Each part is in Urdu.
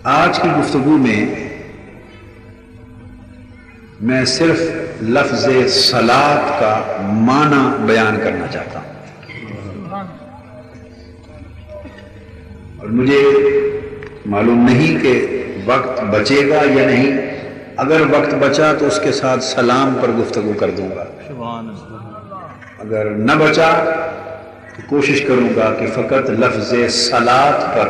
آج کی گفتگو میں میں صرف لفظ صلاۃ کا معنی بیان کرنا چاہتا ہوں، اور مجھے معلوم نہیں کہ وقت بچے گا یا نہیں۔ اگر وقت بچا تو اس کے ساتھ سلام پر گفتگو کر دوں گا، اگر نہ بچا تو کوشش کروں گا کہ فقط لفظ صلاۃ پر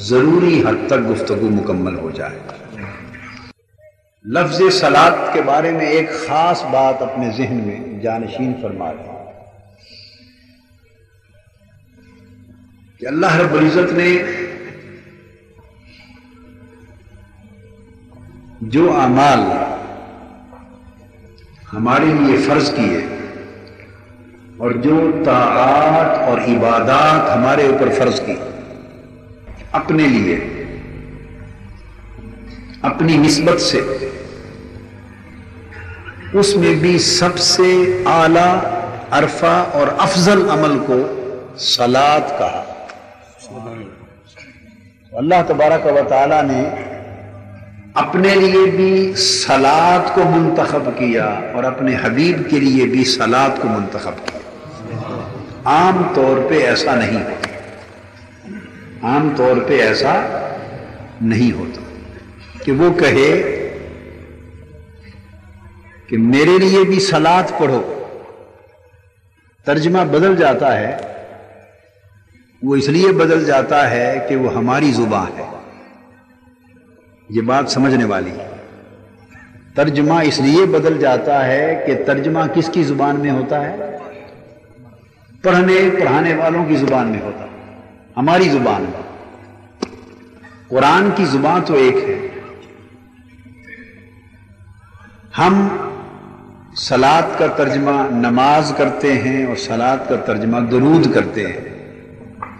ضروری حد تک گفتگو مکمل ہو جائے۔ لفظ صلاۃ کے بارے میں ایک خاص بات اپنے ذہن میں جانشین فرما رہے ہیں کہ اللہ رب العزت نے جو اعمال ہمارے لیے فرض کیے اور جو طاعات اور عبادات ہمارے اوپر فرض کی اپنے لیے، اپنی نسبت سے، اس میں بھی سب سے اعلیٰ، عرفہ اور افضل عمل کو صلاۃ کہا۔ اللہ تبارک و تعالی نے اپنے لیے بھی صلاۃ کو منتخب کیا اور اپنے حبیب کے لیے بھی صلاۃ کو منتخب کیا۔ عام طور پہ ایسا نہیں ہوتا، عام طور پہ ایسا نہیں ہوتا کہ وہ کہے کہ میرے لیے بھی صلاۃ پڑھو۔ ترجمہ بدل جاتا ہے، وہ اس لیے بدل جاتا ہے کہ وہ ہماری زبان ہے۔ یہ بات سمجھنے والی ہے۔ ترجمہ اس لیے بدل جاتا ہے کہ ترجمہ کس کی زبان میں ہوتا ہے؟ پڑھانے والوں کی زبان میں ہوتا ہے، ہماری زبان میں۔ قرآن کی زبان تو ایک ہے۔ ہم صلاۃ کا ترجمہ نماز کرتے ہیں اور صلاۃ کا ترجمہ درود کرتے ہیں۔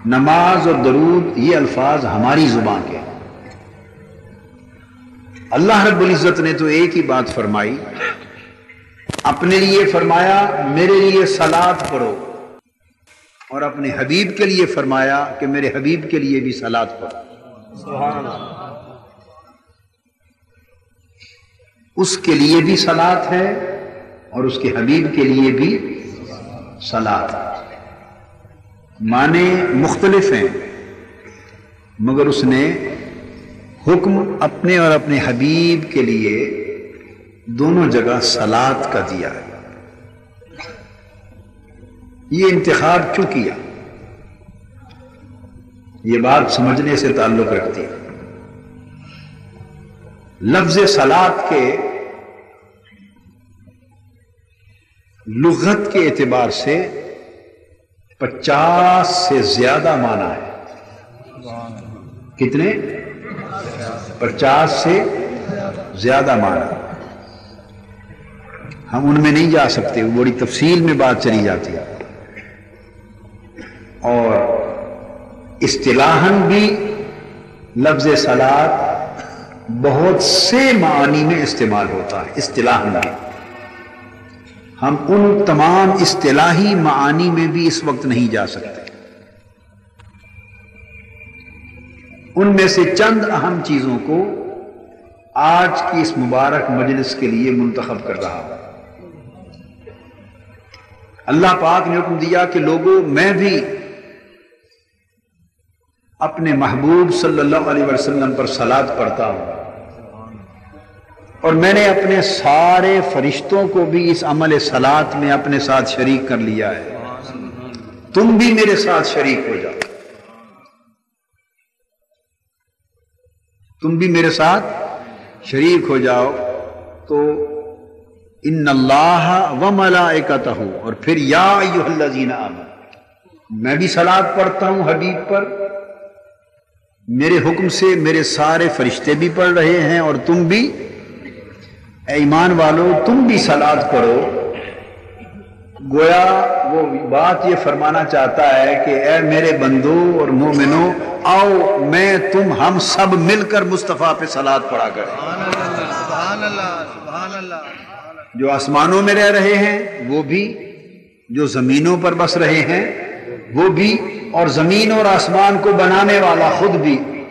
نماز اور درود یہ الفاظ ہماری زبان کے ہیں۔ اللہ رب العزت نے تو ایک ہی بات فرمائی، اپنے لیے فرمایا میرے لیے صلاۃ پڑھو، اور اپنے حبیب کے لیے فرمایا کہ میرے حبیب کے لیے بھی صلاۃ پڑھو۔ سبحان اللہ۔ اس کے لیے بھی صلاۃ ہے اور اس کے حبیب کے لیے بھی صلاۃ ہے۔ معنی مختلف ہیں، مگر اس نے حکم اپنے اور اپنے حبیب کے لیے دونوں جگہ صلاۃ کا دیا ہے۔ یہ انتخاب کیوں کیا؟ یہ بات سمجھنے سے تعلق رکھتی ہے۔ لفظ صلاۃ کے لغت کے اعتبار سے 50 سے زیادہ معنی ہے۔ کتنے؟ 50 سے زیادہ معنی۔ ہم ان میں نہیں جا سکتے، بڑی تفصیل میں بات چلی جاتی ہے، اور اصطلاحاً بھی لفظ صلاۃ بہت سے معانی میں استعمال ہوتا ہے۔ اصطلاحاً بھی ہم ان تمام اصطلاحی معانی میں بھی اس وقت نہیں جا سکتے۔ ان میں سے چند اہم چیزوں کو آج کی اس مبارک مجلس کے لیے منتخب کر رہا ہوں۔ اللہ پاک نے حکم دیا کہ لوگوں، میں بھی اپنے محبوب صلی اللہ علیہ وسلم پر صلاۃ پڑھتا ہوں، اور میں نے اپنے سارے فرشتوں کو بھی اس عمل صلاۃ میں اپنے ساتھ شریک کر لیا ہے۔ تم بھی میرے ساتھ شریک ہو جاؤ، تم بھی میرے ساتھ شریک ہو جاؤ۔ تو ان اللہ و ملائکتہ، اور پھر یا ایھا الذین آمنوا، میں بھی صلاۃ پڑھتا ہوں حبیب پر، میرے حکم سے میرے سارے فرشتے بھی پڑھ رہے ہیں، اور تم بھی اے ایمان والو تم بھی صلاۃ پڑھو۔ گویا وہ بات یہ فرمانا چاہتا ہے کہ اے میرے بندو اور مومنو، آؤ میں تم ہم سب مل کر مصطفیٰ پہ صلاۃ پڑھا کریں۔ سبحان اللہ، سبحان اللہ۔ جو آسمانوں میں رہ رہے ہیں وہ بھی، جو زمینوں پر بس رہے ہیں وہ بھی، اور زمین اور آسمان کو بنانے والا خود بھی،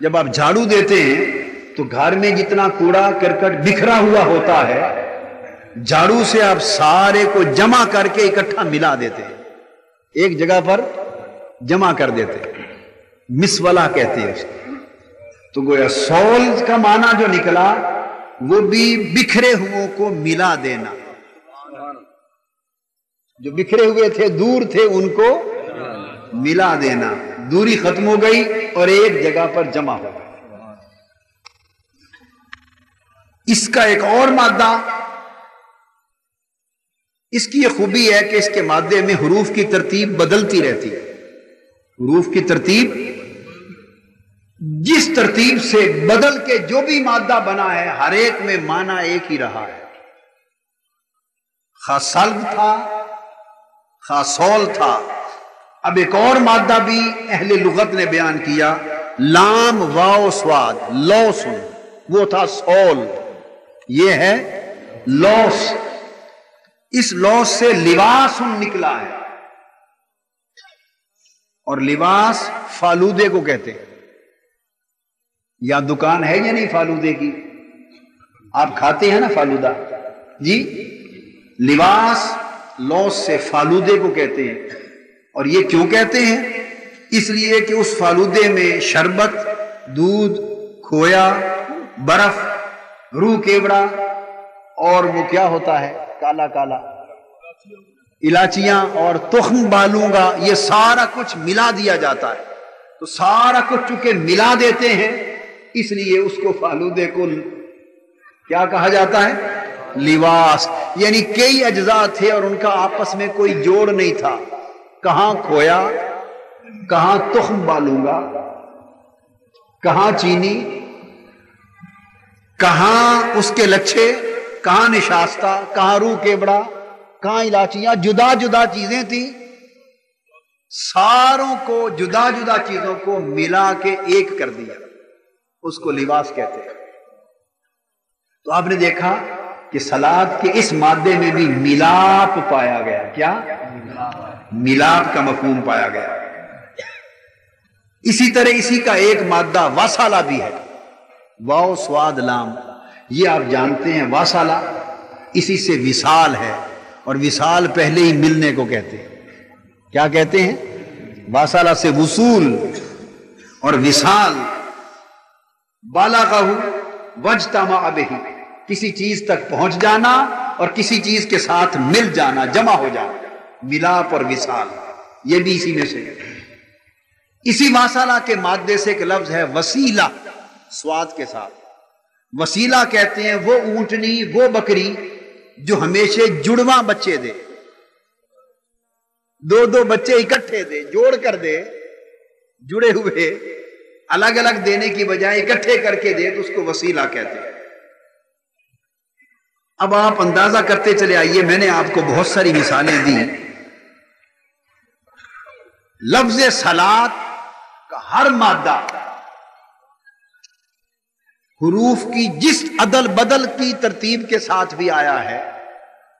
جب آپ جھاڑو دیتے ہیں تو گھر میں جتنا کوڑا کرکٹ بکھرا ہوا ہوتا ہے جھاڑو سے آپ سارے کو جمع کر کے اکٹھا ملا دیتے ہیں، ایک جگہ پر جمع کر دیتے ہیں، مسولہ کہتے ہیں اس کو۔ تو گویا سول کا معنی جو نکلا وہ بھی بکھرے ہوئے کو ملا دینا، جو بکھرے ہوئے تھے دور تھے ان کو ملا دینا، دوری ختم ہو گئی اور ایک جگہ پر جمع ہو گئی۔ اس کا ایک اور مادہ، اس کی یہ خوبی ہے کہ اس کے مادے میں حروف کی ترتیب بدلتی رہتی ہے، حروف کی ترتیب جس ترتیب سے بدل کے جو بھی مادہ بنا ہے ہر ایک میں معنی ایک ہی رہا ہے، خواہ سلب تھا خواہ سول تھا۔ اب ایک اور مادہ بھی اہل لغت نے بیان کیا، لام واو سواد، لوسن، وہ تھا سول، یہ ہے لوس۔ اس لوس سے لباس نکلا ہے، اور لباس فالودے کو کہتے ہیں۔ یا دکان ہے یا نہیں فالودے کی؟ آپ کھاتے ہیں نا فالودہ جی؟ لباس لوس سے فالودے کو کہتے ہیں، اور یہ کیوں کہتے ہیں؟ اس لیے کہ اس فالودے میں شربت، دودھ، کھویا، برف، روح کیوڑا اور وہ کیا ہوتا ہے کالا کالا الائچیاں اور تخم بالونگا، یہ سارا کچھ ملا دیا جاتا ہے۔ تو سارا کچھ چونکہ ملا دیتے ہیں اس لیے اس کو فالودے کو کیا کہا جاتا ہے؟ لباس۔ یعنی کئی اجزاء تھے اور ان کا آپس میں کوئی جوڑ نہیں تھا، کہاں کھویا، کہاں تخم بالونگا، کہاں چینی، کہاں اس کے لچھے، کہاں نشاستہ، کہاں روح کیوڑا، کہاں الائچیاں، جدا جدا چیزیں تھیں، ساروں کو جدا جدا چیزوں کو ملا کے ایک کر دیا، اس کو لباس کہتے ہیں۔ تو آپ نے دیکھا کہ سلاد کے اس مادے میں بھی ملاپ پایا گیا، کیا؟ ملاپ کا مفہوم پایا گیا۔ اسی طرح اسی کا ایک مادہ واسالہ بھی ہے، واو سواد لام، یہ آپ جانتے ہیں واسالہ، اسی سے وصال ہے، اور وصال پہلے ہی ملنے کو کہتے ہیں، کیا کہتے ہیں؟ واسالہ سے وصول، اور وصال بالغہ واجتمع بہ، کسی چیز تک پہنچ جانا اور کسی چیز کے ساتھ مل جانا، جمع ہو جانا، ملاپ اور وصال، یہ بھی اسی میں سے۔ اسی واسالہ کے مادے سے ایک لفظ ہے وسیلہ، سواد کے ساتھ۔ وسیلہ کہتے ہیں وہ اونٹنی، وہ بکری جو ہمیشہ جڑواں بچے دے، دو دو بچے اکٹھے دے، جوڑ کر دے، جڑے ہوئے، الگ الگ دینے کی بجائے اکٹھے کر کے دے، تو اس کو وسیلہ کہتے ہیں۔ اب آپ اندازہ کرتے چلے آئیے، میں نے آپ کو بہت ساری مثالیں دی، لفظ صلاۃ کا ہر مادہ حروف کی جس عدل بدل کی ترتیب کے ساتھ بھی آیا ہے،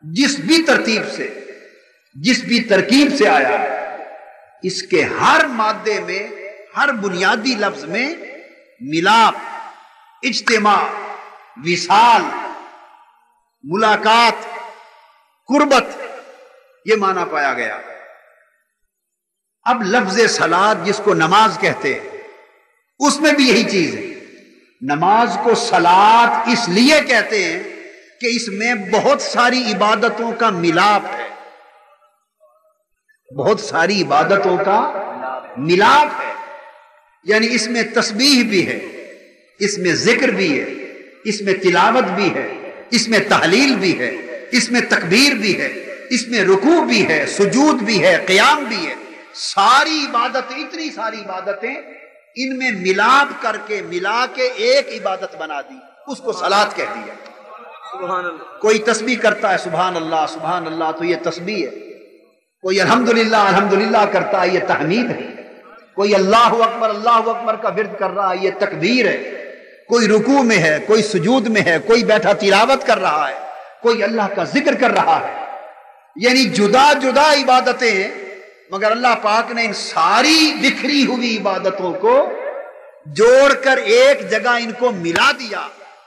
جس بھی ترتیب سے، جس بھی ترکیب سے آیا ہے، اس کے ہر مادے میں، ہر بنیادی لفظ میں ملاپ، اجتماع، وصال، ملاقات، قربت، یہ معنی پایا گیا۔ اب لفظ صلاۃ جس کو نماز کہتے ہیں، اس میں بھی یہی چیز ہے۔ نماز کو صلاۃ اس لیے کہتے ہیں کہ اس میں بہت ساری عبادتوں کا ملاپ ہے، بہت ساری عبادتوں کا ملاپ ہے، یعنی اس میں تسبیح بھی ہے، اس میں ذکر بھی ہے، اس میں تلاوت بھی ہے، اس میں تحلیل بھی ہے، اس میں تکبیر بھی ہے، اس میں رکوع بھی ہے، سجود بھی ہے، قیام بھی ہے، ساری عبادتیں، اتنی ساری عبادتیں ان میں ملاپ کر کے، ملا کے ایک عبادت بنا دی، اس کو صلاۃ کہہ دیا۔ سبحان اللہ۔ کوئی تسبیح کرتا ہے سبحان اللہ تو یہ تسبیح ہے، کوئی الحمدللہ کرتا ہے، یہ تحمید ہے، کوئی اللہ اکبر کا ورد کر رہا ہے، یہ تکبیر ہے، کوئی رکوع میں ہے، کوئی سجود میں ہے، کوئی بیٹھا تلاوت کر رہا ہے، کوئی اللہ کا ذکر کر رہا ہے، یعنی جدا جدا عبادتیں ہیں، مگر اللہ پاک نے ان ساری بکھری ہوئی عبادتوں کو جوڑ کر ایک جگہ ان کو ملا دیا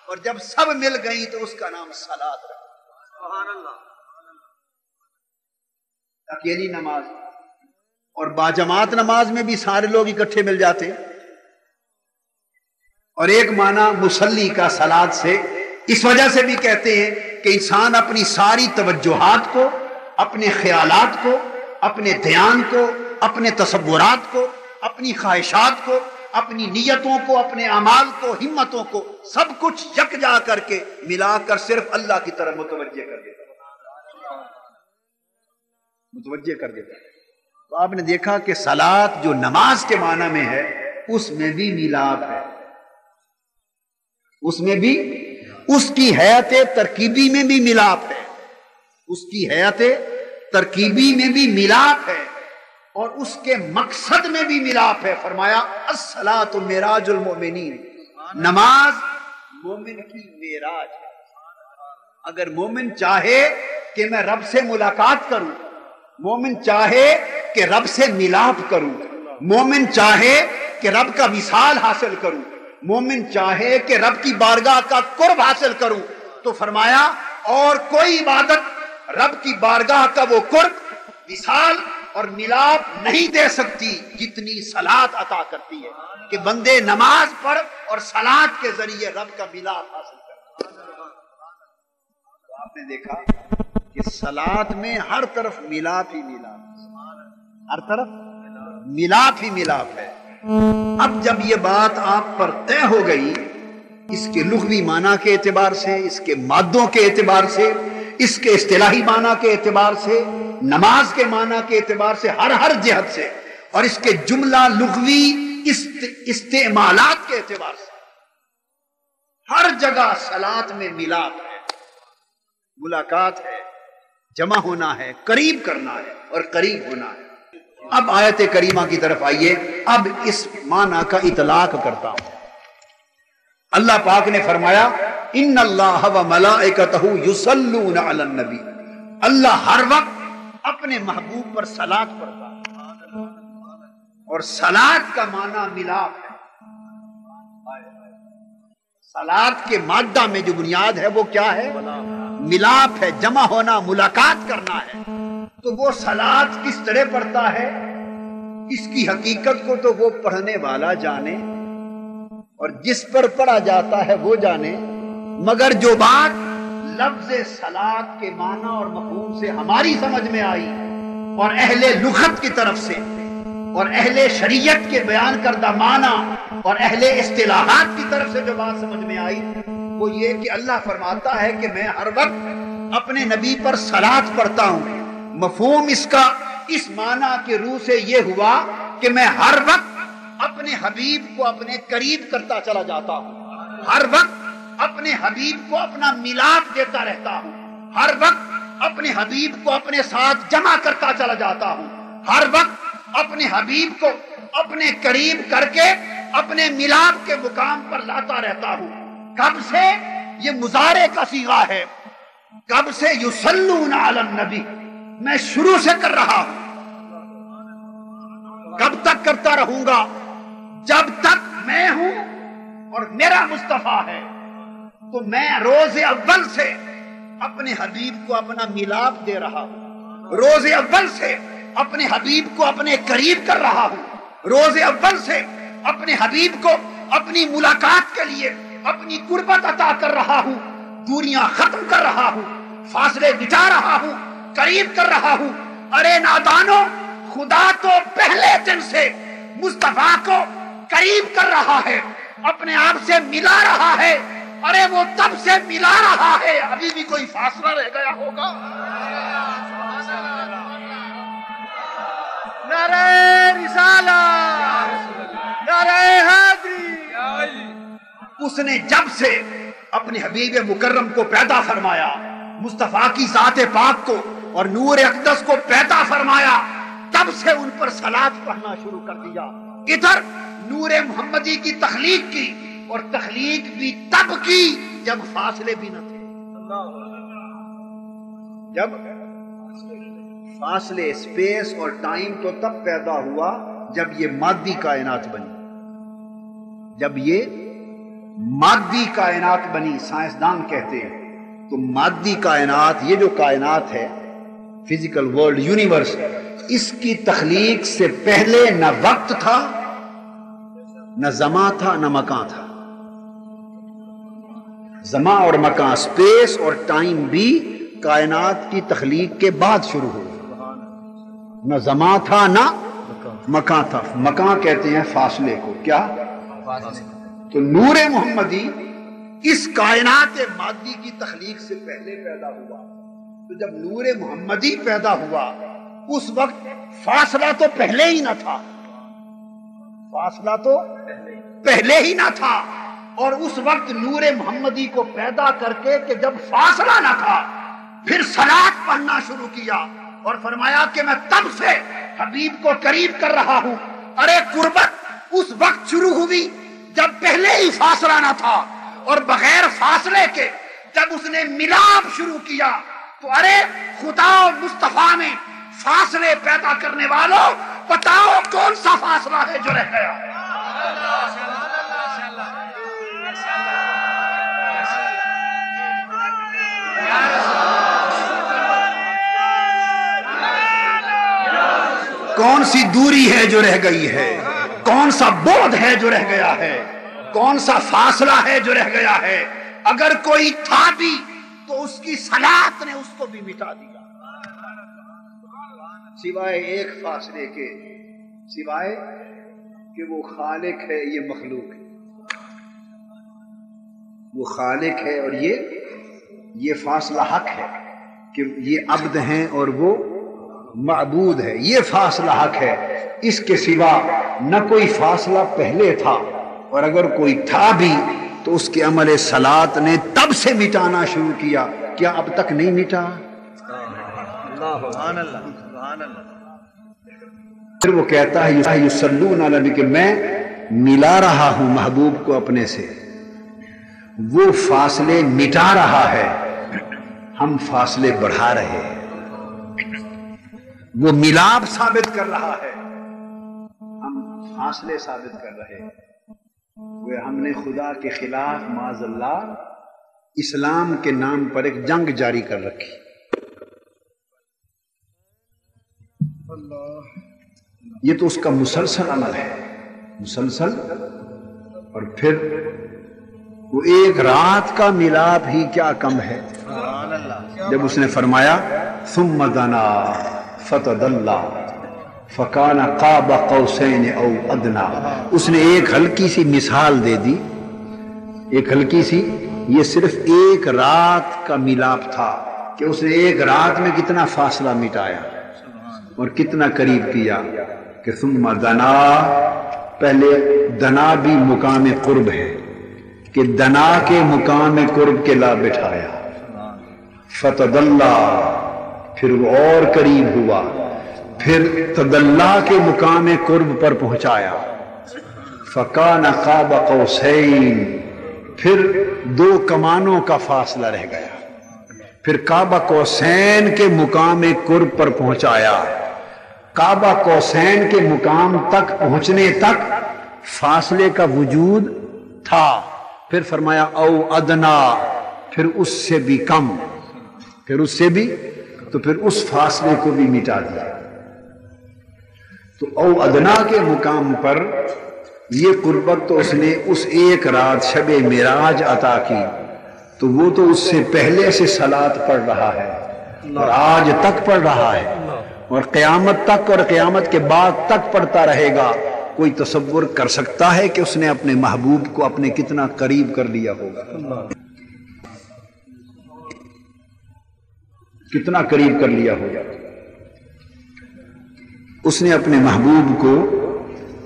اور جب سب مل گئی تو اس کا نام صلاۃ رکھا۔ سبحان اللہ۔ اکیلی نماز اور باجماعت نماز میں بھی سارے لوگ اکٹھے مل جاتے ہیں۔ اور ایک معنی مصلی کا صلاۃ سے اس وجہ سے بھی کہتے ہیں کہ انسان اپنی ساری توجہات کو، اپنے خیالات کو، اپنے دھیان کو، اپنے تصورات کو، اپنی خواہشات کو، اپنی نیتوں کو، اپنے اعمال کو، ہمتوں کو، سب کچھ یکجا کر کے ملا کر صرف اللہ کی طرف متوجہ کر دیتا، متوجہ کر دیتا۔ تو آپ نے دیکھا کہ صلاۃ جو نماز کے معنی میں ہے اس میں بھی میلاد ہے، اس میں بھی اس کی حیات ترکیبی میں بھی ملاپ ہے، اس کی حیات ترکیبی میں بھی ملاپ ہے اور اس کے مقصد میں بھی ملاپ ہے۔ فرمایا الصلاۃ معراج المؤمنین، نماز مومن کی معراج ہے۔ اگر مومن چاہے کہ میں رب سے ملاقات کروں، مومن چاہے کہ رب سے ملاپ کروں، مومن چاہے کہ رب کا وصال حاصل کروں، مومن چاہے کہ رب کی بارگاہ کا قرب حاصل کروں، تو فرمایا اور کوئی عبادت رب کی بارگاہ کا وہ قرب، وصال اور ملاپ نہیں دے سکتی جتنی صلاۃ عطا کرتی ہے کہ بندے نماز پڑھ اور صلاۃ کے ذریعے رب کا ملاپ حاصل کرتا۔ تو آپ نے دیکھا کہ صلاۃ میں ہر طرف ملاپ ہی ملاپ، ہر طرف ملاپ ہی ملاپ ہے۔ اب جب یہ بات آپ پر طے ہو گئی، اس کے لغوی معنی کے اعتبار سے، اس کے مادوں کے اعتبار سے، اس کے اصطلاحی معنی کے اعتبار سے، نماز کے معنی کے اعتبار سے، ہر جہت سے، اور اس کے جملہ لغوی استعمالات کے اعتبار سے، ہر جگہ صلاۃ میں ملاپ ہے، ملاقات ہے، جمع ہونا ہے، قریب کرنا ہے اور قریب ہونا ہے۔ اب آیت کریمہ کی طرف آئیے، اب اس معنی کا اطلاق کرتا ہوں۔ اللہ پاک نے فرمایا ان اللہ و ملائکتہ یصلون علی النبی، اللہ ہر وقت اپنے محبوب پر صلاۃ پڑھتا ہے، اور صلاۃ کا معنی ملاپ ہے۔ صلاۃ کے مادہ میں جو بنیاد ہے وہ کیا ہے؟ ملاپ ہے، جمع ہونا، ملاقات کرنا ہے۔ تو وہ صلاۃ کس طرح پڑھتا ہے، اس کی حقیقت کو تو وہ پڑھنے والا جانے اور جس پر پڑھا جاتا ہے وہ جانے، مگر جو بات لفظ صلاۃ کے معنی اور مفہوم سے ہماری سمجھ میں آئی اور اہل لغت کی طرف سے اور اہل شریعت کے بیان کردہ معنی اور اہل اصطلاحات کی طرف سے جو بات سمجھ میں آئی وہ یہ کہ اللہ فرماتا ہے کہ میں ہر وقت اپنے نبی پر صلاۃ پڑھتا ہوں۔ مفہوم اس کا اس معنی کے روح سے یہ ہوا کہ میں ہر وقت اپنے حبیب کو اپنے قریب کرتا چلا جاتا ہوں، ہر وقت اپنے حبیب کو اپنا ملاپ دیتا رہتا ہوں، ہر وقت اپنے حبیب کو اپنے ساتھ جمع کرتا چلا جاتا ہوں، ہر وقت اپنے حبیب کو اپنے قریب کر کے اپنے ملاپ کے مقام پر لاتا رہتا ہوں۔ کب سے؟ یہ مضارع کا صیغہ ہے، کب سے؟ یصلون علی النبی، میں شروع سے کر رہا ہوں، کب تک کرتا رہوں گا؟ جب تک میں ہوں اور میرا مصطفیٰ ہے، تو میں روز اول سے اپنے حبیب کو اپنا ملاپ دے رہا ہوں، روز اول سے اپنے حبیب کو اپنے قریب کر رہا ہوں، روز اول سے اپنے حبیب کو اپنی ملاقات کے لیے اپنی قربت عطا کر رہا ہوں، دوریاں ختم کر رہا ہوں، فاصلے مٹا رہا ہوں، قریب کر رہا ہوں۔ ارے نادانو، خدا تو پہلے دن سے مصطفیٰ کو قریب کر رہا ہے، اپنے آپ سے ملا رہا ہے۔ ارے وہ تب سے ملا رہا ہے، ابھی بھی کوئی فاصلہ رہ گیا ہوگا؟ نعرہ رسالت، نعرہ حیدری۔ اس نے جب سے اپنے حبیب مکرم کو پیدا فرمایا، مصطفیٰ کی ذات پاک کو اور نور اقدس کو پیدا فرمایا، تب سے ان پر صلاۃ پڑھنا شروع کر دیا۔ ادھر نور محمدی کی تخلیق کی، اور تخلیق بھی تب کی جب فاصلے بھی نہ تھے، جب فاصلے، اسپیس اور ٹائم تو تب پیدا ہوا جب یہ مادی کائنات بنی، جب یہ مادی کائنات بنی، سائنسدان کہتے ہیں، تو مادی کائنات، یہ جو کائنات ہے فزیکل ورلڈ یونیورس، اس کی تخلیق سے پہلے نہ وقت تھا، نہ زمان تھا، نہ مکان تھا۔ زمان اور مکان، اسپیس اور ٹائم بھی کائنات کی تخلیق کے بعد شروع ہوئے۔ نہ زمان تھا نہ مکان تھا۔ مکان کہتے ہیں فاصلے کو، کیا؟ تو نور محمدی اس کائنات مادی کی تخلیق سے پہلے پیدا ہوا۔ تو جب نور محمدی پیدا ہوا اس وقت فاصلہ تو پہلے ہی نہ تھا، فاصلہ تو پہلے ہی نہ تھا، اور اس وقت نور محمدی کو پیدا کر کے کہ جب فاصلہ نہ تھا پھر صلاۃ پڑھنا شروع کیا اور فرمایا کہ میں تب سے حبیب کو قریب کر رہا ہوں۔ ارے قربت اس وقت شروع ہوئی جب پہلے ہی فاصلہ نہ تھا، اور بغیر فاصلے کے جب اس نے ملاپ شروع کیا تو ارے خدا و مصطفیٰ میں فاصلے پیدا کرنے والوں بتاؤ کون سا فاصلہ ہے جو رہ گیا ہے؟ کون سی دوری ہے جو رہ گئی ہے؟ کون سا بعد ہے جو رہ گیا ہے؟ کون سا فاصلہ ہے جو رہ گیا ہے؟ اگر کوئی تھا بھی تو اس کی صلاۃ نے اس کو بھی مٹا دیا، سوائے ایک فاصلے کے، سوائے کہ وہ خالق ہے، یہ مخلوق ہے۔ وہ خالق ہے اور یہ فاصلہ حق ہے کہ یہ عبد ہیں اور وہ معبود ہے، یہ فاصلہ حق ہے۔ اس کے سوا نہ کوئی فاصلہ پہلے تھا، اور اگر کوئی تھا بھی تو اس کے عمل صلاۃ نے تب سے مٹانا شروع کیا، کیا اب تک نہیں مٹا؟ سبحان اللہ، سبحان اللہ۔ پھر وہ کہتا ہے یصلون علی نبی کہ میں ملا رہا ہوں محبوب کو اپنے سے، وہ فاصلے مٹا رہا ہے، ہم فاصلے بڑھا رہے ہیں۔ وہ ملاپ ثابت کر رہا ہے، ہم فاصلے ثابت کر رہے ہیں۔ وہ ہم نے خدا کے خلاف معاذ اللہ اسلام کے نام پر ایک جنگ جاری کر رکھی۔ یہ تو اس کا مسلسل عمل ہے، مسلسل۔ اور پھر وہ ایک رات کا ملاپ ہی کیا کم ہے، جب اس نے فرمایا ثم دنا فتدلی فکان قاب قوسین او ادنا، اس نے ایک ہلکی سی مثال دے دی، ایک ہلکی سی، یہ صرف ایک رات کا ملاپ تھا کہ اس نے ایک رات میں کتنا فاصلہ مٹایا اور کتنا قریب کیا کہ ثم دنا، پہلے دنا بھی مقام قرب ہے کہ دنا کے مقام قرب کے لا بٹھایا، فتدلی پھر وہ اور قریب ہوا، پھر تدلا کے مقام قرب پر پہنچایا، فکان قاب قوسین، پھر دو کمانوں کا فاصلہ رہ گیا، پھر قاب قوسین کے مقام قرب پر پہنچایا۔ قاب قوسین کے مقام تک پہنچنے تک فاصلے کا وجود تھا، پھر فرمایا او ادنا، پھر اس سے بھی کم، پھر اس سے بھی، تو پھر اس فاصلے کو بھی مٹا دیا۔ تو او ادنا کے مقام پر یہ قربت تو اس نے اس ایک رات شب معراج عطا کی، تو وہ تو اس سے پہلے سے صلاۃ پڑھ رہا ہے اور آج تک پڑھ رہا ہے اور قیامت تک اور قیامت کے بعد تک پڑھتا رہے گا۔ کوئی تصور کر سکتا ہے کہ اس نے اپنے محبوب کو اپنے کتنا قریب کر لیا ہوگا، کتنا قریب کر لیا ہوگا؟ اس نے اپنے محبوب کو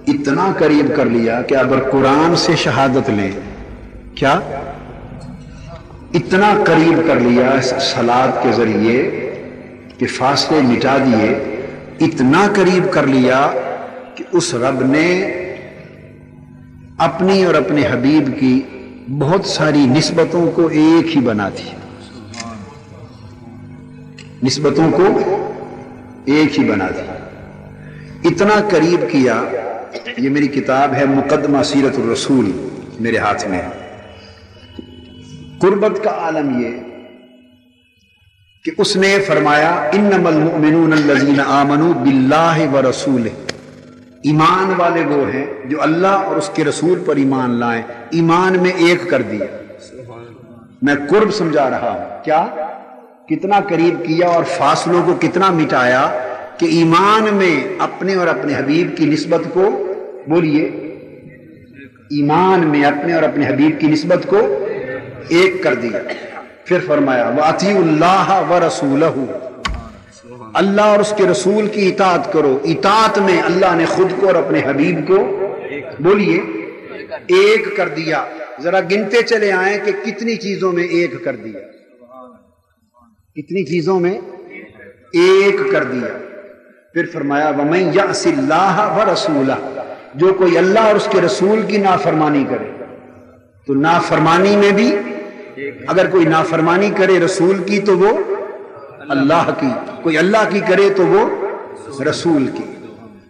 اتنا قریب کر لیا کہ اگر قرآن سے شہادت لیں، کیا اتنا قریب کر لیا صلاۃ کے ذریعے کہ فاصلے مٹا دیے، اتنا قریب کر لیا کہ اس رب نے اپنی اور اپنے حبیب کی بہت ساری نسبتوں کو ایک ہی بنا دی، نسبتوں کو ایک ہی بنا دی، اتنا قریب کیا یہ میری کتاب ہے مقدمہ سیرت الرسول، میرے ہاتھ میں ہے۔ قربت کا عالم یہ کہ اس نے فرمایا انما المؤمنون الذین آمنوا باللہ ورسولہ، ایمان والے وہ ہیں جو اللہ اور اس کے رسول پر ایمان لائیں، ایمان میں ایک کر دیا۔ میں قرب سمجھا رہا ہوں، کیا کتنا قریب کیا اور فاصلوں کو کتنا مٹایا کہ ایمان میں اپنے اور اپنے حبیب کی نسبت کو، بولیے، ایمان میں اپنے اور اپنے حبیب کی نسبت کو ایک کر دیا۔ پھر فرمایا وَأَطِیعُوا اللَّهَ وَرَسُولَهُ، اللہ اور اس کے رسول کی اطاعت کرو۔ اطاعت میں اللہ نے خود کو اور اپنے حبیب کو، بولیے، ایک کر دیا۔ ذرا گنتے چلے آئیں کہ کتنی چیزوں میں ایک کر دیا، کتنی چیزوں میں ایک کر دیا۔ پھر فرمایا وَمَن يَعْصِ اللَّهَ وَرَسُولَهُ، جو کوئی اللہ اور اس کے رسول کی نافرمانی کرے، تو نافرمانی میں بھی اگر کوئی نافرمانی کرے رسول کی تو وہ اللہ کی، کوئی اللہ کی کرے تو وہ رسول کی۔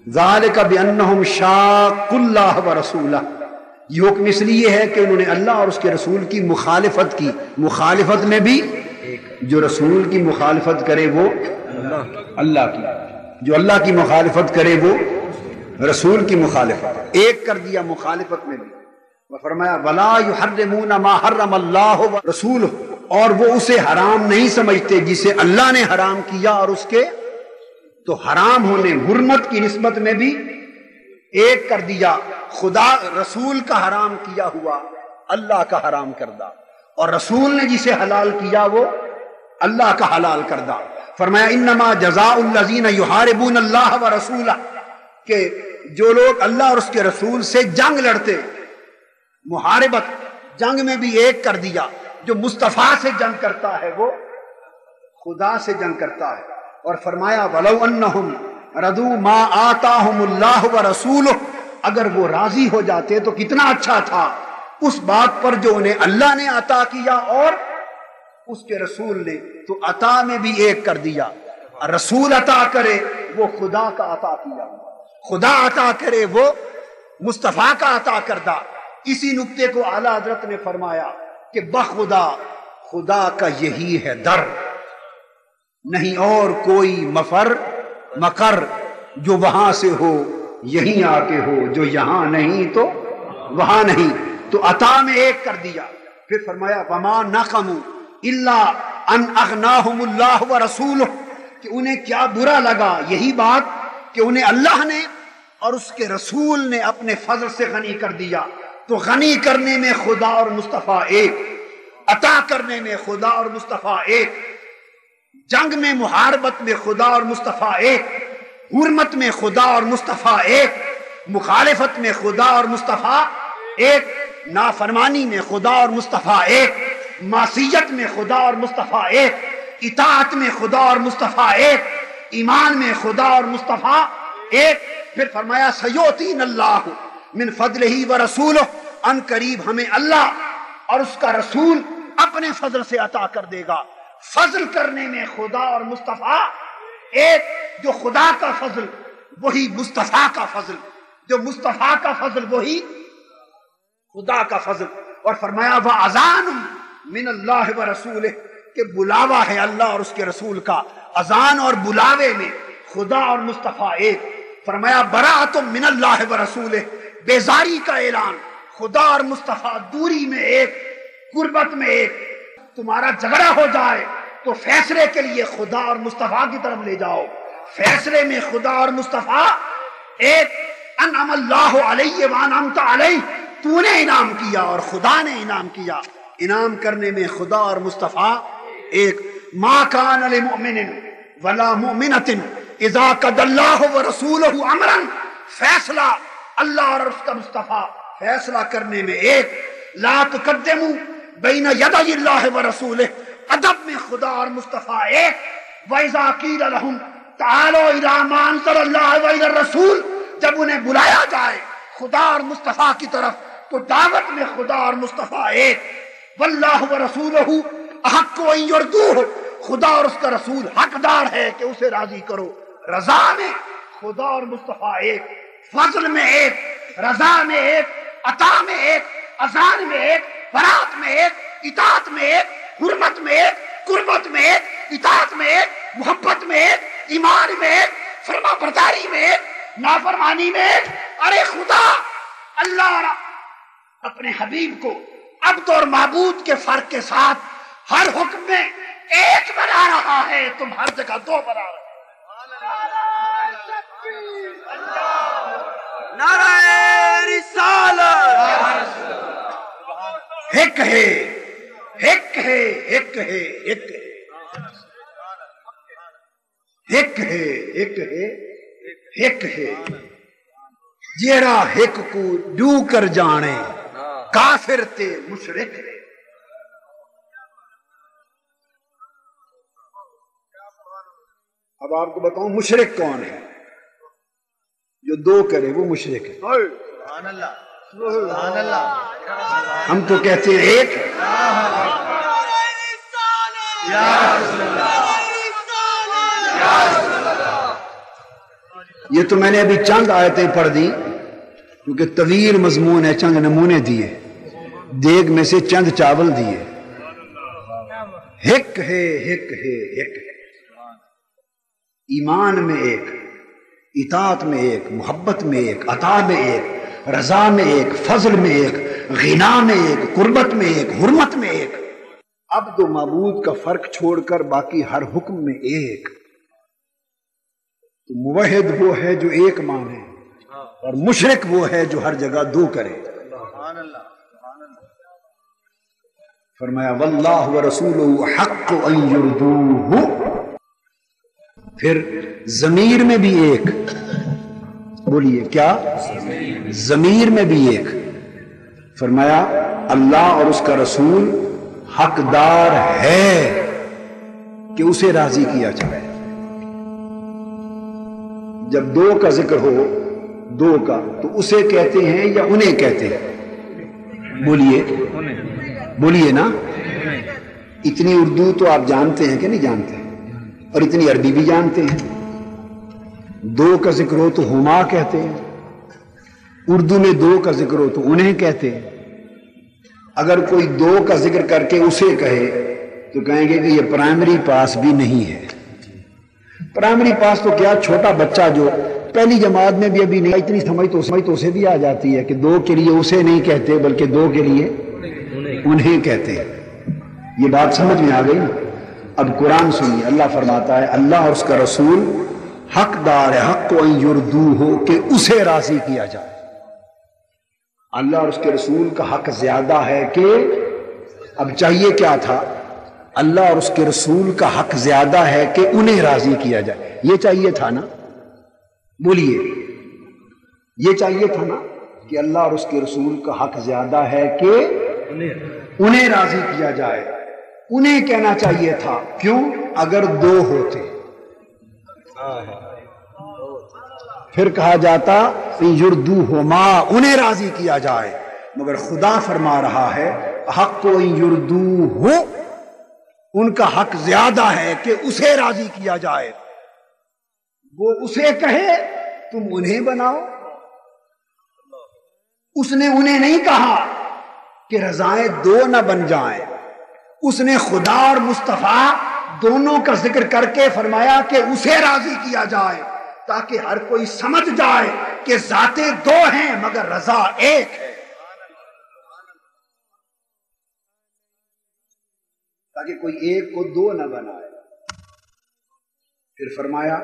ذَلِكَ بِأَنَّهُمْ شَاقُّوا اللَّهَ وَرَسُولَهُ، یہ حکم اس لیے ہے کہ انہوں نے اللہ اور اس کے رسول کی مخالفت کی۔ مخالفت میں بھی جو رسول کی مخالفت کرے وہ اللہ کی، جو اللہ کی مخالفت کرے وہ رسول کی مخالفت، ایک کر دیا مخالفت میں بھی۔ فرمایا وَلَا يُحَرِّمُونَ مَا حَرَّمَ اللَّهُ وَرَسُولُهُ، اور وہ اسے حرام نہیں سمجھتے جسے اللہ نے حرام کیا اور اس کے، تو حرام ہونے حرمت کی نسبت میں بھی ایک کر دیا۔ خدا رسول کا حرام کیا ہوا اللہ کا حرام کردہ، اور رسول نے جسے حلال کیا وہ اللہ کا حلال کردہ۔ فرمایا انما جزاء الذین یحاربون اللہ ورسولہ، کہ جو لوگ اللہ اور اس کے رسول سے جنگ لڑتے، محاربت، جنگ میں بھی ایک کر دیا۔ جو مصطفیٰ سے جنگ کرتا ہے وہ خدا سے جنگ کرتا ہے۔ اور فرمایا وَلَوْ أَنَّهُمْ رَضُوا مَا آتَاهُمُ اللَّهُ وَرَسُولُهُ، اگر وہ راضی ہو جاتے تو کتنا اچھا تھا اس بات پر جو انہیں اللہ نے عطا کیا اور اس کے رسول نے، تو عطا میں بھی ایک کر دیا۔ رسول عطا کرے وہ خدا کا عطا کیا، خدا عطا کرے وہ مصطفیٰ کا عطا کردہ۔ اسی نکتے کو اعلیٰ حضرت نے فرمایا کہ بخدا خدا کا یہی ہے در، نہیں اور کوئی مفر مکر جو وہاں سے ہو یہیں آ کے ہو، جو یہاں نہیں تو وہاں نہیں، تو عطا میں ایک کر دیا۔ پھر فرمایا وما نقموا الا ان اغناہم اللہ ورسولہ، کہ انہیں کیا برا لگا، یہی بات کہ انہیں اللہ نے اور اس کے رسول نے اپنے فضل سے غنی کر دیا۔ تو غنی کرنے میں خدا اور مصطفیٰ ایک، عطا کرنے میں خدا اور مصطفیٰ ایک، جنگ میں محاربت میں خدا اور مصطفیٰ ایک، حرمت میں خدا اور مصطفیٰ ایک، مخالفت میں خدا اور مصطفیٰ ایک، نافرمانی میں خدا اور مصطفیٰ ایک، معصیت میں خدا اور مصطفیٰ ایک، اطاعت میں خدا اور مصطفیٰ ایک، ایمان میں خدا اور مصطفیٰ ایک۔ پھر فرمایا سیؤتین اللہ من فضلہ ورسولہ، ان قریب ہمیں اللہ اور اس کا رسول اپنے فضل سے عطا کر دے گا۔ فضل کرنے میں خدا اور مصطفیٰ ایک، جو خدا کا فضل وہی مصطفیٰ کا فضل، جو مصطفیٰ کا فضل وہی خدا کا فضل۔ اور فرمایا وَأَذَانٌ مِّنَ اللَّهِ وَرَسُولِهِ، کہ بلاوا ہے اللہ اور اس کے رسول کا، اذان اور بلاوے میں خدا اور مصطفیٰ ایک۔ فرمایا براءۃ من اللہ ورسولہ، بیزاری کا اعلان، خدا اور مصطفیٰ دوری میں ایک، قربت میں ایک۔ تمہارا جھگڑا ہو جائے تو فیصلے کے لیے خدا اور مصطفیٰ کی طرف لے جاؤ، فیصلے میں خدا اور مصطفیٰ ایک۔ انعم اللہ علیہ وانعمت علیہ، تو نے انعام کیا اور خدا نے انعام کیا، انعام کرنے میں خدا اور مصطفیٰ ایک۔ ما کان لمؤمن ولا مؤمنۃ اذا قضى اللہ ورسولہ امرا، فیصلہ اللہ اور اس کا مصطفیٰ فیصلہ کرنے میں ایک۔ لا تقدموا بین یدی اللہ ورسولہ، ادب میں خدا اور مصطفیٰ ایک۔ وَإِذَا قِيلَ لَهُمْ تَعَالَوْا إِلَىٰ مَا أَنزَلَ اللَّهُ وَإِلَى الرَّسُولِ، جب انہیں بلایا جائے خدا اور مصطفیٰ کی طرف تو دعوت میں خدا اور مصطفیٰ ایک۔ وَاللَّهُ وَرَسُولُهُ أَحَقُّ أَن يُرْضُوهُ، خدا اور اس کا رسول حقدار ہے کہ اسے راضی کرو۔ رضا میں خدا اور مصطفیٰ ایک، فضل میں ایک، رضا میں ایک، عطا میں ایک، اذان میں ایک، برات میں ایک، اطاعت میں ایک، حرمت میں ایک، قربت میں ایک، اطاعت میں ایک، محبت میں ایک، ایمان میں ایک، فرما برداری میں ایک، نافرمانی میں ایک۔ ارے خدا اللہ اپنے حبیب کو عبد اور معبود کے فرق کے ساتھ ہر حکم میں ایک بنا رہا ہے، تم ہر جگہ دو بنا رہے نعرہ رسالت، ایک ہے، ایک ہے، ایک ہے، ایک ہے، ایک ہے، ایک ہے، ایک ہے، جیڑا ایک کو ڈو کر جانے کافر تے مشرک ہے۔ اب آپ کو بتاؤں مشرک کون ہے؟ جو دو کرے وہ مشرک ہے۔ سبحان اللہ، سبحان اللہ۔ ہم تو کہتے ہیں ایک ہے۔ یہ تو میں نے ابھی چند آیتیں پڑھ دی کیونکہ طویل مضمون ہے، چند نمونے دیے، دیگ میں سے چند چاول دیے۔ ایک ہے، ایک ہے، ایک ہے، ایمان میں ایک، اطاعت میں ایک، محبت میں ایک، عطا میں ایک، رضا میں ایک، فضل میں ایک، غنا میں ایک، قربت میں ایک، حرمت میں ایک۔ عبد و معبود کا فرق چھوڑ کر باقی ہر حکم میں ایک۔ تو موحد وہ ہے جو ایک مانے، اور مشرک وہ ہے جو ہر جگہ دو کرے۔ فرمایا واللہ ورسولہ حق ان یردوہ، پھر ضمیر میں بھی ایک، بولیے کیا؟ ضمیر میں بھی ایک۔ فرمایا اللہ اور اس کا رسول حقدار ہے کہ اسے راضی کیا جائے۔ جب دو کا ذکر ہو، دو کا، تو اسے کہتے ہیں یا انہیں کہتے ہیں؟ بولیے بولیے نا۔ اتنی اردو تو آپ جانتے ہیں کہ نہیں جانتے؟ اور اتنی عربی بھی جانتے ہیں۔ دو کا ذکر ہو تو ہما کہتے ہیں، اردو میں دو کا ذکر ہو تو انہیں کہتے ہیں۔ اگر کوئی دو کا ذکر کر کے اسے کہے تو کہیں گے کہ یہ پرائمری پاس بھی نہیں ہے۔ پرائمری پاس تو کیا، چھوٹا بچہ جو پہلی جماعت میں بھی ابھی نہیں، اتنی سمجھ تو اسے بھی آ جاتی ہے کہ دو کے لیے اسے نہیں کہتے بلکہ دو کے لیے انہیں کہتے ہیں۔ یہ بات سمجھ میں آ گئی نا؟ اب قرآن سنیے، اللہ فرماتا ہے اللہ اور اس کا رسول حقدار ہے، حق ان یردوہ، کہ اسے راضی کیا جائے۔ اللہ اور اس کے رسول کا حق زیادہ ہے کہ، اب چاہیے کیا تھا؟ اللہ اور اس کے رسول کا حق زیادہ ہے کہ انہیں راضی کیا جائے، یہ چاہیے تھا نا؟ بولیے، یہ چاہیے تھا نا کہ اللہ اور اس کے رسول کا حق زیادہ ہے کہ انہیں راضی کیا جائے۔ انہیں کہنا چاہیے تھا، کیوں؟ اگر دو ہوتے پھر کہا جاتا یردوہما، انہیں راضی کیا جائے، مگر خدا فرما رہا ہے حق یردوہ، ان کا حق زیادہ ہے کہ اسے راضی کیا جائے۔ وہ اسے کہے تم انہیں بناؤ، اس نے انہیں نہیں کہا کہ رضائیں دو نہ بن جائیں، اس نے خدا اور مصطفیٰ دونوں کا ذکر کر کے فرمایا کہ اسے راضی کیا جائے، تاکہ ہر کوئی سمجھ جائے کہ ذاتیں دو ہیں مگر رضا ایک ہے، تاکہ کوئی ایک کو دو نہ بنائے۔ پھر فرمایا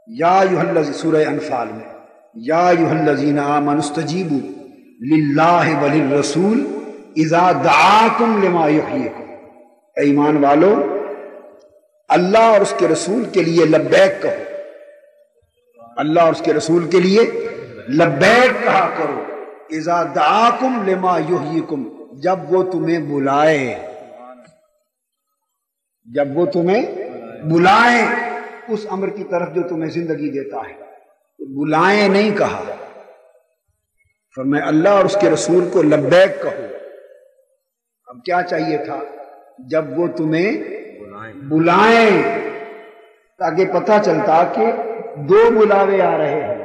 یا ایھا الذین، سورہ انفال میں، یا ایھا الذین آمنوا استجیبوا للہ وللرسول اذا دعاکم لما یحییکم، اے ایمان والو اللہ اور اس کے رسول کے لیے لبیک کہو، اللہ اور اس کے رسول کے لیے لبیک کہا کرو، اذا دعاکم لما یحییکم، جب وہ تمہیں بلائے، جب وہ تمہیں بلائے اس امر کی طرف جو تمہیں زندگی دیتا ہے، تو بلائیں نہیں کہا، فرمایا اللہ اور اس کے رسول کو لبیک کہو۔ اب کیا چاہیے تھا؟ جب وہ تمہیں بلائیں، تاکہ پتہ چلتا کہ دو بلاوے آ رہے ہیں،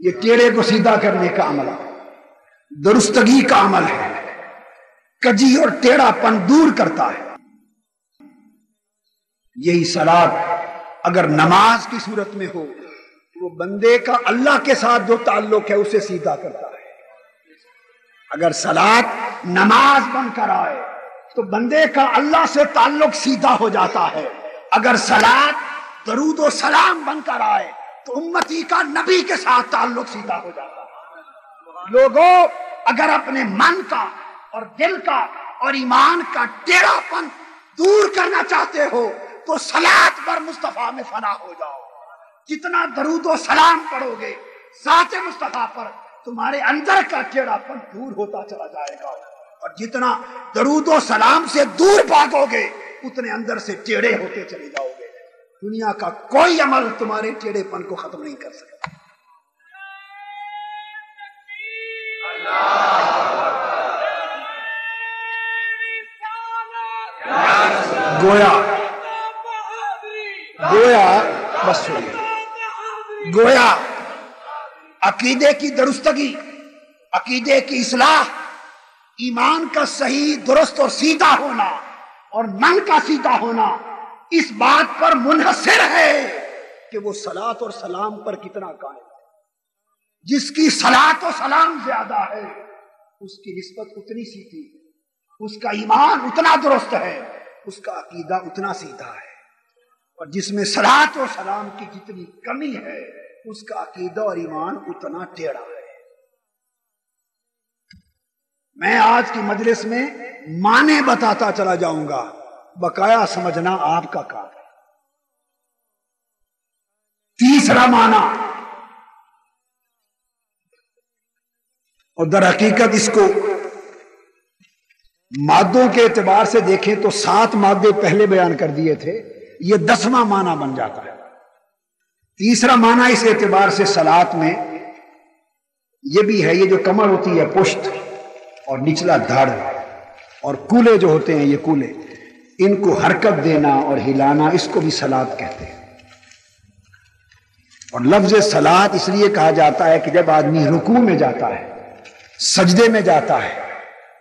یہ ٹیڑے کو سیدھا کرنے کا عمل ہے، درستگی کا عمل ہے، کجی اور ٹیڑھا پن دور کرتا ہے۔ یہی صلاۃ اگر نماز کی صورت میں ہو تو وہ بندے کا اللہ کے ساتھ جو تعلق ہے اسے سیدھا کرتا ہے۔ اگر صلاۃ نماز بن کر آئے تو بندے کا اللہ سے تعلق سیدھا ہو جاتا ہے۔ اگر صلاۃ درود و سلام بن کر آئے تو امتی کا نبی کے ساتھ تعلق سیدھا ہو جاتا ہے۔ لوگوں، اگر اپنے من کا اور دل کا اور ایمان کا ٹیڑھا پن دور کرنا چاہتے ہو تو صلاۃ پر مصطفیٰ میں فنا ہو جاؤ۔ جتنا درود و سلام پڑھو گے ذات مصطفیٰ پر، تمہارے اندر کا ٹیڑھا پن دور ہوتا چلا جائے گا، اور جتنا درود و سلام سے دور بھاگو گے اتنے اندر سے ٹیڑھے ہوتے چلے جاؤ گے۔ دنیا کا کوئی عمل تمہارے ٹیڑھے پن کو ختم نہیں کر سکتا۔ گویا عقیدے کی درستگی، عقیدے کی اصلاح، ایمان کا صحیح درست اور سیدھا ہونا اور من کا سیدھا ہونا اس بات پر منحصر ہے کہ وہ صلاۃ اور سلام پر کتنا قائم ہے۔ جس کی صلاۃ و سلام زیادہ ہے اس کی نسبت اتنی سیدھی ہے، اس کا ایمان اتنا درست ہے، اس کا عقیدہ اتنا سیدھا ہے، اور جس میں صلاۃ و سلام کی جتنی کمی ہے اس کا عقیدہ اور ایمان اتنا ٹیڑھا ہے۔ میں آج کی مجلس میں معنی بتاتا چلا جاؤں گا، بقایا سمجھنا آپ کا کام ہے۔ تیسرا معنی، اور در حقیقت اس کو مادوں کے اعتبار سے دیکھیں تو 7 مادے پہلے بیان کر دیے تھے، یہ 10واں معنی بن جاتا ہے۔ تیسرا معنی اس اعتبار سے صلاۃ میں یہ بھی ہے، یہ جو کمر ہوتی ہے پشت اور نچلا دھڑ اور کولے جو ہوتے ہیں یہ کولے، ان کو حرکت دینا اور ہلانا، اس کو بھی صلاۃ کہتے ہیں۔ اور لفظ صلاۃ اس لیے کہا جاتا ہے کہ جب آدمی رکوع میں جاتا ہے، سجدے میں جاتا ہے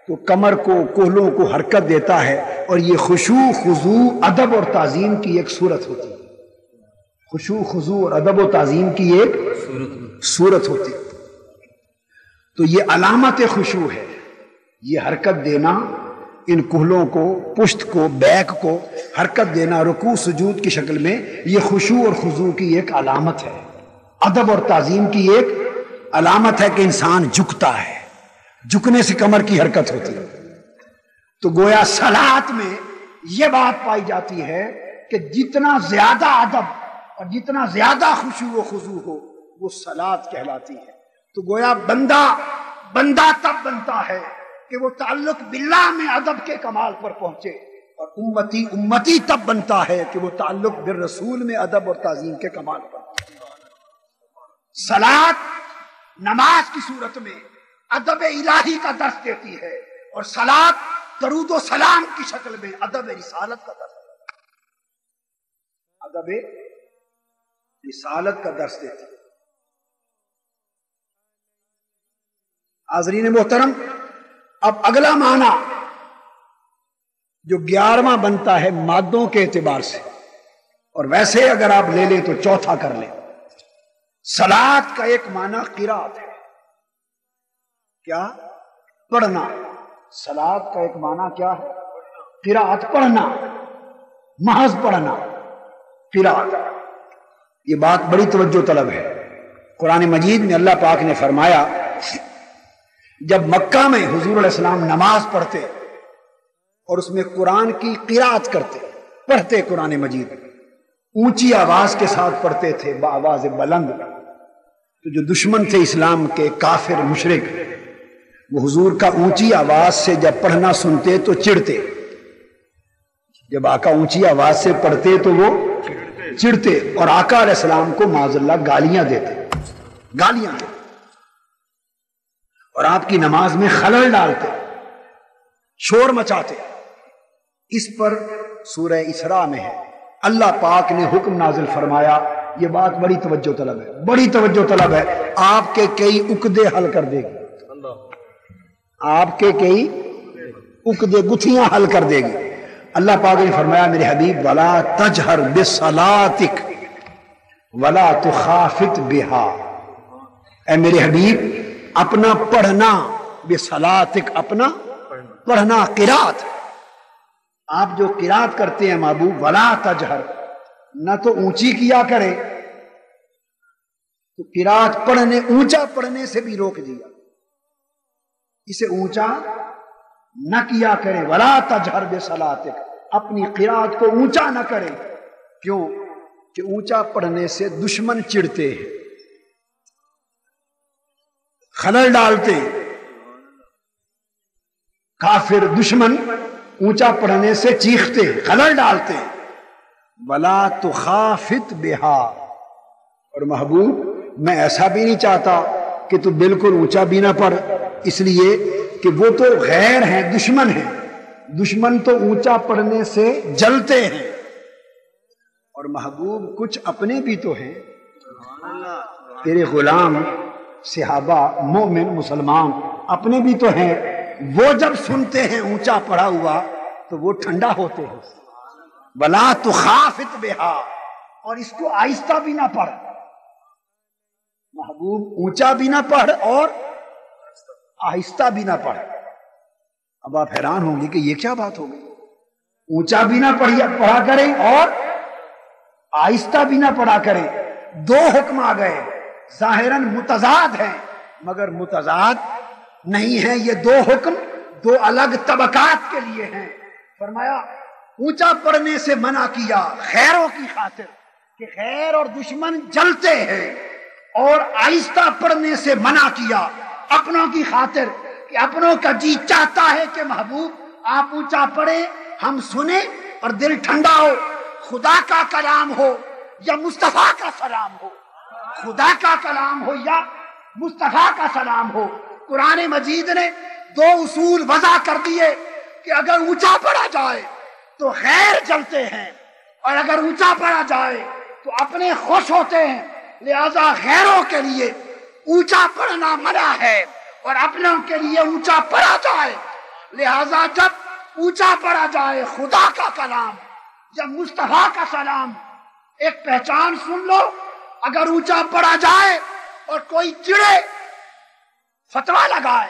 تو کمر کو، کوہلوں کو حرکت دیتا ہے، اور یہ خشوع، خضوع، ادب اور تعظیم کی ایک صورت ہوتی ہے۔ خشوع، خضوع اور ادب و تعظیم کی ایک صورت ہوتی ہے۔ تو یہ علامت خشوع ہے، یہ حرکت دینا، ان کوہلوں کو، پشت کو، بیک کو حرکت دینا رکوع سجود کی شکل میں، یہ خشوع اور خضوع کی ایک علامت ہے، ادب اور تعظیم کی ایک علامت ہے کہ انسان جھکتا ہے، جھکنے سے کمر کی حرکت ہوتی ہے۔ تو گویا صلاۃ میں یہ بات پائی جاتی ہے کہ جتنا زیادہ ادب اور جتنا زیادہ خشوع و خضوع ہو وہ صلاۃ کہلاتی ہے۔ تو گویا بندہ تب بنتا ہے کہ وہ تعلق باللہ میں ادب کے کمال پر پہنچے، اور امتی تب بنتا ہے کہ وہ تعلق بالرسول میں ادب اور تعظیم کے کمال پر پہنچے۔ صلاۃ نماز کی صورت میں ادب الہی کا درس دیتی ہے، اور صلاۃ درود و سلام کی شکل میں ادب رسالت کا درس دیتی ہے، ادب رسالت کا درس دیتی ہے۔ حاضرین محترم، اب اگلا معنی جو 11واں بنتا ہے مادوں کے اعتبار سے، اور ویسے اگر آپ لے لیں تو چوتھا کر لیں۔ صلاۃ کا ایک معنی قرات ہے، کیا؟ پڑھنا۔ صلاۃ کا ایک معنی کیا ہے؟ قرات، پڑھنا، محض پڑھنا، قرات۔ یہ بات بڑی توجہ طلب ہے۔ قرآن مجید میں اللہ پاک نے فرمایا، جب مکہ میں حضور علیہ السلام نماز پڑھتے اور اس میں قرآن کی قرات کرتے، پڑھتے قرآن مجید، اونچی آواز کے ساتھ پڑھتے تھے، بآواز بلند، تو جو دشمن تھے اسلام کے، کافر مشرک، وہ حضور کا اونچی آواز سے جب پڑھنا سنتے تو چڑھتے۔ جب آقا اونچی آواز سے پڑھتے تو وہ چڑھتے، اور آقا علیہ السلام کو معاذ اللہ گالیاں دیتے، گالیاں دیتے، اور آپ کی نماز میں خلل ڈالتے، شور مچاتے۔ اس پر سورہ اسراء میں ہے، اللہ پاک نے حکم نازل فرمایا یہ بات بڑی توجہ طلب ہے، بڑی توجہ طلب ہے، آپ کے کئی عقدے حل کر دے گی، آپ کے کئی عقدے گتھیاں حل کر دے گی۔ اللہ پاک نے فرمایا میرے حبیب ولا تجہر بصلاتک ولا تخافت بہا، اے میرے حبیب اپنا پڑھنا، بصلاتک اپنا پڑھنا، قرات، آپ جو قرات کرتے ہیں محبوب، ولا تجہر، نہ تو اونچی کیا کرے، تو قرات پڑھنے، اونچا پڑھنے سے بھی روک دیا، اسے اونچا نہ کیا کرے، ولا تجہر بصلاتک، اپنی قرات کو اونچا نہ کرے، کیوں کہ اونچا پڑھنے سے دشمن چڑھتے ہیں، خلل ڈالتے، کافر دشمن اونچا پڑھنے سے چیختے، خلل ڈالتے، ولا تخافت بہا، اور محبوب میں ایسا بھی نہیں چاہتا کہ تو بالکل اونچا بھی نہ پڑھ، اس لیے کہ وہ تو غیر ہیں، دشمن ہیں، دشمن تو اونچا پڑھنے سے جلتے ہیں، اور محبوب کچھ اپنے بھی تو ہیں، تیرے غلام، صحابہ، مومن، مسلمان اپنے بھی تو ہیں، وہ جب سنتے ہیں اونچا پڑھا ہوا تو وہ ٹھنڈا ہوتے ہیں، ولا تخافت بہا، اور اس کو آہستہ بھی نہ پڑھ، محبوب اونچا بھی نہ پڑھ اور آہستہ بھی نہ پڑھ۔ اب آپ حیران ہوں گے کہ یہ کیا بات ہوگی، اونچا بھی نہ پڑھا کریں اور آہستہ بھی نہ پڑھا کریں، دو حکم آ گئے، ظاہراً متضاد ہیں مگر متضاد نہیں ہیں، یہ دو حکم دو الگ طبقات کے لیے ہیں۔ فرمایا اونچا پڑھنے سے منع کیا خیروں کی خاطر کہ خیر اور دشمن جلتے ہیں، اور آہستہ پڑھنے سے منع کیا اپنوں کی خاطر کہ اپنوں کا جی چاہتا ہے کہ محبوب آپ اونچا پڑھیں، ہم سنیں اور دل ٹھنڈا ہو، خدا کا کلام ہو یا مصطفیٰ کا سلام ہو، خدا کا کلام ہو یا مصطفیٰ کا سلام ہو۔ قرآن مجید نے دو اصول وضع کر دیے کہ اگر اونچا پڑھا جائے تو غیر جلتے ہیں، اور اگر اونچا پڑھا جائے تو اپنے خوش ہوتے ہیں، لہذا غیروں کے لیے اونچا پڑھنا منع ہے اور اپنوں کے لیے اونچا پڑھا جائے، لہذا جب اونچا پڑھا جائے خدا کا کلام یا مصطفیٰ کا سلام، ایک پہچان سن لو، اگر اونچا پڑھا جائے اور کوئی چڑے، فتویٰ لگائے،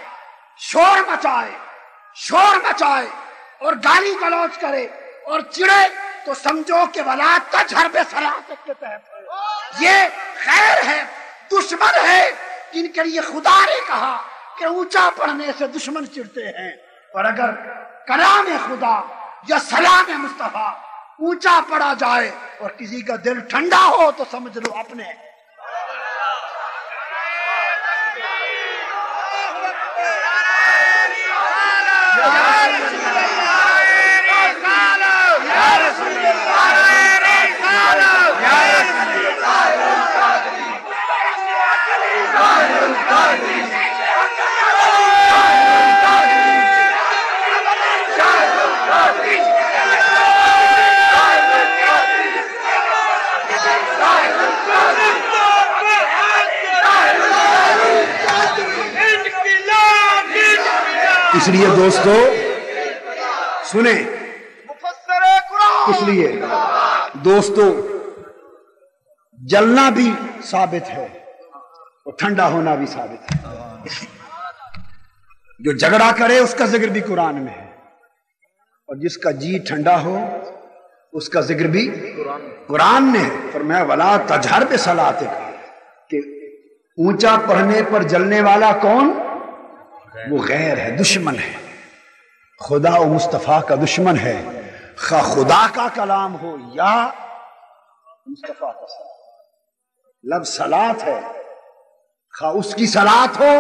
شور مچائے اور گالی گلوچ کرے اور چڑے، تو سمجھو کہ ولا تجہر بصلاتک کے تحت ہے، یہ خیر ہے، دشمن ہے، جن کے لیے خدا نے کہا کہ اونچا پڑھنے سے دشمن چڑھتے ہیں، اور اگر کلام خدا یا سلام مصطفیٰ اونچا پڑھا جائے اور کسی کا دل ٹھنڈا ہو تو سمجھ لو اپنے۔ اس لیے دوستو سنیں، اس لیے دوستو جلنا بھی ثابت ہے اور ٹھنڈا ہونا بھی ثابت ہے، جو جھگڑا کرے اس کا ذکر بھی قرآن میں ہے، اور جس کا جی ٹھنڈا ہو اس کا ذکر بھی قرآن میں ہے۔ فرمایا ولا تجہر بصلاتک، کہ اونچا پڑھنے پر جلنے والا کون؟ وہ غیر ہے، دشمن ہے، خدا و مصطفیٰ کا دشمن ہے، خواہ خدا کا کلام ہو یا مصطفیٰ کا سلام، لفظ صلات ہے، خواہ اس کی صلات ہو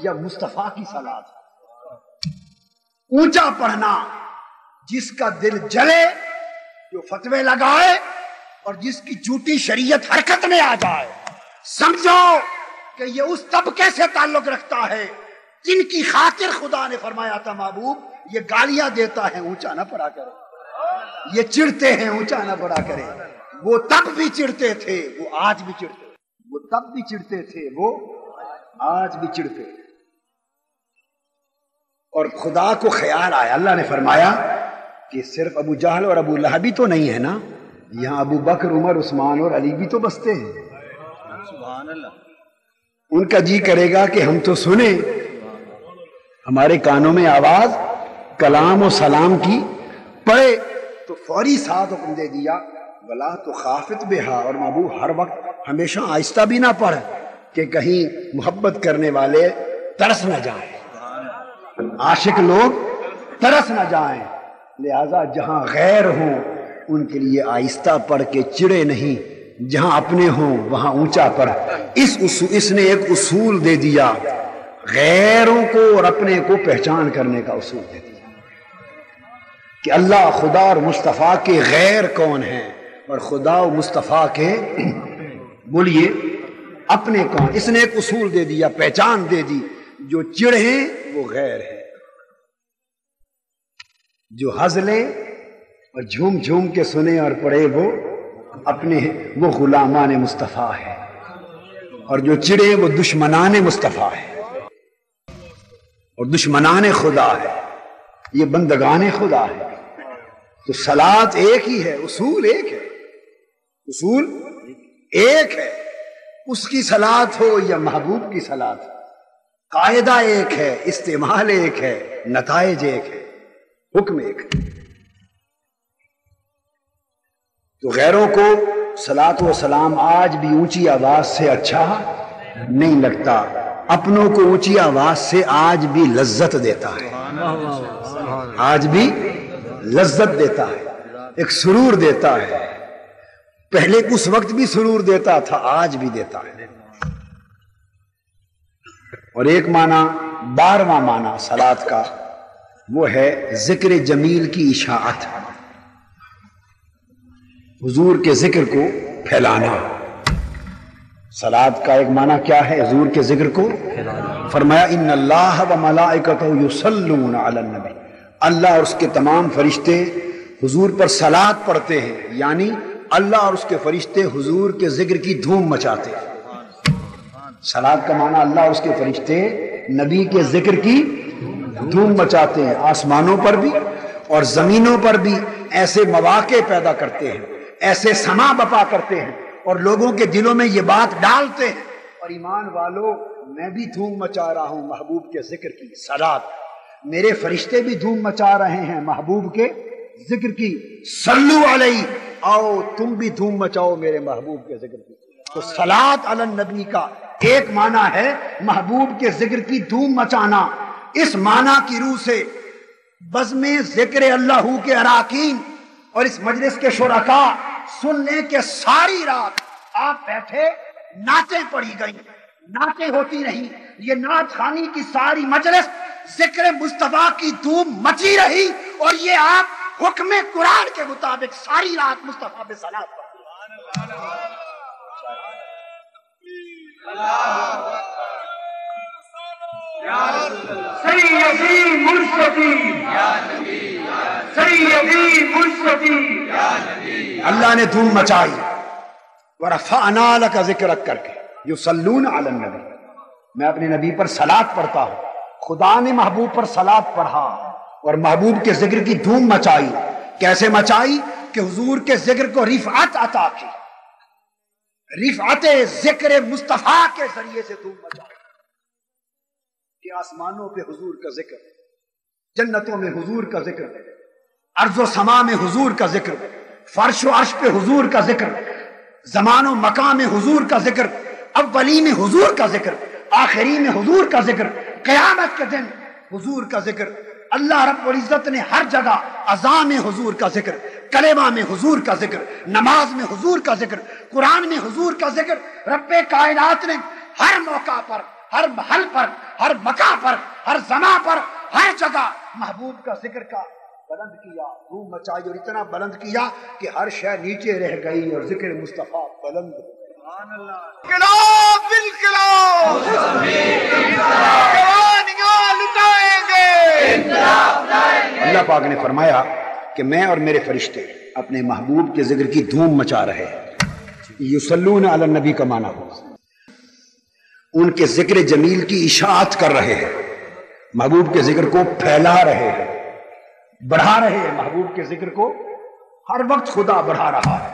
یا مصطفیٰ کی صلات ہو۔ اونچا پڑھنا، جس کا دل جلے، جو فتوے لگائے اور جس کی جھوٹی شریعت حرکت میں آ جائے، سمجھو کہ یہ اس طبقے سے تعلق رکھتا ہے جن کی خاطر خدا نے فرمایا تھا محبوب یہ گالیاں دیتا ہے اونچا نہ پڑھا کرے، یہ چڑھتے ہیں اونچا نہ پڑھا کرے، وہ تب بھی چڑھتے تھے، وہ آج بھی چڑھتے، وہ تب بھی چڑھتے تھے، وہ آج بھی چڑھتے۔ اور خدا کو خیال آیا، اللہ نے فرمایا کہ صرف ابو جہل اور ابو لہب بھی تو نہیں ہے نا، یہاں ابو بکر، عمر، عثمان اور علی بھی تو بستے ہیں۔ سبحان اللہ۔ ان کا جی کرے گا کہ ہم تو سنیں، ہمارے کانوں میں آواز کلام و سلام کی پڑے، تو فوری ساتھ حکم دے دیا ولا تو خافت بہا، اور محبوب ہر وقت ہمیشہ آہستہ بھی نہ پڑھ کہ کہیں محبت کرنے والے ترس نہ جائیں، عاشق لوگ ترس نہ جائیں، لہذا جہاں غیر ہوں ان کے لیے آہستہ پڑھ کے چڑے نہیں، جہاں اپنے ہوں وہاں اونچا پڑھ۔ اس نے ایک اصول دے دیا، غیروں کو اور اپنے کو پہچان کرنے کا اصول دے دیا کہ اللہ، خدا اور مصطفیٰ کے غیر کون ہیں اور خدا و مصطفیٰ کے بولیے اپنے کون۔ اس نے ایک اصول دے دیا، پہچان دے دی، جو چڑ ہیں وہ غیر ہے، جو ہنس لے اور جھوم جھوم کے سنے اور پڑھے وہ اپنے ہیں، وہ غلامان مصطفیٰ ہے، اور جو چڑے وہ دشمنان مصطفیٰ ہے اور دشمنان خدا ہے، یہ بندگان خدا ہے۔ تو صلاۃ ایک ہی ہے، اصول ایک ہے، اصول ایک ہے، اس کی صلاۃ ہو یا محبوب کی صلاۃ ہو، قاعدہ ایک ہے، استعمال ایک ہے، نتائج ایک ہے، حکم ایک ہے۔ تو غیروں کو صلاۃ و سلام آج بھی اونچی آواز سے اچھا نہیں لگتا، اپنوں کو اونچی آواز سے آج بھی لذت دیتا ہے، آج بھی لذت دیتا ہے، ایک سرور دیتا ہے، پہلے اس وقت بھی سرور دیتا تھا، آج بھی دیتا ہے۔ اور ایک معنی، 12واں معنی صلاۃ کا، وہ ہے ذکر جمیل کی اشاعت، حضور کے ذکر کو پھیلانا۔ صلاۃ کا ایک معنی کیا ہے؟ حضور کے ذکر کو فرمایا ان اللہ و ملائکتہ یصلون علی النبی، اللہ اور اس کے تمام فرشتے حضور پر صلاۃ پڑھتے ہیں، یعنی اللہ اور اس کے فرشتے حضور کے ذکر کی دھوم مچاتے ہیں۔ صلاۃ کا معنی اللہ اور اس کے فرشتے نبی کے ذکر کی دھوم مچاتے ہیں، آسمانوں پر بھی اور زمینوں پر بھی ایسے مواقع پیدا کرتے ہیں، ایسے سما بپا کرتے ہیں اور لوگوں کے دلوں میں یہ بات ڈالتے ہیں، اور ایمان والو میں بھی دھوم مچا رہا ہوں محبوب کے ذکر کی صلاۃ، میرے فرشتے بھی دھوم مچا رہے ہیں محبوب کے ذکر کی، صلو علیہ، آؤ تم بھی دھوم مچاؤ میرے محبوب کے ذکر کی۔ تو صلاۃ علی النبی کا ایک معنی ہے محبوب کے ذکر کی دھوم مچانا۔ اس معنی کی روح سے بزم ذکر اللہ کے اراکین اور اس مجلس کے شرکاء سن لیں کہ ساری رات آپ بیٹھے، نعتیں پڑھی گئیں، نعتیں ہوتی رہی، یہ نعت خوانی کی ساری مجلس ذکر مصطفیٰ کی دھوم مچی رہی، اور یہ آپ حکم قرآن کے مطابق ساری رات مصطفیٰ پہ صلاۃ پڑھتے۔ سیدی مرشدی سیدی مرشدی، اللہ نے دھوم مچائی، ورفعنا لک ذکرک کر کے، یصلون علی النبی، میں اپنے نبی پر صلاۃ پڑھتا ہوں۔ خدا نے محبوب پر صلاۃ پڑھا اور محبوب کے ذکر کی دھوم مچائی۔ کیسے مچائی؟ کہ حضور کے ذکر کو رفعت عطا کی، رفعت ذکر مصطفیٰ کے ذریعے سے دھوم مچائی کہ آسمانوں پہ حضور کا ذکر، جنتوں میں حضور کا ذکر، ارض و سما میں حضور کا ذکر، فرش و عرش پہ حضور کا ذکر، زمان و مکان میں حضور کا ذکر، اولی میں حضور کا ذکر، آخری میں حضور کا ذکر، قیامت کے دن حضور کا ذکر۔ اللہ رب العزت نے ہر جگہ اذان میں حضور کا ذکر، کلمہ میں حضور کا ذکر، نماز میں حضور کا ذکر، قرآن میں حضور کا ذکر۔ رب کائنات نے ہر موقع پر، ہر محل پر، ہر مکان پر، ہر زمان پر، ہر جگہ محبوب کا ذکر کا بلند کیا، دھوم مچائی، اور اتنا بلند کیا کہ ہر شے نیچے رہ گئی اور ذکر مصطفیٰ بلند ہو۔ انقلاب انقلاب، جوانیاں لٹائیں گے، اللہ پاک نے فرمایا کہ کہ میں اور میرے فرشتے اپنے محبوب کے ذکر کی دھوم مچا رہے ہیں. یصلون علی النبی کا معنی ہو ان کے ذکر جمیل کی اشاعت کر رہے ہیں، محبوب کے ذکر کو پھیلا رہے ہیں، بڑھا رہے ہیں. محبوب کے ذکر کو ہر وقت خدا بڑھا رہا ہے.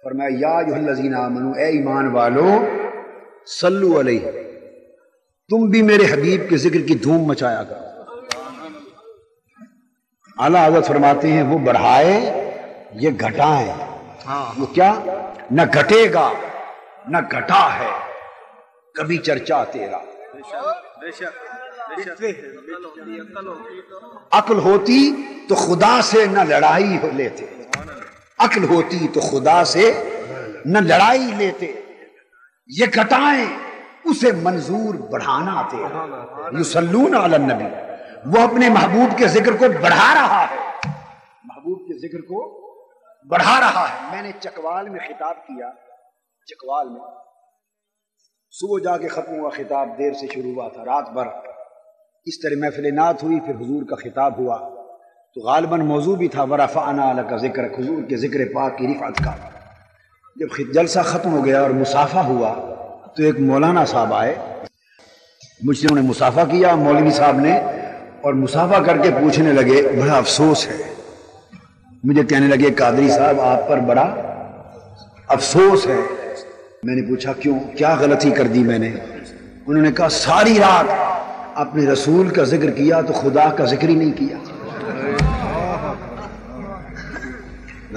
فرمایا یا ایھا الذین آمنو، اے ایمان والو، صلو علیہ، تم بھی میرے حبیب کے ذکر کی دھوم مچایا کرو. اعلیٰ حضرت فرماتے ہیں وہ بڑھائے یہ گھٹائیں. وہ کیا؟ نہ گھٹے گا نہ گھٹا ہے کبھی چرچا تیرا. عقل ہوتی تو خدا سے نہ لڑائی ہو لیتے، عقل ہوتی تو خدا سے نہ لڑائی لیتے. یہ گھٹائیں اسے منظور بڑھانا تیرا. یصلون علی النبی، وہ اپنے محبوب کے ذکر کو بڑھا رہا ہے، محبوب کے ذکر کو بڑھا رہا ہے. میں نے چکوال میں خطاب کیا، چکوال میں صبح جا کے ختم ہوا خطاب، دیر سے شروع ہوا تھا، رات بھر اس طرح محفل نعت ہوئی، پھر حضور کا خطاب ہوا تو غالباً موضوع بھی تھا ورفعنا لک ذکرک، حضور کے ذکر پاک کی رفعت کا. جب جلسہ ختم ہو گیا اور مصافحہ ہوا تو ایک مولانا صاحب آئے، مجھ سے انہوں نے مصافحہ کیا مولوی صاحب نے، اور مصافحہ کر کے پوچھنے لگے بڑا افسوس ہے. مجھے کہنے لگے قادری صاحب آپ پر بڑا افسوس ہے. میں نے پوچھا کیوں، کیا غلطی کر دی میں نے؟ انہوں نے کہا ساری رات اپنے رسول کا ذکر کیا تو خدا کا ذکر ہی نہیں کیا.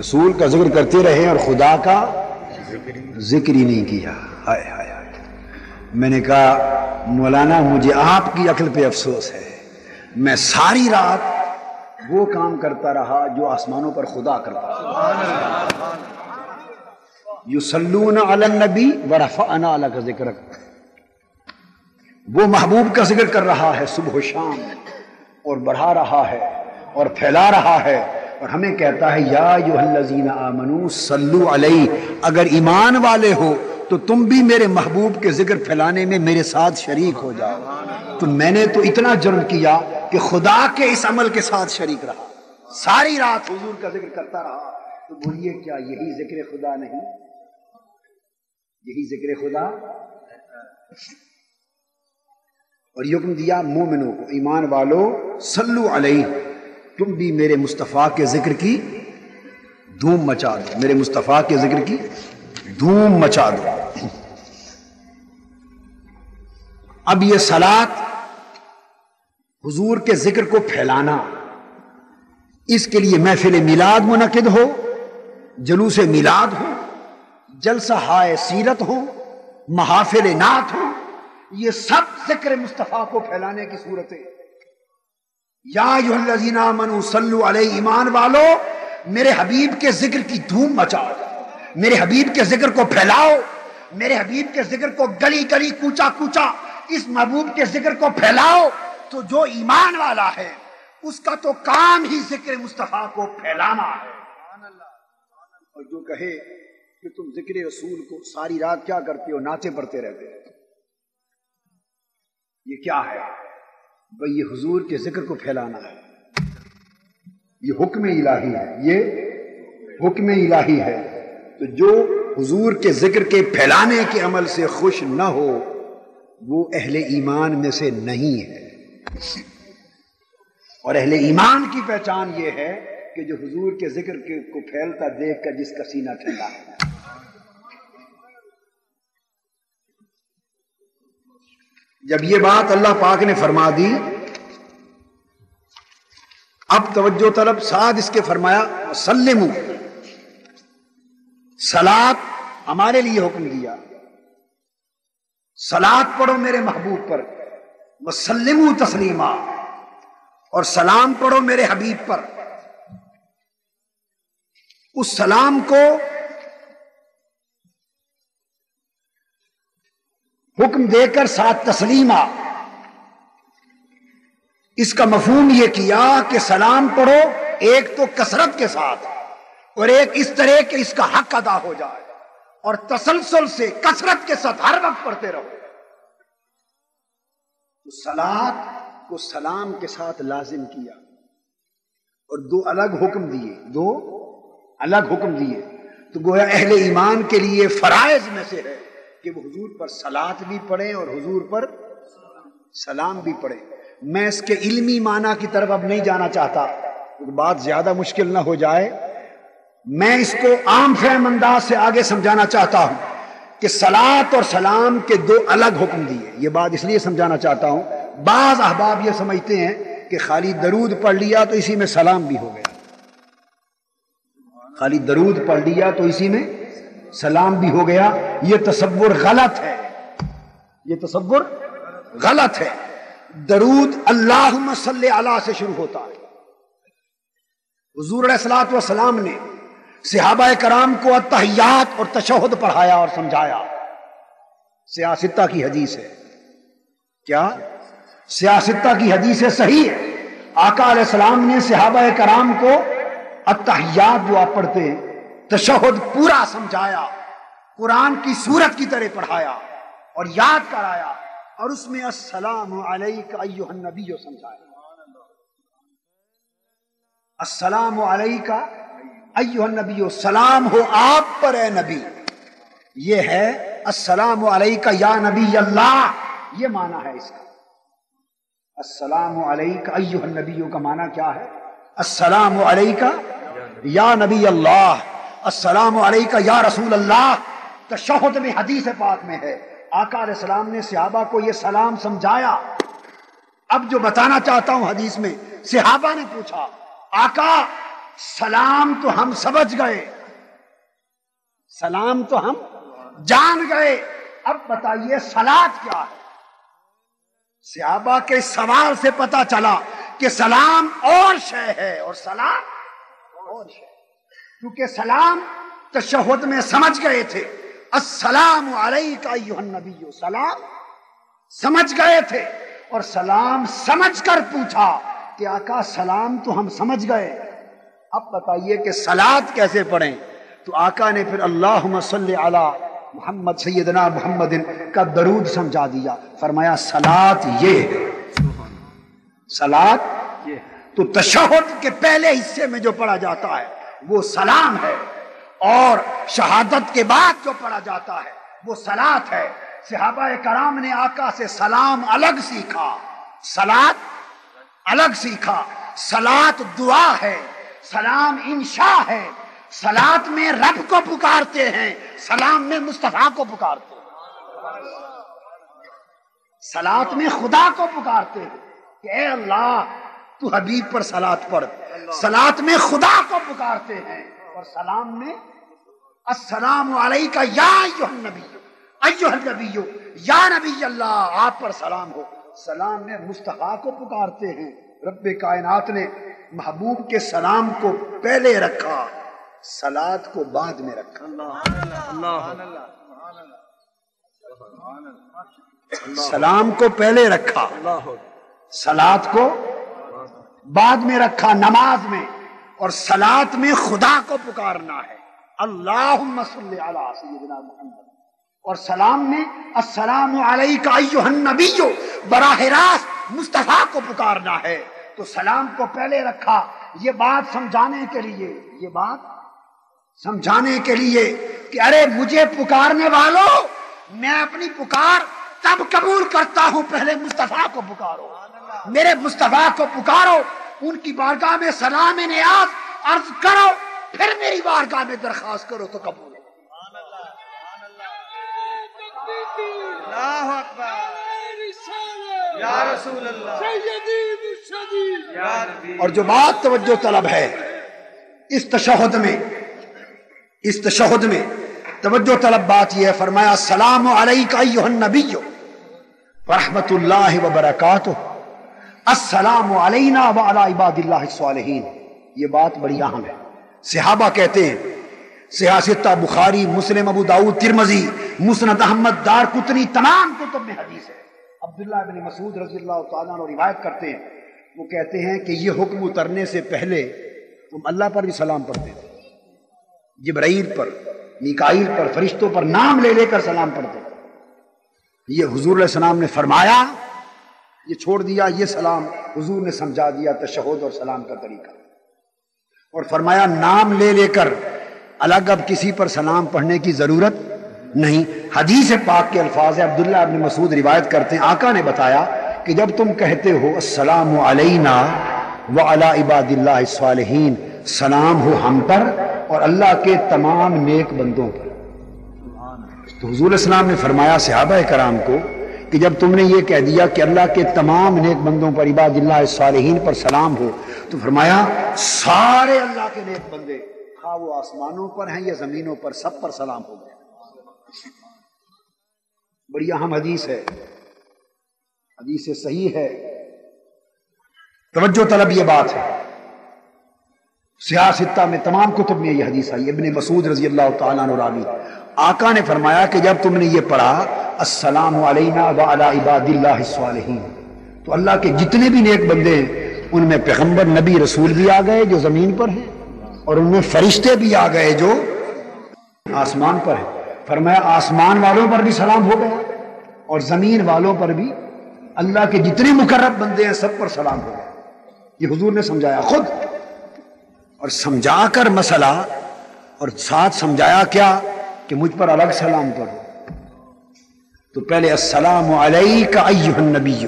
رسول کا ذکر کرتے رہے اور خدا کا ذکر ہی نہیں کیا. ہائے ہائے ہائے. میں نے کہا مولانا مجھے آپ کی عقل پہ افسوس ہے، میں ساری رات وہ کام کرتا رہا جو آسمانوں پر خدا کرتا رہا. یصلون علی النبی ورفعنا لک ذکرک، وہ محبوب کا ذکر کر رہا ہے صبح و شام اور بڑھا رہا ہے اور پھیلا رہا ہے، اور ہمیں کہتا ہے یا ایھا الذین آمنو صلو علیہ، اگر ایمان والے ہو تو تم بھی میرے محبوب کے ذکر پھیلانے میں میرے ساتھ شریک ہو جاؤ. تو میں نے تو اتنا جرم کیا کہ خدا کے اس عمل کے ساتھ شریک رہا، ساری رات حضور کا ذکر کرتا رہا. تو بولیے کیا یہی ذکر خدا نہیں؟ یہی ذکر خدا. اور یہ حکم دیا مومنوں کو، ایمان والو صلو علیہ، تم بھی میرے مصطفیٰ کے ذکر کی دھوم مچا دو، میرے مصطفیٰ کے ذکر کی دھوم مچا دو. اب یہ صلاۃ حضور کے ذکر کو پھیلانا، اس کے لیے محفل میلاد منعقد ہو، جلوس میلاد ہو، جلسہ ہائے سیرت ہو، محافل نعت ہو، یہ سب ذکر مصطفیٰ کو پھیلانے کی صورتیں. یا ایھا الذین آمنوا صلو علیہ، ایمان والو میرے حبیب کے ذکر کی دھوم مچاؤ، میرے حبیب کے ذکر کو پھیلاؤ، میرے حبیب کے ذکر کو گلی گلی کوچا کوچا اس محبوب کے ذکر کو پھیلاؤ. تو جو ایمان والا ہے اس کا تو کام ہی ذکر مصطفیٰ کو پھیلانا ہے. اور جو کہے کہ تم ذکر رسول کو ساری رات کیا کرتے ہو، نعتیں پڑھتے رہتے ہو، یہ کیا ہے؟ بھئی یہ حضور کے ذکر کو پھیلانا ہے، یہ حکم الہی ہے، یہ حکم الہی ہے. تو جو حضور کے ذکر کے پھیلانے کے عمل سے خوش نہ ہو وہ اہل ایمان میں سے نہیں ہے. اور اہل ایمان کی پہچان یہ ہے کہ جو حضور کے ذکر کو پھیلتا دیکھ کر جس کا سینہ ٹھنڈا ہے. جب یہ بات اللہ پاک نے فرما دی، اب توجہ طلب، ساتھ اس کے فرمایا وسلموا، صلاۃ ہمارے لیے حکم دیا، صلاۃ پڑھو میرے محبوب پر، وسلموا تسلیما، اور سلام پڑھو میرے حبیب پر. اس سلام کو حکم دے کر ساتھ تسلیمہ، اس کا مفہوم یہ کیا کہ سلام پڑھو ایک تو کثرت کے ساتھ، اور ایک اس طرح کہ اس کا حق ادا ہو جائے، اور تسلسل سے کثرت کے ساتھ ہر وقت پڑھتے رہو. تو صلاۃ کو سلام کے ساتھ لازم کیا، اور دو الگ حکم دیے، دو الگ حکم دیے، تو گویا اہل ایمان کے لیے فرائض میں سے ہے کہ وہ حضور پر صلات بھی پڑھیں اور حضور پر سلام بھی پڑھیں۔ میں اس کے علمی معنی کی طرف اب نہیں جانا چاہتا، بات زیادہ مشکل نہ ہو جائے، میں اس کو عام فہم انداز سے آگے سمجھانا چاہتا ہوں کہ صلات اور سلام کے دو الگ حکم دیے۔ یہ بات اس لیے سمجھانا چاہتا ہوں، بعض احباب یہ سمجھتے ہیں کہ خالی درود پڑھ لیا تو اسی میں سلام بھی ہو گیا، خالی درود پڑھ لیا تو اسی میں سلام بھی ہو گیا۔ یہ تصور غلط ہے، یہ تصور غلط ہے۔ درود اللہم صلی علی سے شروع ہوتا ہے۔ حضور علیہ الصلوۃ والسلام نے صحابہ کرام کو التحیات اور تشہد پڑھایا اور سمجھایا۔ سیاستہ کی حدیث ہے، کیا سیاستہ کی حدیث ہے، صحیح ہے۔ آقا علیہ السلام نے صحابہ کرام کو التحیات جو آپ پڑھتے ہیں، تشہد پورا سمجھایا، قرآن کی سورت کی طرح پڑھایا اور یاد کرایا، اور اس میں السلام علیک ایھا النبی سمجھایا۔ السلام علیک ایھا النبی، سلام ہو آپ پر اے نبی، یہ ہے السلام علیک یا نبی اللہ، یہ معنی ہے اس کا۔ السلام علیک ایھا النبی کا معنی کیا ہے؟ السلام علیک یا نبی اللہ، السلام علیک یا رسول اللہ۔ تشہد میں حدیث پاک میں ہے، آقا علیہ السلام نے صحابہ کو یہ سلام سمجھایا۔ اب جو بتانا چاہتا ہوں حدیث میں، صحابہ نے پوچھا آقا سلام تو ہم سمجھ گئے، سلام تو ہم جان گئے، اب بتائیے صلات کیا ہے؟ صحابہ کے سوال سے پتا چلا کہ سلام اور شے ہے اور سلام اور شے، کیونکہ سلام تشہد میں سمجھ گئے تھے، السلام علیک ایھا النبی، سلام سمجھ گئے تھے، اور سلام سمجھ کر پوچھا کہ آقا سلام تو ہم سمجھ گئے، اب بتائیے کہ صلات کیسے پڑھیں؟ تو آقا نے پھر اللہم صلی علی محمد سیدنا محمد کا درود سمجھا دیا، فرمایا صلات یہ ہے، صلات یہ۔ تو تشہد کے پہلے حصے میں جو پڑھا جاتا ہے وہ سلام ہے، اور شہادت کے بعد جو پڑھا جاتا ہے وہ صلات ہے۔ صحابہ کرام نے آقا سے سلام الگ سیکھا، صلات الگ سیکھا۔ صلات دعا ہے، سلام انشاء ہے، صلات میں رب کو پکارتے ہیں، سلام میں مصطفیٰ کو پکارتے ہیں، صلات میں خدا کو پکارتے ہیں کہ اے اللہ تو حبیب پر صلات پڑھ، صلات میں خدا کو پکارتے ہیں، اور سلام میں السلام علیک یا ایھا النبی، ایھا النبی یا نبی اللہ، آپ پر سلام ہو۔ سلام میں مصطفیٰ کو پکارتے ہیں۔ رب کائنات نے محبوب کے سلام کو پہلے رکھا، صلات کو بعد میں رکھا۔ سلام کو پہلے رکھا، صلات کو بعد میں رکھا نماز میں، اور صلات میں خدا کو پکارنا ہے، اللہم صلی علی سیدنا محمد، اور سلام میں السلام علیک ایھا النبی، براہ راست مصطفیٰ کو پکارنا ہے۔ تو سلام کو پہلے رکھا، یہ بات سمجھانے کے لیے، یہ بات سمجھانے کے لیے کہ ارے مجھے پکارنے والوں، میں اپنی پکار تب قبول کرتا ہوں پہلے مصطفیٰ کو پکارو، میرے مصطفیٰ کو پکارو، ان کی بارگاہ میں سلام نیاز عرض کرو، پھر میری بارگاہ میں درخواست کرو تو قبول ہے۔ اللہ اکبر، یا رسول اللہ، سیدی مرشدی، یا نبی۔ اور جو بات توجہ طلب ہے اس تشہد میں، اس تشہد میں توجہ طلب بات یہ ہے، فرمایا السلام علیک ایھا النبی ورحمۃ اللہ وبرکاتہ، السلام علینا وعلی عباد اللہ الصالحین۔ یہ بات بڑی اہم ہے۔ صحابہ کہتے ہیں، سیاستہ بخاری، مسلم، ابو داؤد، ترمذی، مسند احمد، دار قطنی، تمام کتب میں حدیث ہے۔ عبداللہ بن مسعود رضی اللہ تعالیٰ عنہ روایت کرتے ہیں، وہ کہتے ہیں کہ یہ حکم اترنے سے پہلے ہم اللہ پر بھی سلام پڑھتے تھے، جبرائیل پر، میکائیل پر، فرشتوں پر نام لے لے کر سلام پڑھتے تھے۔ یہ حضور علیہ السلام نے فرمایا، یہ چھوڑ دیا، یہ سلام حضور نے سمجھا دیا، تشہد اور سلام کا طریقہ۔ اور فرمایا نام لے لے کر الگ اب کسی پر سلام پڑھنے کی ضرورت نہیں۔ حدیث پاک کے الفاظ عبداللہ ابن مسعود روایت کرتے ہیں، آقا نے بتایا کہ جب تم کہتے ہو السلام علینا وعلی عباد اللہ الصالحین، سلام ہو ہم پر اور اللہ کے تمام نیک بندوں پر، تو حضور السلام نے فرمایا صحابہ کرام کو کہ جب تم نے یہ کہہ دیا کہ اللہ کے تمام نیک بندوں پر، عباد اللہ الصالحین پر سلام ہو، تو فرمایا سارے اللہ کے نیک بندے، خواہ وہ آسمانوں پر ہیں یا زمینوں پر، سب پر سلام ہو گیا۔ بڑی اہم حدیث ہے، حدیث صحیح ہے، توجہ طلب یہ بات ہے۔ سیاہ ستہ میں تمام کتب میں یہ حدیث آئی، ابن مسعود رضی اللہ تعالیٰ عنہ راوی، آقا نے فرمایا کہ جب تم نے یہ پڑھا السلام علینا وعلی عباد اللہ الصالحین، تو اللہ کے جتنے بھی نیک بندے ہیں ان میں پیغمبر نبی رسول بھی آ گئے جو زمین پر ہیں، اور ان میں فرشتے بھی آ گئے جو آسمان پر ہیں۔ فرمایا آسمان والوں پر بھی سلام ہو گیا اور زمین والوں پر بھی، اللہ کے جتنے مقرب بندے ہیں سب پر سلام ہو گیا۔ یہ حضور نے سمجھایا خود، اور سمجھا کر مسئلہ، اور ساتھ سمجھایا کیا کہ مجھ پر الگ سلام کرو۔ تو پہلے السلام علیک ایھا النبی،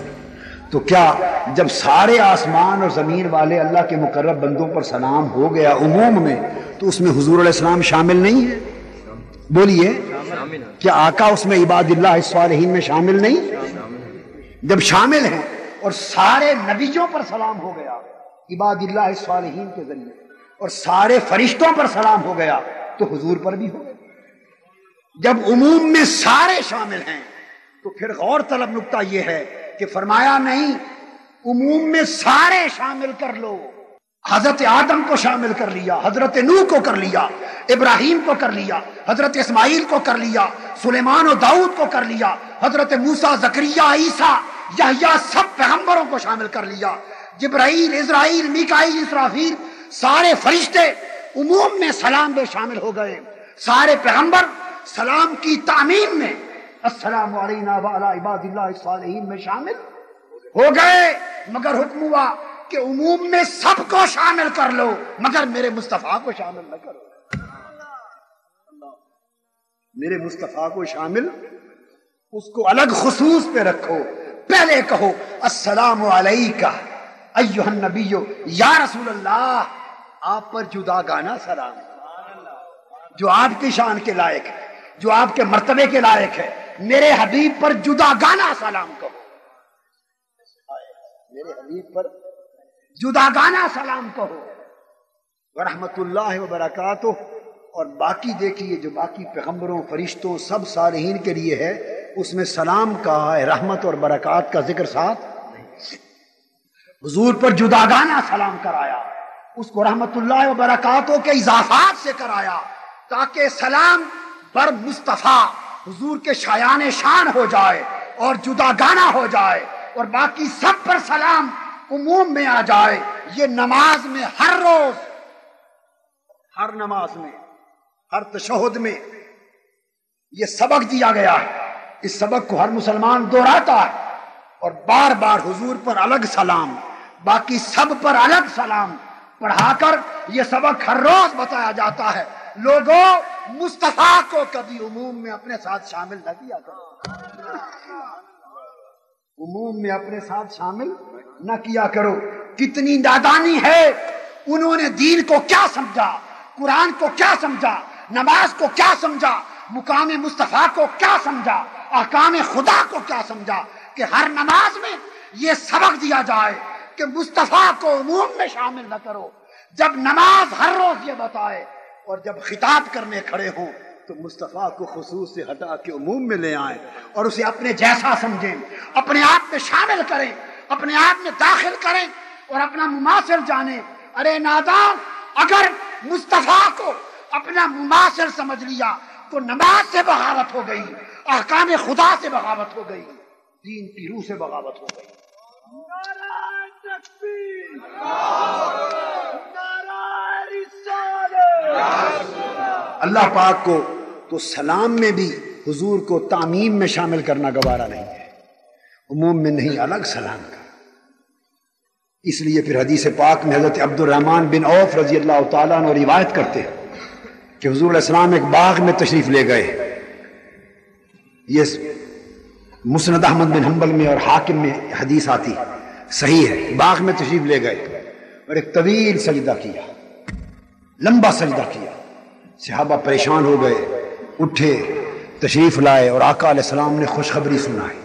تو کیا جب سارے آسمان اور زمین والے اللہ کے مقرب بندوں پر سلام ہو گیا عموم میں، تو اس میں حضور علیہ السلام شامل نہیں ہے؟ بولیے، کیا آقا اس میں عباد اللہ الصالحین میں شامل نہیں؟ جب شامل ہیں اور سارے نبیوں پر سلام ہو گیا عباد اللہ الصالحین کے ذریعے، اور سارے فرشتوں پر سلام ہو گیا، تو حضور پر بھی ہو گیا۔ جب عموم میں سارے شامل ہیں تو پھر غور طلب نکتہ یہ ہے کہ فرمایا نہیں عموم میں سارے شامل کر لو، حضرت آدم کو شامل کر لیا، حضرت نوح کو کر لیا، ابراہیم کو کر لیا، حضرت اسماعیل کو کر لیا، سلیمان و داؤد کو کر لیا، حضرت موسیٰ، زکریا، عیسیٰ، یحییٰ، سب پیغمبروں کو شامل کر لیا، جبرائیل، اسرائیل، میکائیل، اسرافیل، سارے فرشتے عموم میں سلام میں شامل ہو گئے، سارے پیغمبر سلام کی تعمیم میں السلام علینا وعلی عباد اللہ الصالحین میں شامل ہو گئے، مگر حکم ہوا کہ عموم میں سب کو شامل کر لو مگر میرے مصطفیٰ کو شامل نہ کرو۔ میرے مصطفیٰ کو شامل، اس کو الگ خصوص پہ رکھو۔ پہلے کہو السلام علیکہ ایھا النبی، یا رسول اللہ، آپ پر جدا گانا سلام، جو آپ کی شان کے لائق ہے، جو آپ کے مرتبے کے لائق ہے، میرے حبیب پر جدا گانا سلام کہو، میرے حبیب پر جدا گانا سلام کہو۔ ورحمت اللہ وبرکاتہ، اور باقی دیکھیے جو باقی پیغمبروں، فرشتوں، سب صالحین کے لیے ہے، اس میں سلام کا ہے، رحمت اور برکات کا ذکر ساتھ حضور پر جدا گانا سلام کرایا، اس کو رحمت اللہ وبرکاتہ کے اضافات سے کرایا، تاکہ سلام بر مصطفیٰ حضور کے شایان شان ہو جائے اور جدا گانا ہو جائے، اور باقی سب پر سلام عموم میں آ جائے۔ یہ نماز میں ہر روز، ہر نماز میں، ہر تشہد میں یہ سبق دیا گیا ہے، اس سبق کو ہر مسلمان دہراتا ہے، اور بار بار حضور پر الگ سلام، باقی سب پر الگ سلام پڑھا کر یہ سبق ہر روز بتایا جاتا ہے۔ لوگوں، مصطفیٰ کو کبھی عموم میں اپنے ساتھ شامل نہ کیا کرو، عموم میں اپنے ساتھ شامل نہ کیا کرو۔ کتنی نادانی ہے، انہوں نے دین کو کیا سمجھا، قرآن کو کیا سمجھا، نماز کو کیا سمجھا، مقام مصطفیٰ کو کیا سمجھا، احکام خدا کو کیا سمجھا، کہ ہر نماز میں یہ سبق دیا جائے کہ مصطفیٰ کو عموم میں شامل نہ کرو۔ جب نماز ہر روز یہ بتائے، اور جب خطاب کرنے کھڑے ہوں تو مصطفیٰ کو خصوص سے ہٹا کے عموم میں لے آئیں، اور اسے اپنے جیسا سمجھیں، اپنے آپ میں شامل کریں، اپنے آپ میں داخل کریں، اور اپنا مماثل جانیں۔ ارے نادان، اگر مصطفیٰ کو اپنا مماثل سمجھ لیا تو نماز سے بغاوت ہو گئی، احکام خدا سے بغاوت ہو گئی، دین کی روح سے بغاوت ہو گئی۔ اللہ پاک کو تو سلام میں بھی حضور کو تعمیم میں شامل کرنا گوارا نہیں ہے، عموم میں نہیں، الگ سلام کا۔ اس لیے پھر حدیث پاک میں حضرت عبد الرحمن بن عوف رضی اللہ تعالیٰ عنہ روایت کرتے ہیں کہ حضور علیہ السلام ایک باغ میں تشریف لے گئے. یہ مسند احمد بن حنبل میں اور حاکم میں حدیث آتی صحیح ہے. باغ میں تشریف لے گئے اور ایک طویل سجدہ کیا, لمبا سجدہ کیا. صحابہ پریشان ہو گئے, اٹھے, تشریف لائے اور آقا علیہ السلام نے خوشخبری سنائی.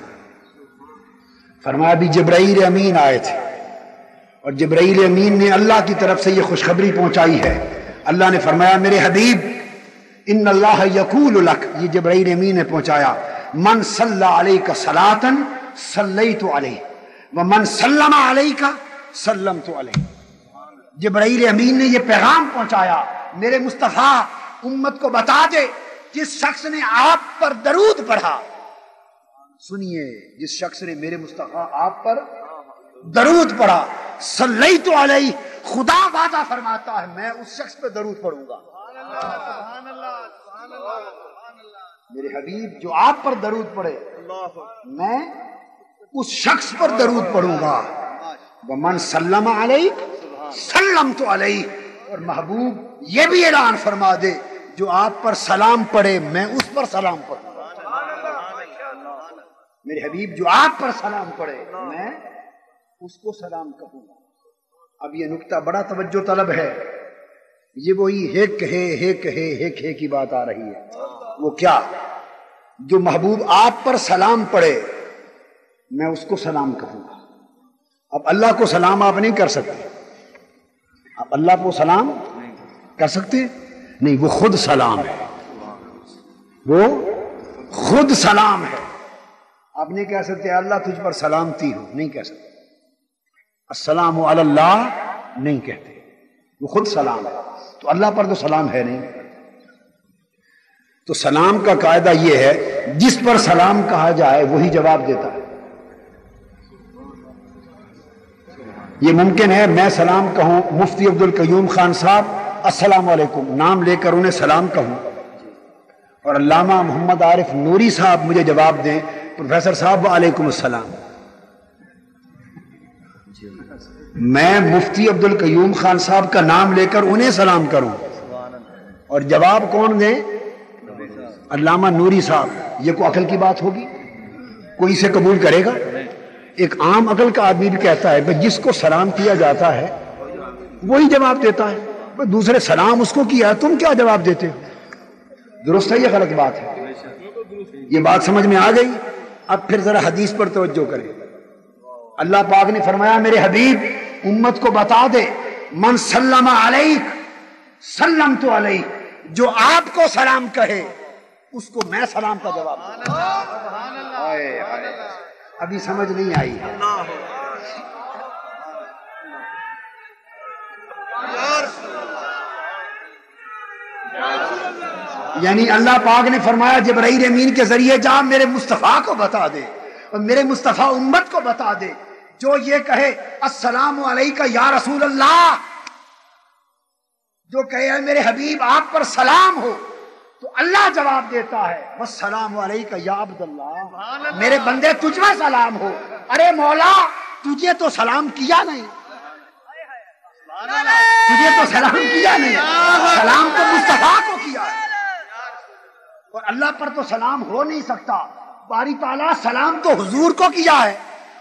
فرمایا بھی جبرائیل امین آئے تھے اور جبرائیل امین نے اللہ کی طرف سے یہ خوشخبری پہنچائی ہے. اللہ نے فرمایا میرے حبیب ان اللہ یقول لک, یہ جبرائیل امین نے پہنچایا, من صلی علیک صلاۃ صلیت علیہ ومن سلم علیک سلمت علیہ. جبرائیل امین نے یہ پیغام پہنچایا میرے مصطفیٰ امت کو بتا دے جس شخص نے آپ پر درود پڑھا, سنیے, جس شخص نے میرے مصطفیٰ آپ پر درود پڑھا, صلیت علیہ, خدا وعدہ فرماتا ہے میں اس شخص پہ درود پڑھوں گا. میرے حبیب جو آپ پر درود پڑھے میں اس شخص پر درود پڑھوں گا. ومن سلم علیہ سلمت علیہ, اور محبوب یہ بھی اعلان فرما دے جو آپ پر سلام پڑھے میں اس پر سلام پڑھوں گا. میرے حبیب جو آپ پر سلام پڑھے میں اس کو سلام کہوں گا. اب یہ نکتہ بڑا توجہ طلب ہے, یہ وہی ہے کی بات آ رہی ہے. وہ کیا؟ جو محبوب آپ پر سلام پڑھے میں اس کو سلام کہوں گا. اب اللہ کو سلام آپ نہیں کر سکتے, آپ اللہ کو سلام کر سکتے نہیں, وہ خود سلام ہے, وہ خود سلام ہے. آپ نہیں کہہ سکتے اللہ تجھ پر سلامتی ہو, نہیں کہہ سکتے. السلام علی اللہ نہیں کہتے, وہ خود سلام ہے. تو اللہ پر تو سلام ہے نہیں. تو سلام کا قاعدہ یہ ہے جس پر سلام کہا جائے وہی جواب دیتا ہے. یہ ممکن ہے میں سلام کہوں, مفتی عبد القیوم خان صاحب السلام علیکم نام لے کر انہیں سلام کہوں, اور علامہ محمد عارف نوری صاحب مجھے جواب دیں پروفیسر صاحب وعلیکم السلام. میں مفتی عبد القیوم خان صاحب کا نام لے کر انہیں سلام کروں اور جواب کون دیں؟ علامہ نوری صاحب. یہ کوئی عقل کی بات ہوگی؟ کوئی اسے قبول کرے گا؟ ایک عام عقل کا آدمی بھی کہتا ہے کہ جس کو سلام کیا جاتا ہے وہی جواب دیتا ہے, دوسرے سلام اس کو کیا ہے تم کیا جواب دیتے ہو؟ درست ہے یہ غلط بات ہے؟ یہ بات سمجھ میں آ گئی؟ اب پھر ذرا حدیث پر توجہ کریں. اللہ پاک نے فرمایا میرے حبیب امت کو بتا دے من سلم علیک سلمت علیہ, جو آپ کو سلام کہے اس کو میں سلام کا جواب دوں. ابھی سمجھ نہیں آئی. یعنی اللہ پاک نے فرمایا جبرائیل امین کے ذریعے جا میرے مصطفیٰ کو بتا دے اور میرے مصطفیٰ امت کو بتا دے جو یہ کہے السلام علیکہ یا رسول اللہ, جو کہے میرے حبیب آپ پر سلام ہو, تو اللہ جواب دیتا ہے والسلام علیکہ یا عبد اللہ, میرے بندے تجھ میں سلام ہو. ارے مولا تجھے تو سلام کیا نہیں, تجھے تو سلام کیا نہیں, سلام تو مصطفیٰ کو کیا ہے, اور اللہ پر تو سلام ہو نہیں سکتا. باری تعالیٰ سلام تو حضور کو کیا ہے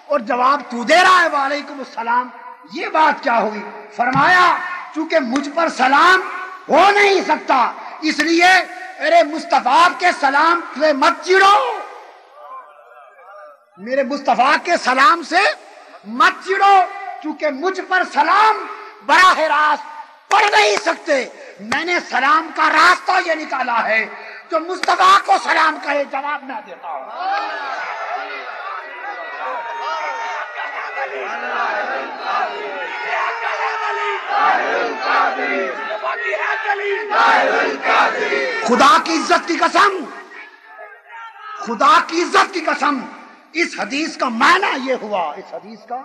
اور جواب تو دے رہا ہے وعلیکم السلام. یہ بات کیا ہوئی؟ فرمایا چونکہ مجھ پر سلام ہو نہیں سکتا اس لیے میرے مصطفیٰ کے سلام سے مت چڑو, میرے مصطفیٰ کے سلام سے مت چڑو, چونکہ مجھ پر سلام براہ راست پڑھ نہیں سکتے. میں نے سلام کا راستہ یہ نکالا ہے جو مصطفیٰ کو سلام کہے جواب نہ دیتا ہوں. خدا کی عزت کی قسم, خدا کی عزت کی قسم, اس حدیث کا معنی یہ ہوا, اس حدیث کا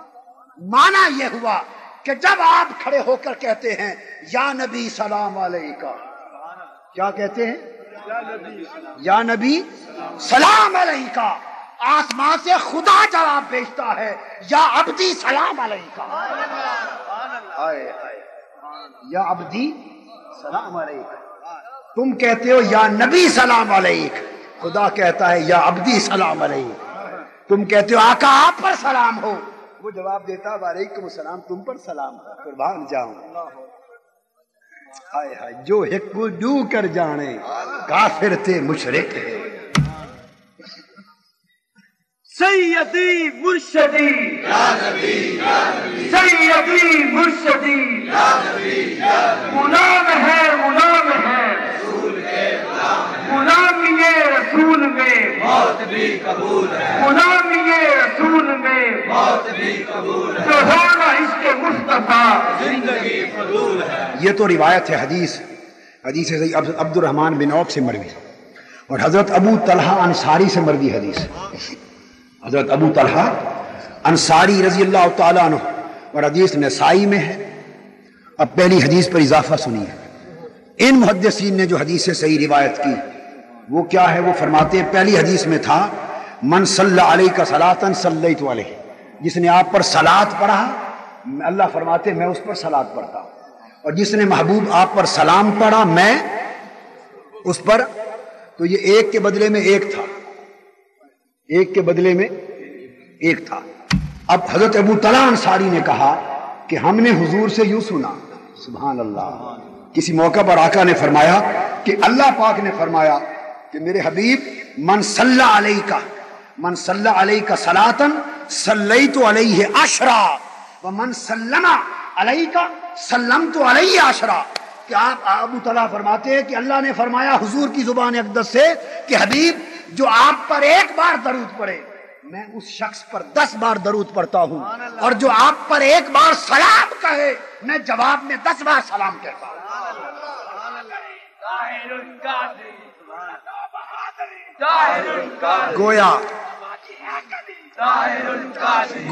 معنی یہ ہوا کہ جب آپ کھڑے ہو کر کہتے ہیں یا نبی سلام علیکہ, کیا کہتے ہیں؟ یا نبی سلام علیکہ, آسمان سے خدا جواب بھیجتا ہے یا عبدی سلام علیکہ، ہائے ہائے، یا عبدی سلام علیکہ۔ تم کہتے ہو یا نبی سلام علیکہ، خدا کہتا ہے یا عبدی سلام علیکہ۔ تم کہتے ہو آقا آپ پر سلام ہو، وہ جواب دیتا ہے وعلیکم السلام، تم پر سلام، قربان جاؤں۔ ہائے ہائے، جو حق کو ڈو کر جانے کافر تھے مشرک ہے۔ سیدی مرشدی یا نبی یا نبی، سیدی مرشدی یا نبی یا نبی، غلام ہے غلام ہے رسول کے غلام ہے، غلامی رسول میں موت بھی قبول ہے، غلامی رسول میں موت بھی قبول ہے، جو ہوگا عشق مصطفیٰ زندگی فضول ہے۔ یہ تو روایت ہے، حدیث سے عبد الرحمن بن عوف سے مروی، اور حضرت ابو طلحہ انصاری سے مروی حدیث، حضرت ابو طلحہ انصاری رضی اللہ تعالیٰ عنہ، اور حدیث نسائی میں ہے۔ اب پہلی حدیث پر اضافہ سنیے، ان محدثین نے جو حدیث صحیح روایت کی وہ کیا ہے؟ وہ فرماتے ہیں پہلی حدیث میں تھا من صلی علیہ صلاۃ صلیت علیہ، جس نے آپ پر صلاۃ پڑھا اللہ فرماتے میں اس پر صلاۃ پڑھتا ہوں، اور جس نے محبوب آپ پر سلام پڑھا میں اس پر۔ تو یہ ایک کے بدلے میں ایک تھا، ایک کے بدلے میں ایک تھا۔ اب حضرت ابو طلحہ انصاری نے کہا کہ ہم نے حضور سے یوں سنا، سبحان اللہ، کسی موقع پر آقا نے فرمایا کہ اللہ پاک نے فرمایا کہ میرے حبیب من صلی علیہ صلاۃ صلیت علیہ عشرا ومن سلم علیہ سلمت علیہ عشرا، کہ آپ ابو طلحہ فرماتے ہیں کہ اللہ نے فرمایا حضور کی زبان اقدس سے کہ حبیب جو آپ پر ایک بار درود پڑھے میں اس شخص پر 10 بار درود پڑھتا ہوں، اور جو آپ پر ایک بار سلام کہے میں جواب میں 10 بار سلام کہتا ہوں۔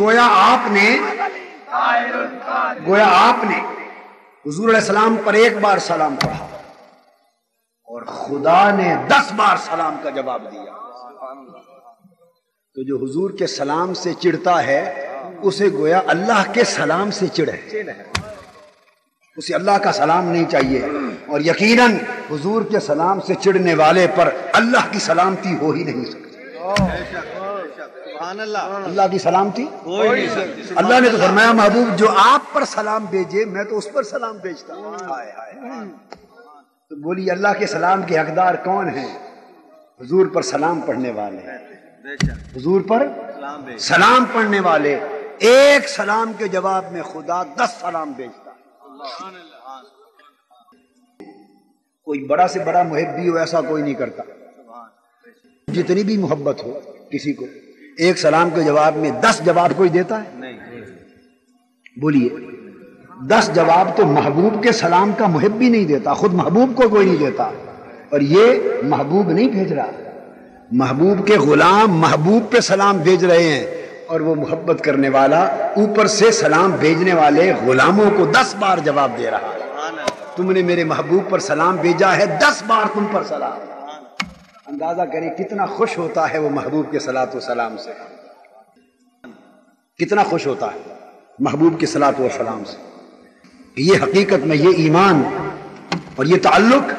گویا آپ نے حضور علیہ السلام پر ایک بار سلام پڑھا اور خدا نے 10 بار سلام کا جواب دیا۔ تو جو حضور کے سلام سے چڑھتا ہے اسے گویا اللہ کے سلام سے چڑھ ہے، اسے اللہ کا سلام نہیں چاہیے، اور یقیناً حضور کے سلام سے چڑھنے والے پر اللہ کی سلامتی ہو ہی نہیں سکتی۔ اللہ کی سلامتی اللہ نے تو فرمایا محبوب جو آپ پر سلام بھیجے میں تو اس پر سلام بھیجتا ہوں۔ تو بولی اللہ کے سلام کے حقدار کون ہیں؟ حضور پر سلام پڑھنے والے، حضور پر سلام پڑھنے والے۔ ایک سلام کے جواب میں خدا 10 سلام بھیجتا۔ کوئی بڑا سے بڑا محب بھی ہو ایسا کوئی نہیں کرتا، جتنی بھی محبت ہو کسی کو، ایک سلام کے جواب میں 10 جواب کوئی دیتا ہے؟ بولیے 10 جواب تو محبوب کے سلام کا محب بھی نہیں دیتا، خود محبوب کو کوئی نہیں دیتا، اور یہ محبوب نہیں بھیج رہا، محبوب کے غلام محبوب پہ سلام بھیج رہے ہیں، اور وہ محبت کرنے والا اوپر سے سلام بھیجنے والے غلاموں کو 10 بار جواب دے رہا ہے۔ تم نے میرے محبوب پر سلام بھیجا ہے، 10 بار تم پر سلام۔ اندازہ کریں کتنا خوش ہوتا ہے وہ محبوب کے صلاۃ و سلام سے، کتنا خوش ہوتا ہے محبوب کے صلاۃ و سلام سے۔ یہ حقیقت میں یہ ایمان اور یہ تعلق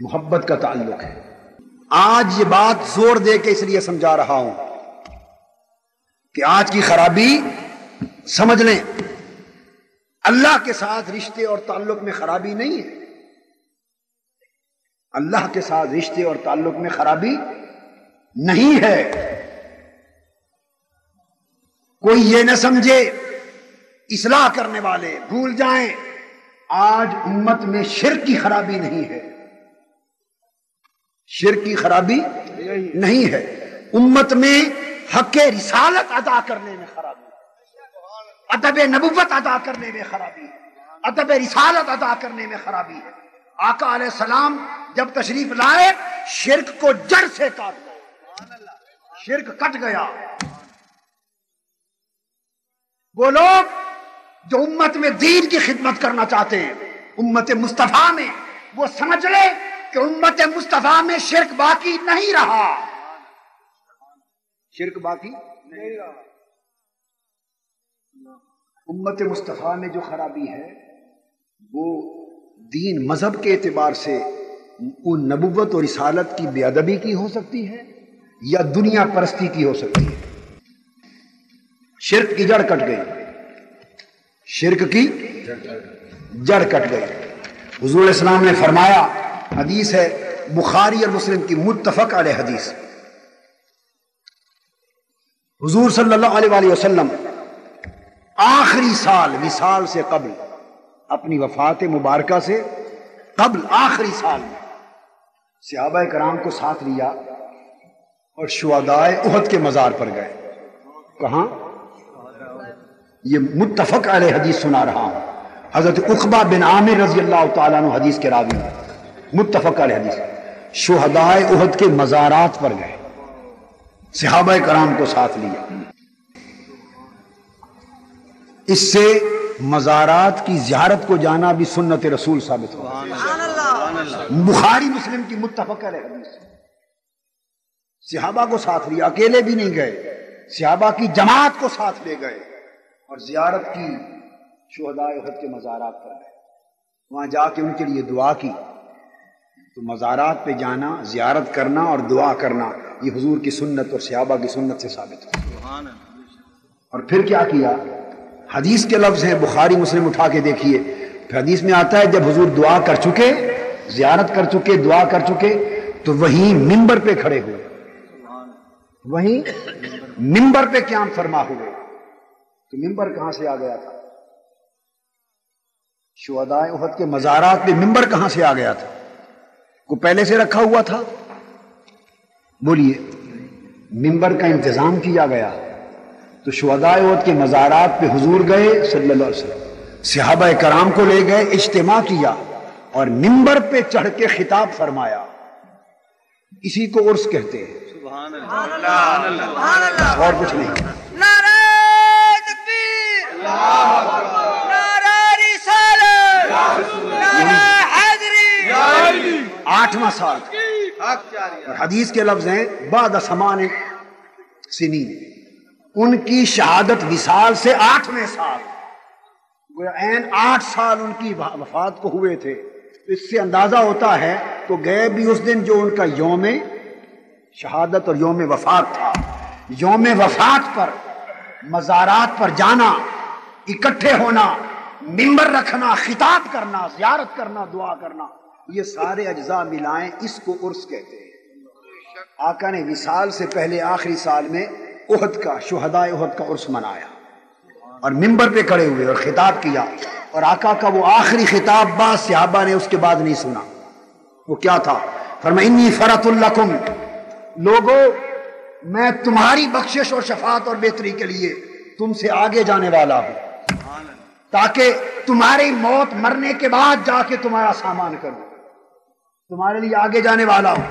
محبت کا تعلق ہے۔ آج یہ بات زور دے کے اس لیے سمجھا رہا ہوں کہ آج کی خرابی سمجھ لیں، اللہ کے ساتھ رشتے اور تعلق میں خرابی نہیں ہے، اللہ کے ساتھ رشتے اور تعلق میں خرابی نہیں ہے۔ کوئی یہ نہ سمجھے، اصلاح کرنے والے بھول جائیں آج امت میں شرک کی خرابی نہیں ہے، شرک کی خرابی نہیں ہے، امت میں حق رسالت ادا کرنے میں خرابی ہے، ادب نبوت ادا کرنے میں خرابی ہے، ادب رسالت ادا کرنے میں خرابی ہے۔ آقا علیہ السلام جب تشریف لائے شرک کو جڑ سے کاٹ گیا، شرک کٹ گیا۔ وہ لوگ جو امت میں دین کی خدمت کرنا چاہتے ہیں امت مصطفیٰ میں، وہ سمجھ لے کہ امت مصطفیٰ میں شرک باقی نہیں رہا، شرک باقی امت مصطفیٰ میں جو خرابی ہے وہ دین مذہب کے اعتبار سے ان نبوت اور رسالت کی بے ادبی کی ہو سکتی ہے یا دنیا پرستی کی ہو سکتی ہے. شرک کی جڑ کٹ گئی, شرک کی جڑ کٹ گئی. حضور علیہ السلام نے فرمایا, حدیث ہے بخاری اور مسلم کی متفق علیہ حدیث, حضور صلی اللہ علیہ وآلہ وسلم آخری سال وصال سے قبل, اپنی وفات مبارکہ سے قبل آخری سال میں صحابہ کرام کو ساتھ لیا اور شہدائے احد کے مزار پر گئے. کہاں؟ یہ متفق علیہ حدیث سنا رہا ہوں, حضرت عقبہ بن عامر رضی اللہ تعالیٰ عنہ حدیث کے راوی ہیں, متفق علیہ حدیث. شہدائے احد کے مزارات پر گئے, صحابہ کرام کو ساتھ لیا. اس سے مزارات کی زیارت کو جانا بھی سنت رسول ثابت ہوا. بخاری مسلم کی متفق علیہ حدیث. صحابہ کو ساتھ لیا, اکیلے بھی نہیں گئے, صحابہ کی جماعت کو ساتھ لے گئے اور زیارت کی شہدائے احد کے مزارات پر گئے. وہاں جا کے ان کے لیے دعا کی. تو مزارات پہ جانا, زیارت کرنا اور دعا کرنا یہ حضور کی سنت اور صحابہ کی سنت سے ثابت ہوا. اور پھر کیا کیا؟ حدیث کے لفظ ہیں, بخاری مسلم اٹھا کے دیکھیے. پھر حدیث میں آتا ہے جب حضور دعا کر چکے, زیارت کر چکے, دعا کر چکے, تو وہیں منبر پہ کھڑے ہوئے, وہیں منبر پہ قیام فرما ہوئے. تو منبر کہاں سے آ گیا تھا؟ شہدائے احد کے مزارات پہ منبر کہاں سے آ گیا تھا؟ کو پہلے سے رکھا ہوا تھا؟ بولیے, منبر کا انتظام کیا گیا. تو شہدائے احد کے مزارات پہ حضور گئے صلی اللہ علیہ وسلم, صحابہ کرام کو لے گئے, اجتماع کیا اور منبر پہ چڑھ کے خطاب فرمایا. اسی کو عرس کہتے ہیں. اور کچھ نہیں. نعرہ تکبیر, نعرہ رسالت, نعرہ حیدری. 8واں سال اور حدیث کے لفظ ہیں بعد سمان سنین. ان کی شہادت وصال سے 8ویں سال, عین 8 سال ان کی وفات کو ہوئے تھے. اس سے اندازہ ہوتا ہے تو گئے بھی اس دن جو ان کا یوم شہادت اور یوم وفات تھا. یوم وفات پر مزارات پر جانا, اکٹھے ہونا, منبر رکھنا, خطاب کرنا, زیارت کرنا, دعا کرنا, یہ سارے اجزاء ملائیں اس کو عرس کہتے ہیں. آقا نے وصال سے پہلے آخری سال میں احد کا, شہدائے احد کا عرس منایا اور منبر پہ کھڑے ہوئے اور خطاب کیا. اور آقا کا وہ آخری خطاب بعض صحابہ نے اس کے بعد نہیں سنا. وہ کیا تھا؟ فرمایا انی فرۃ لکم, لوگو میں تمہاری بخشش اور شفاعت اور بہتری کے لیے تم سے آگے جانے والا ہوں, تاکہ تمہاری موت مرنے کے بعد جا کے تمہارا سامان کروں. تمہارے لیے آگے جانے والا ہوں.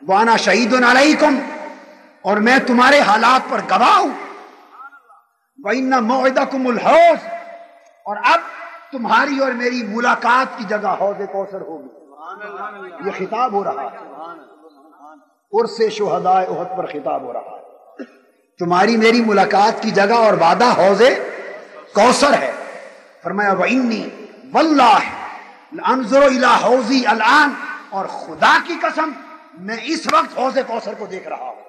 وانا شہید علیکم, اور میں تمہارے حالات پر گواہ ہوں. وَإِنَّ مَوْعِدَكُمُ الْحَوْض, اور اب تمہاری اور میری ملاقات کی جگہ حوض کوثر ہوگی. یہ خطاب ہو رہا ہے, عرس شہدائے احد پر خطاب ہو رہا ہے. تمہاری میری ملاقات کی جگہ اور وعدہ حوض کوثر ہے. فرمایا وَإِنِّي وَاللَّهِ لَأَنظُرُ إِلَىٰ حَوْضِي الْآن, اور خدا کی قسم میں اس وقت حوض کوثر کو دیکھ رہا ہوں.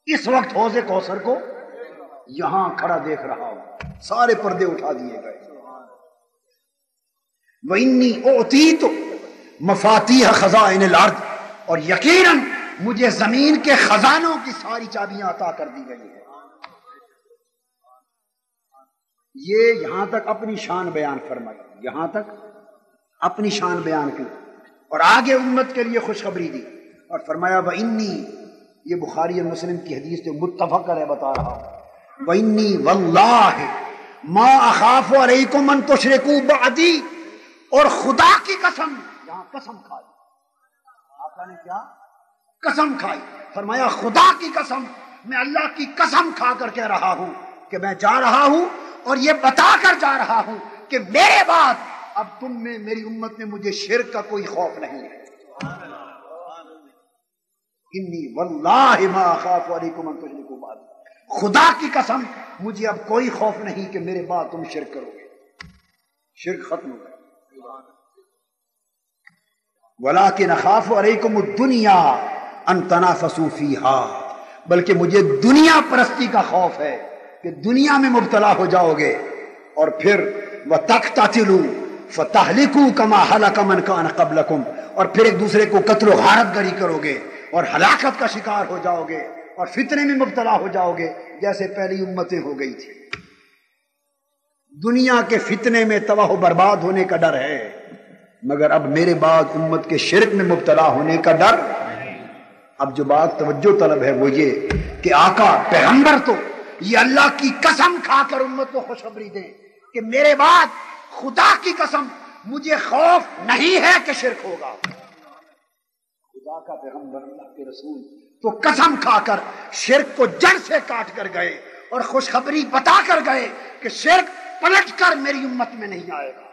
اس وقت حوض کوثر کو یہاں کھڑا دیکھ رہا ہوں. سارے پردے اٹھا دیے گئے. وَإِنِّي أُعْطِيتُ مَفَاتِيحَ خَزَائِنِ الْأَرْضِ, اور یقیناً مجھے زمین کے خزانوں کی ساری چابیاں عطا کر دی گئی ہیں. یہ یہاں تک اپنی شان بیان فرمائی, یہاں تک اپنی شان بیان کی, اور آگے امت کے لیے خوشخبری دی. اور فرمایا وَإِنِّي, یہ بخاری اور مسلم کی حدیث جو متفق ہے بتا رہا ہوں, وَإِنِّي وَاللَّهِ مَا أَخَافُ عَلَيْكُمْ أَن تُشْرِكُوا بَعْدِي, اور خدا کی قسم, یہاں قسم کھائی. آقا نے کیا قسم کھائی؟ فرمایا خدا کی قسم, میں اللہ کی قسم کھا کر کہہ رہا ہوں کہ میں جا رہا ہوں اور یہ بتا کر جا رہا ہوں کہ میرے بعد اب تم میں, میری امت میں مجھے شرک کا کوئی خوف نہیں ہے. انی واللہ ما اخاف علیکم ان تشرکوا بعد، خدا کی قسم مجھے اب کوئی خوف نہیں کہ میرے بعد تم شرک کرو گے، شرک ختم ہو گیا۔ ولیکن اخاف علیکم الدنیا ان تنافسوا فیہا، بلکہ مجھے دنیا پرستی کا خوف ہے کہ دنیا میں مبتلا ہو جاؤ گے اور پھر وَتَقْتَتِلُوا فَتَهْلِكُوا كَمَا هَلَكَ مَنْ كَانَ قَبْلَكُمْ، اور پھر ایک دوسرے کو قتل و غارت گری کرو گے اور ہلاکت کا شکار ہو جاؤ گے اور فتنے میں مبتلا ہو جاؤ گے جیسے پہلی امتیں ہو گئی تھی۔ دنیا کے فتنے میں تباہ و برباد ہونے کا ڈر ہے، مگر اب میرے بعد امت کے شرک میں مبتلا ہونے کا ڈر۔ اب جو بات توجہ طلب ہے وہ یہ کہ آقا پیغمبر تو یہ اللہ کی قسم کھا کر امت کو خوشخبری دیں کہ میرے بعد خدا کی قسم مجھے خوف نہیں ہے کہ شرک ہوگا۔ خدا کا پیغمبر اللہ کے رسول تو قسم کھا کر شرک کو جڑ سے کاٹ کر گئے اور خوشخبری بتا کر گئے کہ شرک پلٹ کر میری امت میں نہیں آئے گا۔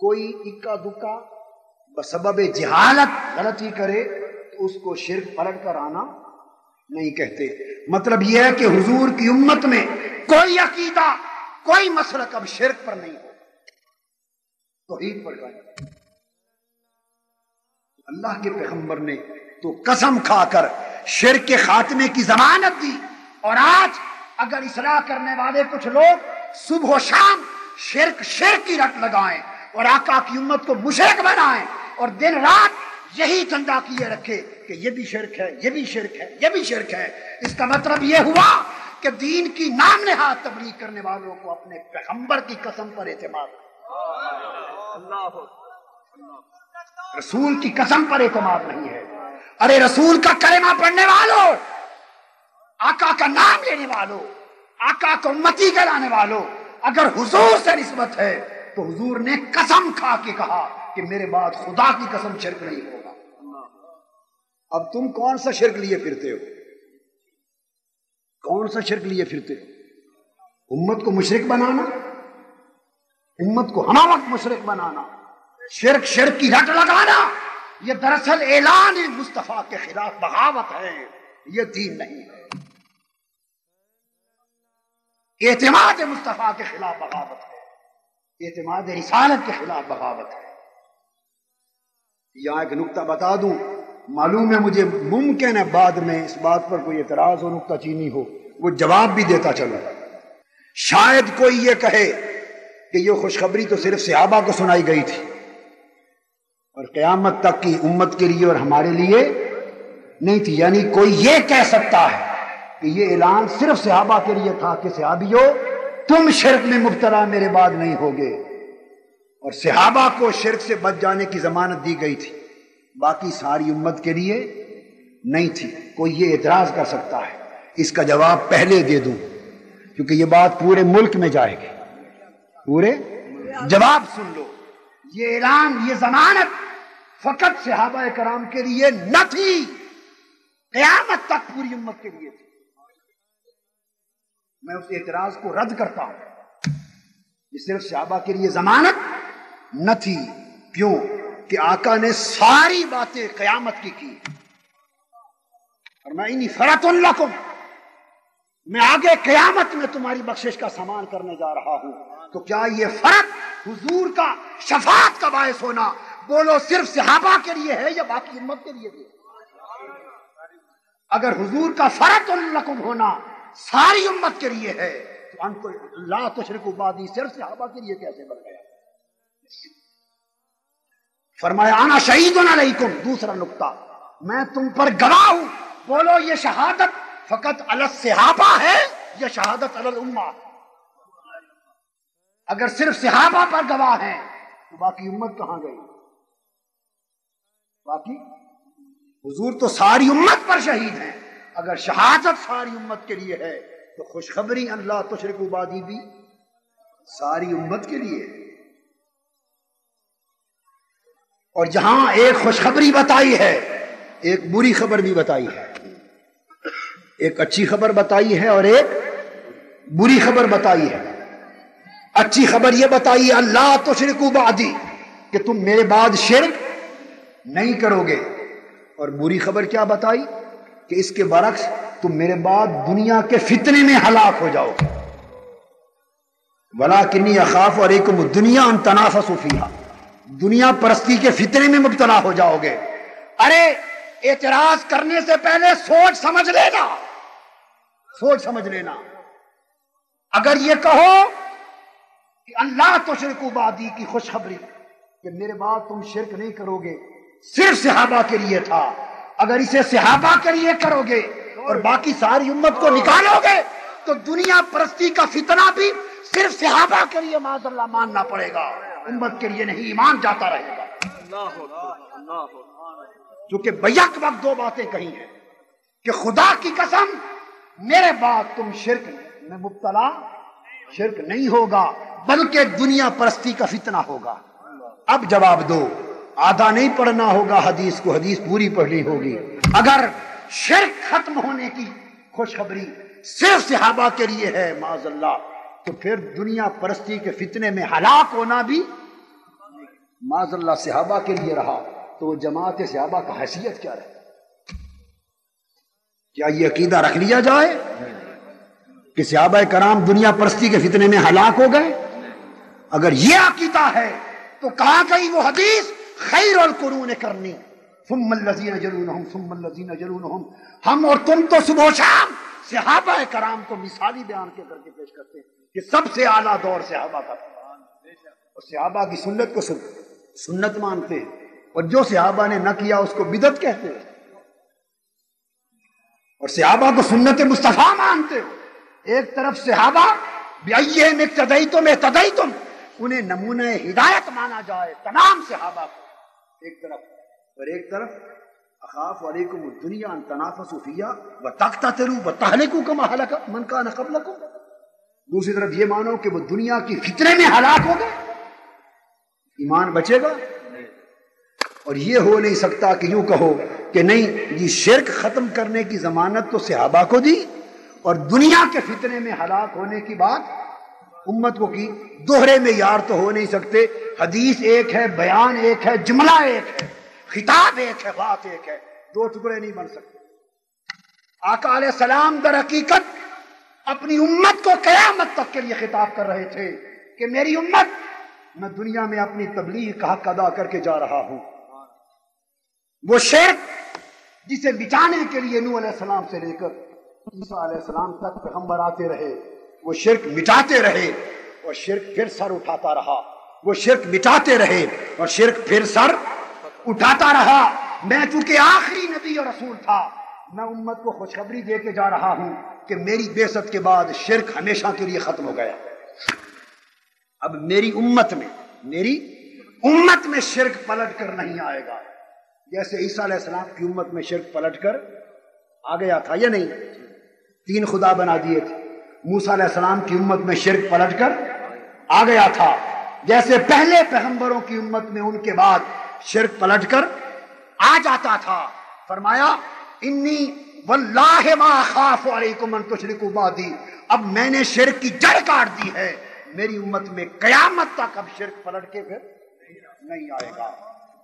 کوئی اکا دکا بسبب جہالت غلطی کرے تو اس کو شرک پلٹ کر آنا نہیں کہتے۔ مطلب یہ ہے کہ حضور کی امت میں کوئی عقیدہ کوئی مسلک اب شرک پر نہیں ہو، توحید پر گئے۔ اللہ کے پیغمبر نے تو قسم کھا کر شرک کے خاتمے کی ضمانت دی، اور آج اگر اصلاح کرنے والے کچھ لوگ صبح و شام شرک کی رٹ لگائیں اور آقا کی امت کو مشرک بنائیں اور دن رات یہی چندہ کیے رکھے کہ یہ بھی شرک ہے، یہ بھی شرک ہے، یہ بھی شرک ہے، اس کا مطلب یہ ہوا کہ دین کی نام نہاد تبلیغ کرنے والوں کو اپنے پیغمبر کی قسم پر اعتماد، رسول کی قسم پر اعتماد نہیں ہے۔ ارے رسول کا کلمہ پڑھنے والوں، آقا کا نام لینے والوں، آقا کو امتی کہلانے والوں، اگر حضور سے نسبت ہے تو حضور نے قسم کھا کے کہا کہ میرے بعد خدا کی قسم شرک نہیں ہوگا۔ اب تم کون سا شرک لیے پھرتے ہو؟ کون سا شرک لیے پھرتے ہو؟ امت کو مشرک بنانا، امت کو ہمہ وقت مشرک بنانا، شرک کی رٹ لگانا، یہ دراصل اعلان مصطفیٰ کے خلاف بغاوت ہے، یہ دین نہیں ہے۔ اعتماد مصطفیٰ کے خلاف بغاوت ہے، اعتماد رسالت کے خلاف بغاوت ہے۔ یہاں ایک نکتہ بتا دوں، معلوم ہے مجھے ممکن ہے بعد میں اس بات پر کوئی اعتراض ہو، نکتہ چینی ہو، وہ جواب بھی دیتا چلو۔ شاید کوئی یہ کہے کہ یہ خوشخبری تو صرف صحابہ کو سنائی گئی تھی اور قیامت تک کی امت کے لیے اور ہمارے لیے نہیں تھی، یعنی کوئی یہ کہہ سکتا ہے کہ یہ اعلان صرف صحابہ کے لیے تھا کہ صحابیوں تم شرک میں مبتلا میرے بعد نہیں ہوگے، اور صحابہ کو شرک سے بچ جانے کی ضمانت دی گئی تھی، باقی ساری امت کے لیے نہیں تھی۔ کوئی یہ اعتراض کر سکتا ہے، اس کا جواب پہلے دے دوں کیونکہ یہ بات پورے ملک میں جائے گی، پورے جواب سن لو۔ یہ اعلان، یہ ضمانت فقط صحابہ کرام کے لیے نہ تھی، قیامت تک پوری امت کے لیے تھی۔ میں اس اعتراض کو رد کرتا ہوں، یہ صرف صحابہ کے لیے ضمانت نہ تھی۔ کیوں؟ کہ آقا نے ساری باتیں قیامت کی اور میں انی فرۃ لکم، میں آگے قیامت میں تمہاری بخشش کا سامان کرنے جا رہا ہوں۔ تو کیا یہ فرق حضور کا شفاعت کا باعث ہونا بولو صرف صحابہ کے لیے ہے یا باقی امت کے لیے بھی؟ اگر حضور کا فرۃ لکم ہونا ساری امت کے لیے ہے تو ان کو لا تشرکوا بعدی صرف صحابہ کے لیے کیسے بن گیا؟ فرمایا انا شہید علیکم، دوسرا نقطہ، میں تم پر گواہ ہوں۔ بولو یہ شہادت فقط علی الصحابہ ہے یا شہادت علی الامہ؟ اگر صرف صحابہ پر گواہ ہیں تو باقی امت کہاں گئی؟ باقی حضور تو ساری امت پر شہید ہیں۔ اگر شہادت ساری امت کے لیے ہے تو خوشخبری اللہ تشرکوا بعدی بھی ساری امت کے لیے ہے۔ اور جہاں ایک خوشخبری بتائی ہے ایک بری خبر بھی بتائی ہے، ایک اچھی خبر بتائی ہے اور ایک بری خبر بتائی ہے۔ اچھی خبر یہ بتائی اللہ تشرکوا بعدی کہ تم میرے بعد شرک نہیں کرو گے. اور بری خبر کیا بتائی کہ اس کے برعکس تم میرے بعد دنیا کے فتنے میں ہلاک ہو جاؤ گے. وَلَٰكِنِّي أَخَافُ عَلَيْكُمُ الدُّنْيَا أَن تَنَافَسُوا فِيهَا. دنیا پرستی کے فتنے میں مبتلا ہو جاؤ گے. ارے اعتراض کرنے سے پہلے سوچ سمجھ لینا، سوچ سمجھ لینا. اگر یہ کہو کہ اللہ تشرکوا بعدی کی خوشخبری کہ میرے بعد تم شرک نہیں کرو گے صرف صحابہ کے لیے تھا، اگر اسے صحابہ کے لیے کرو گے اور باقی ساری امت کو نکالو گے تو دنیا پرستی کا فتنہ بھی صرف صحابہ کے لیے معاذ اللہ ماننا پڑے گا، امت کے لیے نہیں. ایمان جاتا رہے گا. چونکہ بیک وقت دو باتیں کہی ہیں کہ خدا کی قسم میرے بعد تم شرک میں مبتلا شرک نہیں ہوگا بلکہ دنیا پرستی کا فتنہ ہوگا. اب جواب دو، آدھا نہیں پڑھنا ہوگا حدیث کو، حدیث پوری پڑھنی ہوگی. اگر شرک ختم ہونے کی خوشخبری صرف صحابہ کے لیے ہے معاذ اللہ، تو پھر دنیا پرستی کے فتنے میں ہلاک ہونا بھی معاذ اللہ صحابہ کے لیے رہا تو جماعت صحابہ کا حیثیت کیا رہے؟ کیا یہ عقیدہ رکھ لیا جائے کہ صحابہ کرام دنیا پرستی کے فتنے میں ہلاک ہو گئے؟ اگر یہ عقیدہ ہے تو کہاں گئی وہ حدیث خیر القرون کرنی ثم الذین یلونہم ثم الذین یلونہم؟ ہم اور تم تو صبح و شام صحابہ کرام کو مثالی بیان کے کر کے پیش کرتے ہیں کہ سب سے اعلیٰ دور صحابہ کا تھا، اور صحابہ کی سنت کو سنت مانتے ہیں، اور جو صحابہ نے نہ کیا اس کو بدعت کہتے ہیں، اور صحابہ کو سنت مصطفیٰ مانتے ہو. ایک طرف صحابہ بِأَيِّهِمْ اقْتَدَيْتُمْ اهْتَدَيْتُمْ، انہیں نمونہ ہدایت مانا جائے تمام صحابہ کو ایک طرف، اور ایک طرف اخاف علیکم الدنیا ان تنافسوا فیہا وتقتتلوا وتہلکوا کما ہلک من کان قبلکم. دوسری طرف یہ مانو کہ وہ دنیا کی فتنے میں ہلاک ہو گئے، ایمان بچے گا؟ اور یہ ہو نہیں سکتا کہ یوں کہو کہ نہیں یہ شرک ختم کرنے کی ضمانت تو صحابہ کو دی اور دنیا کے فتنے میں ہلاک ہونے کی بات امت کو کی. دوہرے میں یار تو ہو نہیں سکتے. حدیث ایک ہے، بیان ایک ہے، جملہ ایک ہے، خطاب ایک ہے، بات ایک ہے، دو ٹکڑے نہیں بن سکتے. آقا علیہ السلام در حقیقت اپنی امت کو قیامت تک کے لیے خطاب کر رہے تھے کہ میری امت، میں دنیا میں اپنی تبلیغ کا حق ادا کر کے جا رہا ہوں. وہ شرک جسے بچانے کے لیے نوح علیہ السلام سے لے کر عیسیٰ علیہ السلام تک پیغمبر آتے رہے، وہ شرک مٹاتے رہے اور شرک پھر سر اٹھاتا رہا. وہ شرک مٹاتے رہے اور شرک پھر سر اٹھاتا رہا. میں چونکہ آخری نبی اور رسول تھا، میں امت کو خوشخبری دے کے جا رہا ہوں کہ میری بعثت کے بعد شرک ہمیشہ کے لیے ختم ہو گیا. اب میری امت میں شرک پلٹ کر نہیں آئے گا. جیسے عیسیٰ علیہ السلام کی امت میں شرک پلٹ کر آ گیا تھا یا نہیں؟ 3 خدا بنا دیے تھے. موسیٰ علیہ السلام کی امت میں شرک پلٹ کر آ گیا تھا. جیسے پہلے پیغمبروں کی امت میں ان کے بعد شرک پلٹ کر آ جاتا تھا. فرمایا انی واللہ ما اخاف علیکم ان تشرکوا بعدی. اب میں نے شرک کی جڑ کاٹ دی ہے، میری امت میں قیامت تک اب شرک پلٹ کے پھر نہیں آئے گا.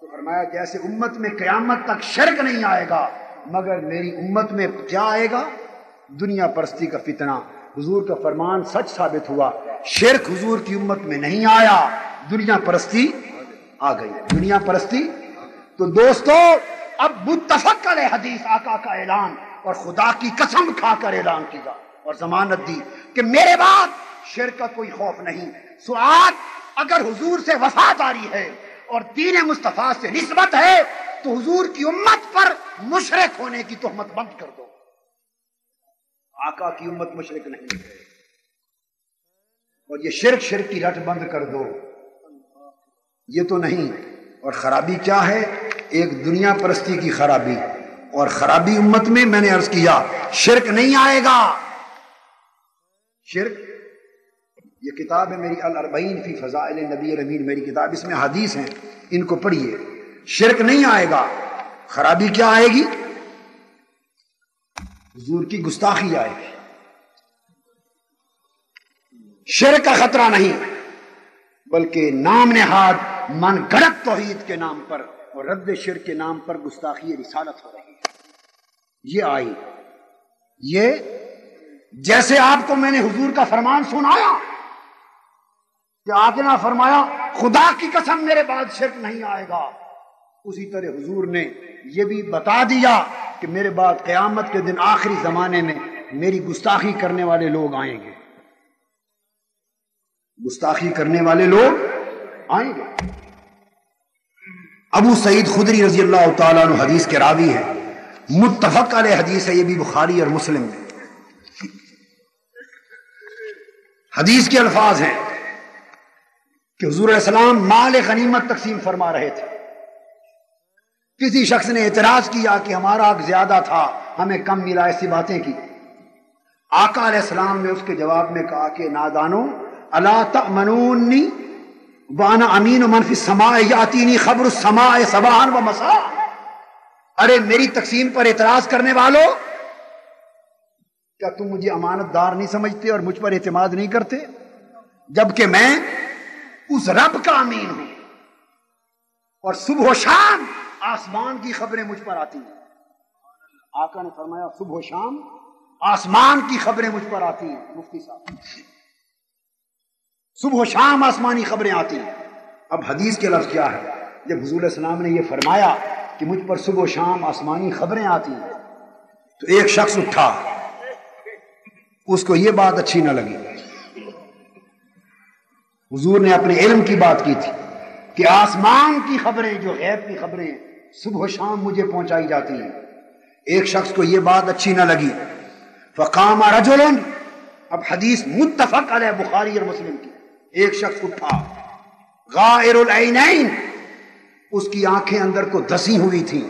تو فرمایا جیسے امت میں قیامت تک شرک نہیں آئے گا مگر میری امت میں کیا آئے گا؟ دنیا پرستی کا فتنہ. حضور کا فرمان سچ ثابت ہوا. شرک حضور کی امت میں نہیں آیا، دنیا پرستی آ گئی. دنیا پرستی. تو دوستو اب متفق علیہ حدیث آقا کا اعلان اور خدا کی قسم کھا کر اعلان کیا اور ضمانت دی کہ میرے بعد شرک کا کوئی خوف نہیں. سعاد اگر حضور سے وفاداری ہے اور دین مصطفیٰ سے نسبت ہے تو حضور کی امت پر مشرک ہونے کی تہمت بند کر دو. آقا کی امت مشرک نہیں ہے اور یہ شرک کی رٹ بند کر دو. یہ تو نہیں. اور خرابی کیا ہے؟ ایک دنیا پرستی کی خرابی، اور خرابی امت میں میں نے عرض کیا شرک نہیں آئے گا. شرک، یہ کتاب ہے میری الاربعین فی فضائل النبی الامین، میری کتاب، اس میں حدیث ہیں، ان کو پڑھیے. شرک نہیں آئے گا. خرابی کیا آئے گی؟ حضور کی گستاخی آئے گی. شرک کا خطرہ نہیں بلکہ نام نہاد من گھڑت توحید کے نام پر اور رد شرک کے نام پر گستاخی رسالت ہو رہی ہے. یہ آئی، یہ جیسے آپ کو میں نے حضور کا فرمان سنایا کہ آقا نے فرمایا خدا کی قسم میرے بعد شرک نہیں آئے گا، اسی طرح حضور نے یہ بھی بتا دیا کہ میرے بعد قیامت کے دن آخری زمانے میں میری گستاخی کرنے والے لوگ آئیں گے، گستاخی کرنے والے لوگ آئیں گے. ابو سعید خدری رضی اللہ تعالیٰ عنہ حدیث کے راوی ہے، متفق علیہ حدیث ہے، یہ بھی بخاری اور مسلم میں. حدیث کے الفاظ ہیں کہ حضور علیہ السلام مال غنیمت تقسیم فرما رہے تھے. کسی شخص نے اعتراض کیا کہ ہمارا حق زیادہ تھا، ہمیں کم ملا، ایسی باتیں کی. آقا علیہ السلام نے اس کے جواب میں کہا کہ نادانو الا تأمنونی وانا امین من فی السماء یاتینی خبر السماء صباحا و مساء. ارے میری تقسیم پر اعتراض کرنے والوں، کیا تم مجھے امانت دار نہیں سمجھتے اور مجھ پر اعتماد نہیں کرتے، جبکہ میں اس رب کا امین ہوں اور صبح و شام آسمان کی خبریں مجھ پر آتی ہیں. آقا نے فرمایا صبح و شام آسمان کی خبریں مجھ پر آتی ہیں. مفتی صاحب، صبح و شام آسمانی خبریں آتی ہیں. اب حدیث کے لفظ کیا ہے؟ جب حضور علیہ السلام نے یہ فرمایا کہ مجھ پر صبح و شام آسمانی خبریں آتی ہیں تو ایک شخص اٹھا، اس کو یہ بات اچھی نہ لگی. حضور نے اپنے علم کی بات کی تھی کہ آسمان کی خبریں، جو غیب کی خبریں صبح و شام مجھے پہنچائی جاتی ہیں. ایک شخص کو یہ بات اچھی نہ لگی. فقام رجل، اب حدیث متفق علیہ بخاری اور مسلم کی. ایک شخص اٹھا، غائر العینین، اس کی آنکھیں اندر کو دسی ہوئی تھیں.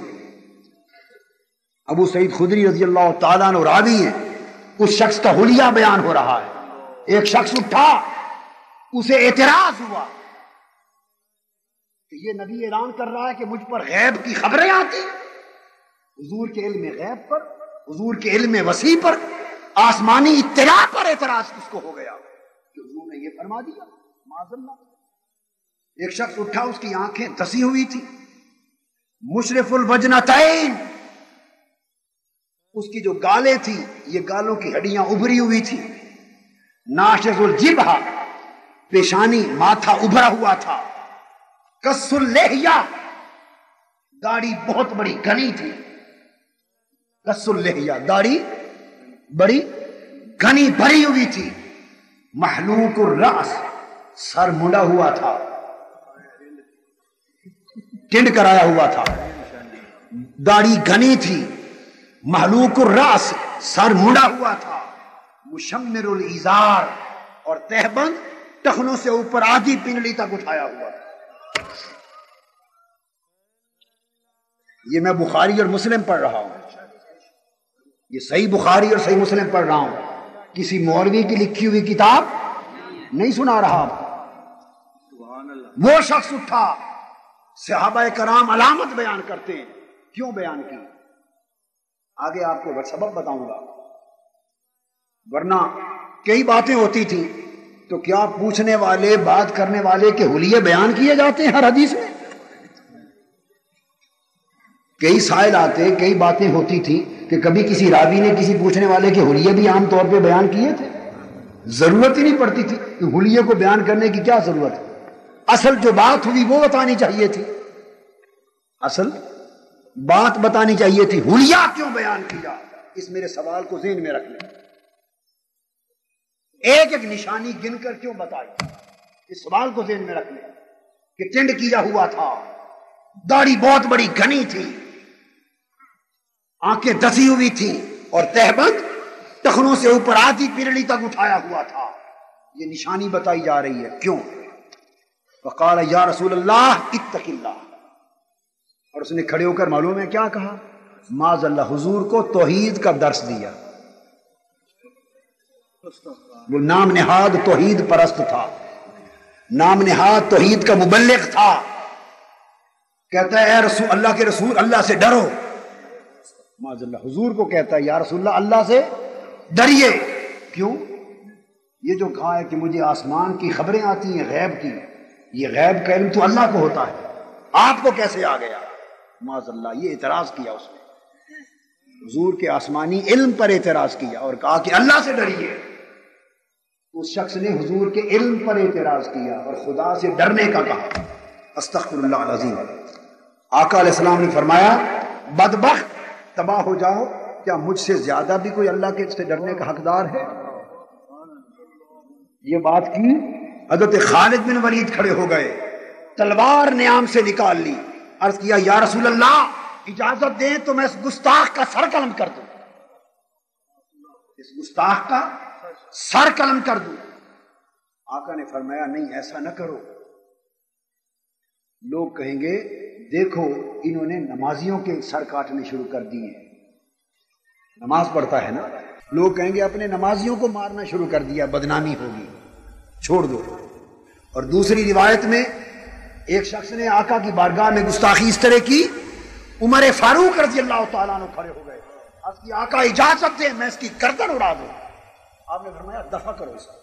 ابو سعید خدری رضی اللہ تعالیٰ عنہ راوی ہیں، اس شخص کا حلیہ بیان ہو رہا ہے. ایک شخص اٹھا، اسے اعتراض ہوا کہ یہ نبی اعلان کر رہا ہے کہ مجھ پر غیب کی خبریں آتی. حضور کے علم غیب پر، حضور کے علم وسیع پر، آسمانی اطلاع پر اعتراض کس کو ہو گیا کہ حضور نے یہ فرما دیا؟ معاذ اللہ. ایک شخص اٹھا، اس کی آنکھیں دسی ہوئی تھی. مشرف الوجنتین، اس کی جو گالیں تھی یہ گالوں کی ہڈیاں ابھری ہوئی تھی. ناشز الجبہہ، پیشانی ماتھا ابھرا ہوا تھا. کس اللحیہ، داڑھی بہت بڑی گھنی تھی. کس اللحیہ، داڑھی بڑی گھنی بھری ہوئی تھی. محلوق الرأس، سر منڈا ہوا تھا، ٹنڈ کرایا ہوا تھا. داڑھی گھنی تھی، محلوق الرأس، سر منڈا ہوا تھا. مشمر الازار، اور تہبند ٹخنوں سے اوپر آدھی پنڈلی تک اٹھایا ہوا تھا. یہ میں بخاری اور مسلم پڑھ رہا ہوں، یہ صحیح بخاری اور صحیح مسلم پڑھ رہا ہوں، کسی مولوی کی لکھی ہوئی کتاب نہیں سنا رہا. وہ شخص اٹھا، صحابہ کرام علامت بیان کرتے ہیں. کیوں بیان کی؟ آگے آپ کو سبب بتاؤں گا. ورنہ کئی باتیں ہوتی تھیں تو کیا پوچھنے والے، بات کرنے والے کے حلیے بیان کیے جاتے ہیں ہر حدیث میں؟ کئی سائل آتے، کئی باتیں ہوتی تھی کہ کبھی کسی راوی نے کسی پوچھنے والے کے حلیے بھی عام طور پہ بیان کیے تھے. ضرورت ہی نہیں پڑتی تھی کہ حلیے کو بیان کرنے کی کیا ضرورت ہے. اصل جو بات ہوئی وہ بتانی چاہیے تھی، اصل بات بتانی چاہیے تھی. حلیہ کیوں بیان کیا؟ اس میرے سوال کو ذہن میں رکھ لیں. ایک ایک نشانی گن کر کیوں بتائی؟ اس سوال کو ذہن میں رکھ لیں کہ ٹنڈ کیا ہوا تھا، داڑھی بہت بڑی گھنی تھی، آنکھیں دسی ہوئی تھی، اور تہبند ٹخنوں سے اوپر آدھی پنڈلی تک اٹھایا ہوا تھا. یہ نشانی بتائی جا رہی ہے. کیوں؟ فقال یا رسول اللہ اتق اللہ، اور اس نے کھڑے ہو کر معلوم ہے کیا کہا؟ معاذ اللہ، حضور کو توحید کا درس دیا. وہ نام نہاد توحید پرست تھا، نام نہاد توحید کا مبلغ تھا. کہتا ہے اے رسول اللہ کے رسول، اللہ سے ڈرو. معاذ اللہ، حضور کو کہتا ہے یا رسول اللہ اللہ سے ڈریے. کیوں؟ یہ جو کہا ہے کہ مجھے آسمان کی خبریں آتی ہیں غیب کی، یہ غیب کا علم تو اللہ کو ہوتا ہے. آپ کو کیسے آ گیا؟ معاذ اللہ، یہ اعتراض کیا اس نے، حضور کے آسمانی علم پر اعتراض کیا اور کہا کہ اللہ سے ڈریے۔ اس شخص نے حضور کے علم پر اعتراض کیا اور خدا سے ڈرنے کا کہا۔ استغفر اللہ العظیم۔ آقا علیہ السلام نے فرمایا بدبخت، تباہ ہو جاؤ، کیا مجھ سے زیادہ بھی کوئی اللہ کے سے ڈرنے کا حقدار ہے؟ یہ بات کی حضرت خالد بن ولید کھڑے ہو گئے، تلوار نیام سے نکال لی، عرض کیا یا رسول اللہ اجازت دیں تو میں اس گستاخ کا سر قلم کر دوں، اس گستاخ کا سر قلم کر دوں۔ آقا نے فرمایا نہیں، ایسا نہ کرو، لوگ کہیں گے دیکھو انہوں نے نمازیوں کے سر کاٹنے شروع کر دیے، نماز پڑھتا ہے نا، لوگ کہیں گے اپنے نمازیوں کو مارنا شروع کر دیا، بدنامی ہوگی، چھوڑ دو۔ اور دوسری روایت میں ایک شخص نے آقا کی بارگاہ میں گستاخی اس طرح کی، عمر فاروق رضی اللہ تعالیٰ عنہ کھڑے ہو گئے، اس کی آقا اجازت دیں میں اس کی گردن اڑا دوں۔ آپ نے فرمایا دفع کرو اس کو۔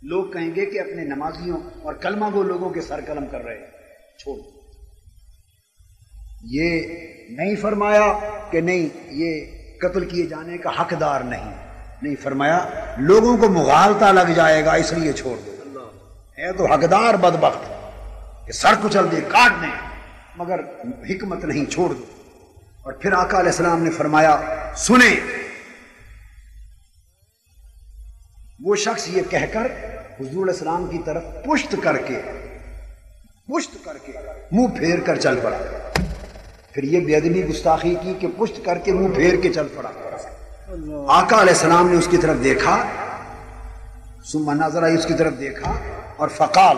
لوگ کہیں گے کہ اپنے نمازیوں اور کلمہ گو لوگوں کے سر قلم کر رہے ہیں، چھوڑ دو۔ یہ نہیں فرمایا کہ نہیں یہ قتل کیے جانے کا حقدار نہیں فرمایا لوگوں کو مغالطہ لگ جائے گا اس لیے چھوڑ دو، ہے تو حقدار بدبخت کہ سر کچل دے، کاٹ دیں، مگر حکمت نہیں، چھوڑ دو۔ اور پھر آقا علیہ السلام نے فرمایا سنیں، وہ شخص یہ کہہ کر حضور علیہ السلام کی طرف پشت کر کے منہ پھیر کر چل پڑا۔ پھر یہ بے ادبی گستاخی کی کہ پشت کر کے منہ پھیر کے چل پڑا۔ آقا علیہ السلام نے اس کی طرف دیکھا، ثم نظر اس کی طرف دیکھا اور فقال،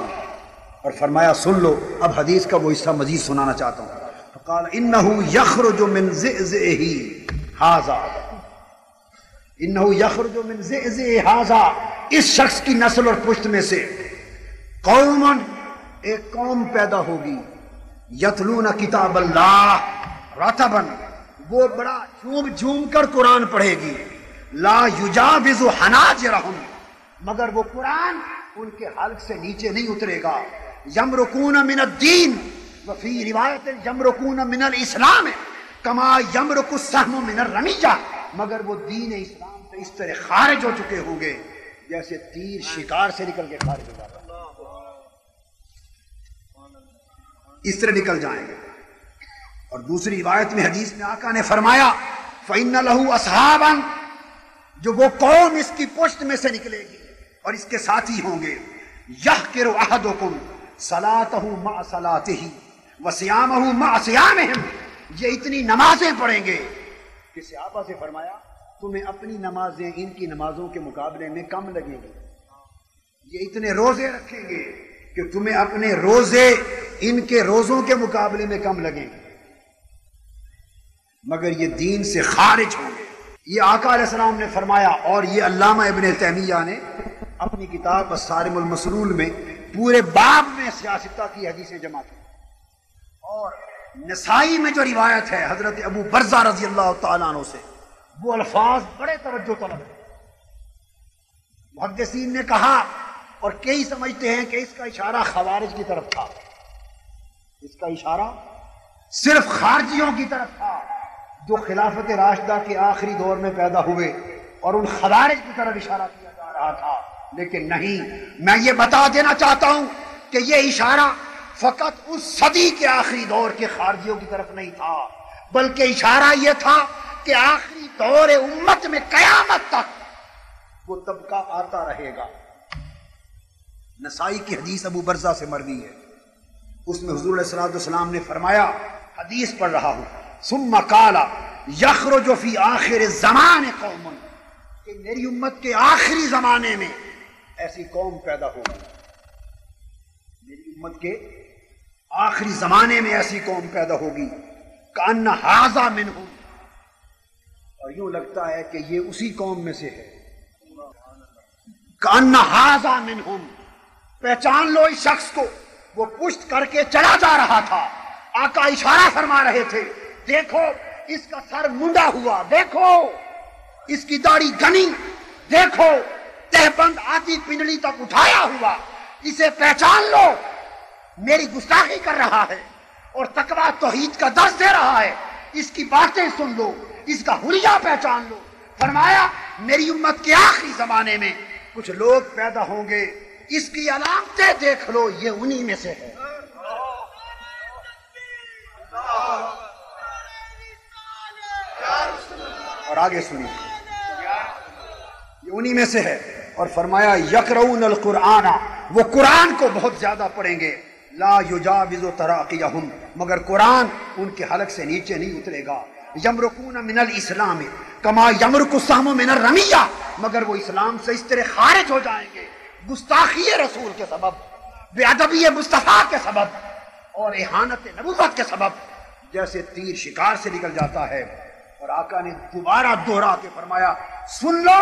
اور فرمایا سن لو، اب حدیث کا وہ حصہ مزید سنانا چاہتا ہوں۔ فقال انه يخرج من زئزئه هذا، انه يخرج من زئزئه هذا، اس شخص کی نسل اور پشت میں سے قوم، ایک قوم پیدا ہوگی، یتلون کتاب اللہ رتبا، وہ بڑا جھوم جھوم کر قرآن پڑھے گی، لا یجاوز حناجرہم، مگر وہ قرآن ان کے حلق سے نیچے نہیں اترے گا، یمرقون من الدین، وفی روایت یمرقون من الاسلام کما یمرق السهم من الرمیہ، مگر وہ دین اسلام سے اس طرح خارج ہو چکے ہوں گے جیسے تیر شکار سے نکل کے خارج ہو جاتا ہے، اس طرح نکل جائیں گے۔ اور دوسری روایت میں حدیث میں آقا نے فرمایا فَإِنَّ لَهُ أَصْحَابًا، جو وہ قوم اس کی پشت میں سے نکلے گی اور اس کے ساتھی ہوں گے، يَحْقِرُ أَحَدُكُمْ صَلَاتَهُ مَعَ صَلَاتِهِ وَصِيَامَهُ مَعَ صِيَامِهِمْ، یہ اتنی نمازیں پڑھیں گے کہ صحابہ سے فرمایا تمہیں اپنی نمازیں ان کی نمازوں کے مقابلے میں کم لگیں گی، یہ اتنے روزے رکھیں گے کہ تمہیں اپنے روزے ان کے روزوں کے مقابلے میں کم لگیں گے، مگر یہ دین سے خارج ہوں گے۔ یہ آقا علیہ السلام نے فرمایا، اور یہ علامہ ابن تیمیہ نے اپنی کتاب الصارم المسلول میں پورے باب میں سیاستہ کی حدیثیں جمع کی۔ اور نسائی میں جو روایت ہے حضرت ابو برزہ رضی اللہ تعالیٰ عنہ سے، وہ الفاظ بڑے توجہ طلب ہیں۔ محدثین نے کہا، اور کئی سمجھتے ہیں کہ اس کا اشارہ خوارج کی طرف تھا، اس کا اشارہ صرف خارجیوں کی طرف تھا جو خلافت راشدہ کے آخری دور میں پیدا ہوئے، اور ان خوارج کی طرف اشارہ کیا جا رہا تھا، لیکن نہیں، میں یہ بتا دینا چاہتا ہوں کہ یہ اشارہ فقط اس صدی کے آخری دور کے خارجیوں کی طرف نہیں تھا، بلکہ اشارہ یہ تھا کہ آخری دور امت میں قیامت تک وہ طبقہ آتا رہے گا۔ نسائی کی حدیث ابو برزہ سے مروی ہے، اس میں حضور علیہ السلام نے فرمایا، حدیث پڑھ رہا ہوں، ثم قال یخرج فی آخر الزمان قوم، کہ میری امت کے آخری زمانے میں ایسی قوم پیدا ہوگی، میری امت کے آخری زمانے میں ایسی قوم پیدا ہوگی، کأن ھذا منہم، اور یوں لگتا ہے کہ یہ اسی قوم میں سے ہے، کأن ھذا منہم، پہچان لو اس شخص کو، وہ پشت کر کے چلا جا رہا تھا، آقا اشارہ فرما رہے تھے، دیکھو اس کا سر منڈا ہوا، دیکھو اس کی داڑھی گھنی، دیکھو تہبند آدھی پنڈلی تک اٹھایا ہوا، اسے پہچان لو، میری گستاخی کر رہا ہے اور تقویٰ توحید کا درس دے رہا ہے، اس کی باتیں سن لو، اس کا حلیہ پہچان لو۔ فرمایا میری امت کے آخری زمانے میں کچھ لوگ پیدا ہوں گے، اس کی علامتیں دیکھ لو، یہ انہی میں سے ہے۔ اور آگے سنیے، یہ انہی میں سے ہے۔ اور فرمایا یقرؤون القرآن، وہ قرآن کو بہت زیادہ پڑھیں گے، لا یجاوز تراقیہم، مگر قرآن ان کے حلق سے نیچے نہیں اترے گا۔ یمرقون من الاسلام کما یمرق السهم من الرمیہ، مگر وہ اسلام سے اس طرح خارج ہو جائیں گے گستاخی رسول کے سبب، بے ادبی مصطفیٰ کے سبب اور اہانت نبوت کے سبب، جیسے تیر شکار سے نکل جاتا ہے۔ اور آقا نے دوبارہ دوہرا کے فرمایا سن لو،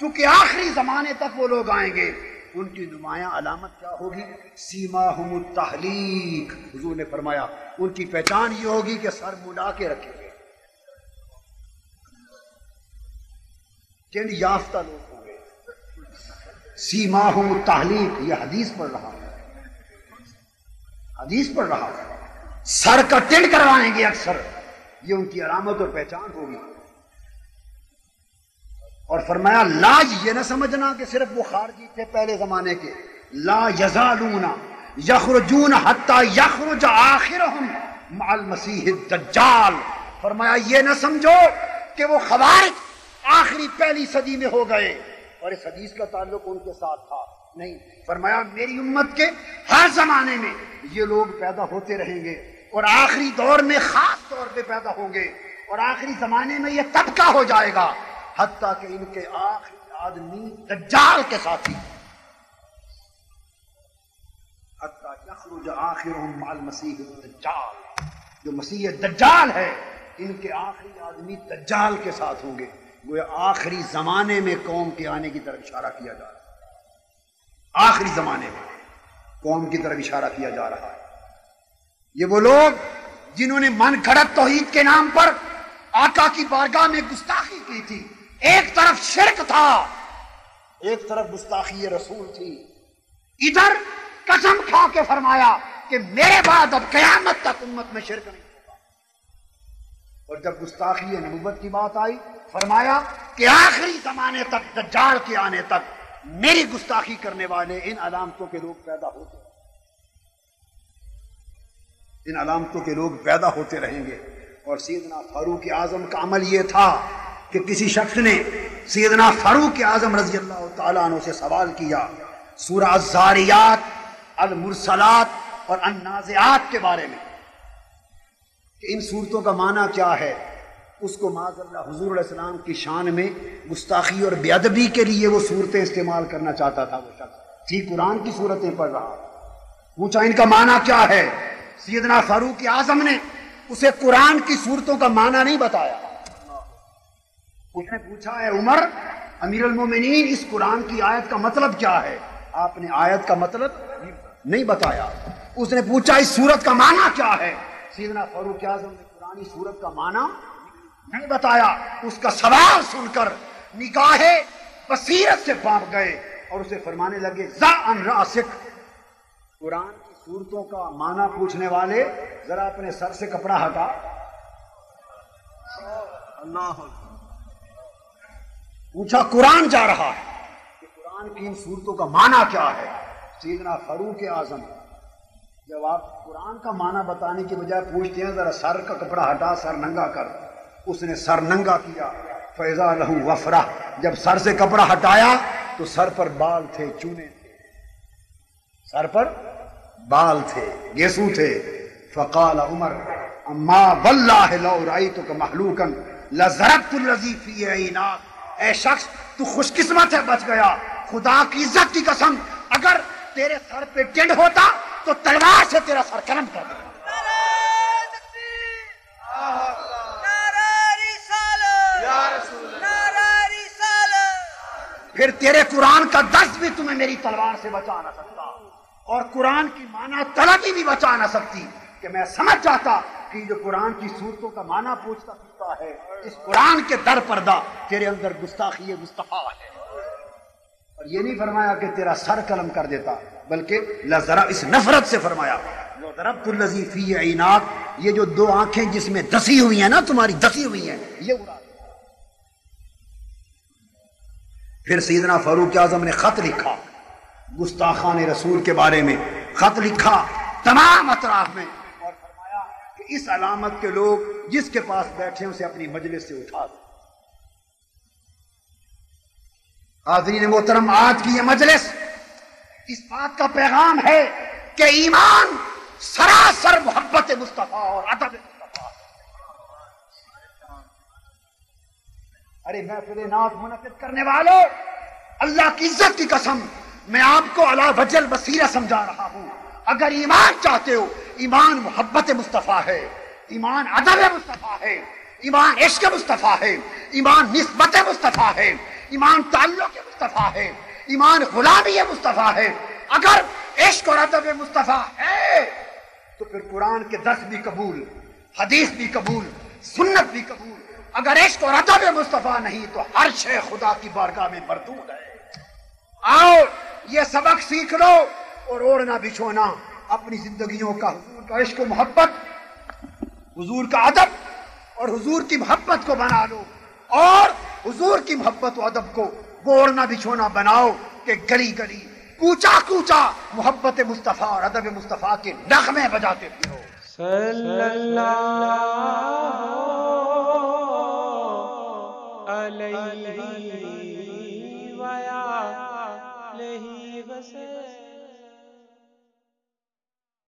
چونکہ آخری زمانے تک وہ لوگ آئیں گے، ان کی نمایاں علامت کیا ہوگی؟ سیماہم التحلیق، حضور نے فرمایا ان کی پہچان یہ ہوگی کہ سر مڈا کے رکھیں گے، چند یافتہ لوگ ہوں گے۔ سیماہم التحلیق، یہ حدیث پڑھ رہا ہے، حدیث پڑھ رہا ہے، سر کا ٹنڈ کروائیں گے اکثر، یہ ان کی علامت اور پہچان ہوگی۔ اور فرمایا لا، یہ نہ سمجھنا کہ صرف وہ خارجی تھے پہلے زمانے کے، لا یزالون یخرجون حتی یخرج آخرہم مع المسیح الدجال، فرمایا یہ نہ سمجھو کہ وہ خوارج آخری پہلی صدی میں ہو گئے اور اس حدیث کا تعلق ان کے ساتھ تھا، نہیں، فرمایا میری امت کے ہر زمانے میں یہ لوگ پیدا ہوتے رہیں گے اور آخری دور میں خاص طور پہ پیدا ہوں گے، اور آخری زمانے میں یہ طبقہ ہو جائے گا حتیٰ کہ ان کے آخری آدمی دجال کے ساتھی، حتیٰ یخرج آخرہم مع المسیح الدجال، جو مسیح دجال ہے ان کے آخری آدمی دجال کے ساتھ ہوں گے۔ وہ آخری زمانے میں قوم کے آنے کی طرف اشارہ کیا جا رہا ہے، آخری زمانے میں قوم کی طرف اشارہ کیا جا رہا ہے۔ یہ وہ لوگ جنہوں نے من گھڑت توحید کے نام پر آقا کی بارگاہ میں گستاخی کی تھی، ایک طرف شرک تھا، ایک طرف گستاخی رسول تھی، ادھر قسم کھا کے فرمایا کہ میرے بعد اب قیامت تک امت میں شرک نہیں ہوگا، اور جب گستاخی نبوت کی بات آئی فرمایا کہ آخری زمانے تک دجال کے آنے تک میری گستاخی کرنے والے ان علامتوں کے لوگ پیدا ہوتے ہیں، ان علامتوں کے لوگ پیدا ہوتے رہیں گے۔ اور سیدنا فاروق اعظم کا عمل یہ تھا کہ کسی شخص نے سیدنا فاروق اعظم رضی اللہ تعالیٰ عنہ سے سوال کیا سورہ الزاریات، المرسلات اور النازعات کے بارے میں کہ ان صورتوں کا معنی کیا ہے۔ اس کو معاذ اللہ حضور علیہ السلام کی شان میں گستاخی اور بے ادبی کے لیے وہ صورتیں استعمال کرنا چاہتا تھا، وہ شخص تھی قرآن کی صورتیں پڑھ رہا، پوچھا ان کا معنی کیا ہے، سیدنا فاروق اعظم نے اسے قرآن کی صورتوں کا معنی نہیں بتایا۔ اس نے پوچھا ہے عمر امیر المومنین اس قرآن کی آیت کا مطلب کیا ہے، آپ نے آیت کا مطلب نہیں بتایا۔ اس نے پوچھا اس سورت کا معنی کیا ہے، سیدنا فاروق اعظم نے قرآنی سورت کا معنی نہیں بتایا۔ اس کا سوال سن کر نگاہ بصیرت سے بانپ گئے اور اسے فرمانے لگے ذا ان راسک، قرآن کی صورتوں کا معنی پوچھنے والے ذرا اپنے سر سے کپڑا ہٹا۔ اللہ پوچھا قرآن جا رہا ہے کہ قرآن کی ان صورتوں کا معنی کیا ہے۔ سیدنا فاروق اعظم جب آپ قرآن کا معنی بتانے کی بجائے پوچھتے ہیں ذرا سر کا کپڑا ہٹا، سر ننگا کر، اس نے سر ننگا کیا، فیضا لہو وفرہ، جب سر سے کپڑا ہٹایا تو سر پر بال تھے، چونے تھے، سر پر بال تھے، گیسو تھے۔ فقال عمر اما واللہ لو رأیتک محلوکا لضربت الذی فی عیناک، اے شخص تو خوش قسمت ہے، بچ گیا، خدا کی عزت کی قسم اگر تیرے سر پہ ٹنڈ ہوتا تو تلوار سے تیرا سر قلم کر دیتا۔ پھر تیرے قرآن کا درس بھی تمہیں میری تلوار سے بچا نہ سکتا، اور قرآن کی معنی طلبی بھی بچا نہ سکتی، کہ میں سمجھ جاتا کہ جو قرآن کی صورتوں کا معنی پوچھتا پھرتا ہے اس قرآن کے در پردہ تیرے اندر گستاخی مصطفیٰ ہے۔ اور یہ نہیں فرمایا کہ تیرا سر قلم کر دیتا، بلکہ لذرا اس نفرت سے فرمایا ضربت الذی فی عیناک، یہ جو دو آنکھیں جس میں دسی ہوئی ہیں نا، تمہاری دسی ہوئی ہیں، یہ اڑا دو۔ پھر سیدنا فاروق اعظم نے خط لکھا گستاخان رسول کے بارے میں، خط لکھا تمام اطراف میں، اور فرمایا کہ اس علامت کے لوگ جس کے پاس بیٹھے ہیں اسے اپنی مجلس سے اٹھا دو۔ حاضرین محترم، آج کی یہ مجلس اس بات کا پیغام ہے کہ ایمان سراسر محبت مصطفیٰ اور ادب مصطفیٰ۔ ارے محفل ناز منعقد کرنے والوں، اللہ کی عزت کی قسم، میں آپ کو علی وجہ البصیرہ سمجھا رہا ہوں۔ اگر ایمان چاہتے ہو، ایمان محبت مصطفیٰ ہے، ایمان ادب مصطفیٰ ہے، ایمان عشق مصطفیٰ ہے، ایمان نسبت مصطفیٰ ہے، ایمان تعلق مصطفیٰ ہے، ایمان غلامی مصطفیٰ ہے۔ اگر عشق اور ادب مصطفیٰ ہے تو پھر قرآن کے درس بھی قبول، حدیث بھی قبول، سنت بھی قبول۔ اگر عشق اور ادب مصطفیٰ نہیں تو ہر شے خدا کی بارگاہ میں مردود ہے۔ آؤ یہ سبق سیکھ لو اور اوڑھنا بچھونا اپنی زندگیوں کا حضور کا عشق و محبت، حضور کا ادب اور حضور کی محبت کو بنا لو، اور حضور کی محبت و ادب کو وہ اوڑھنا بچھونا بناؤ کہ گلی گلی کوچا کوچا محبت مصطفیٰ اور ادب مصطفیٰ کے نغمے بجاتے پھرو۔ صلی اللہ علیہ وآلہ وسلم۔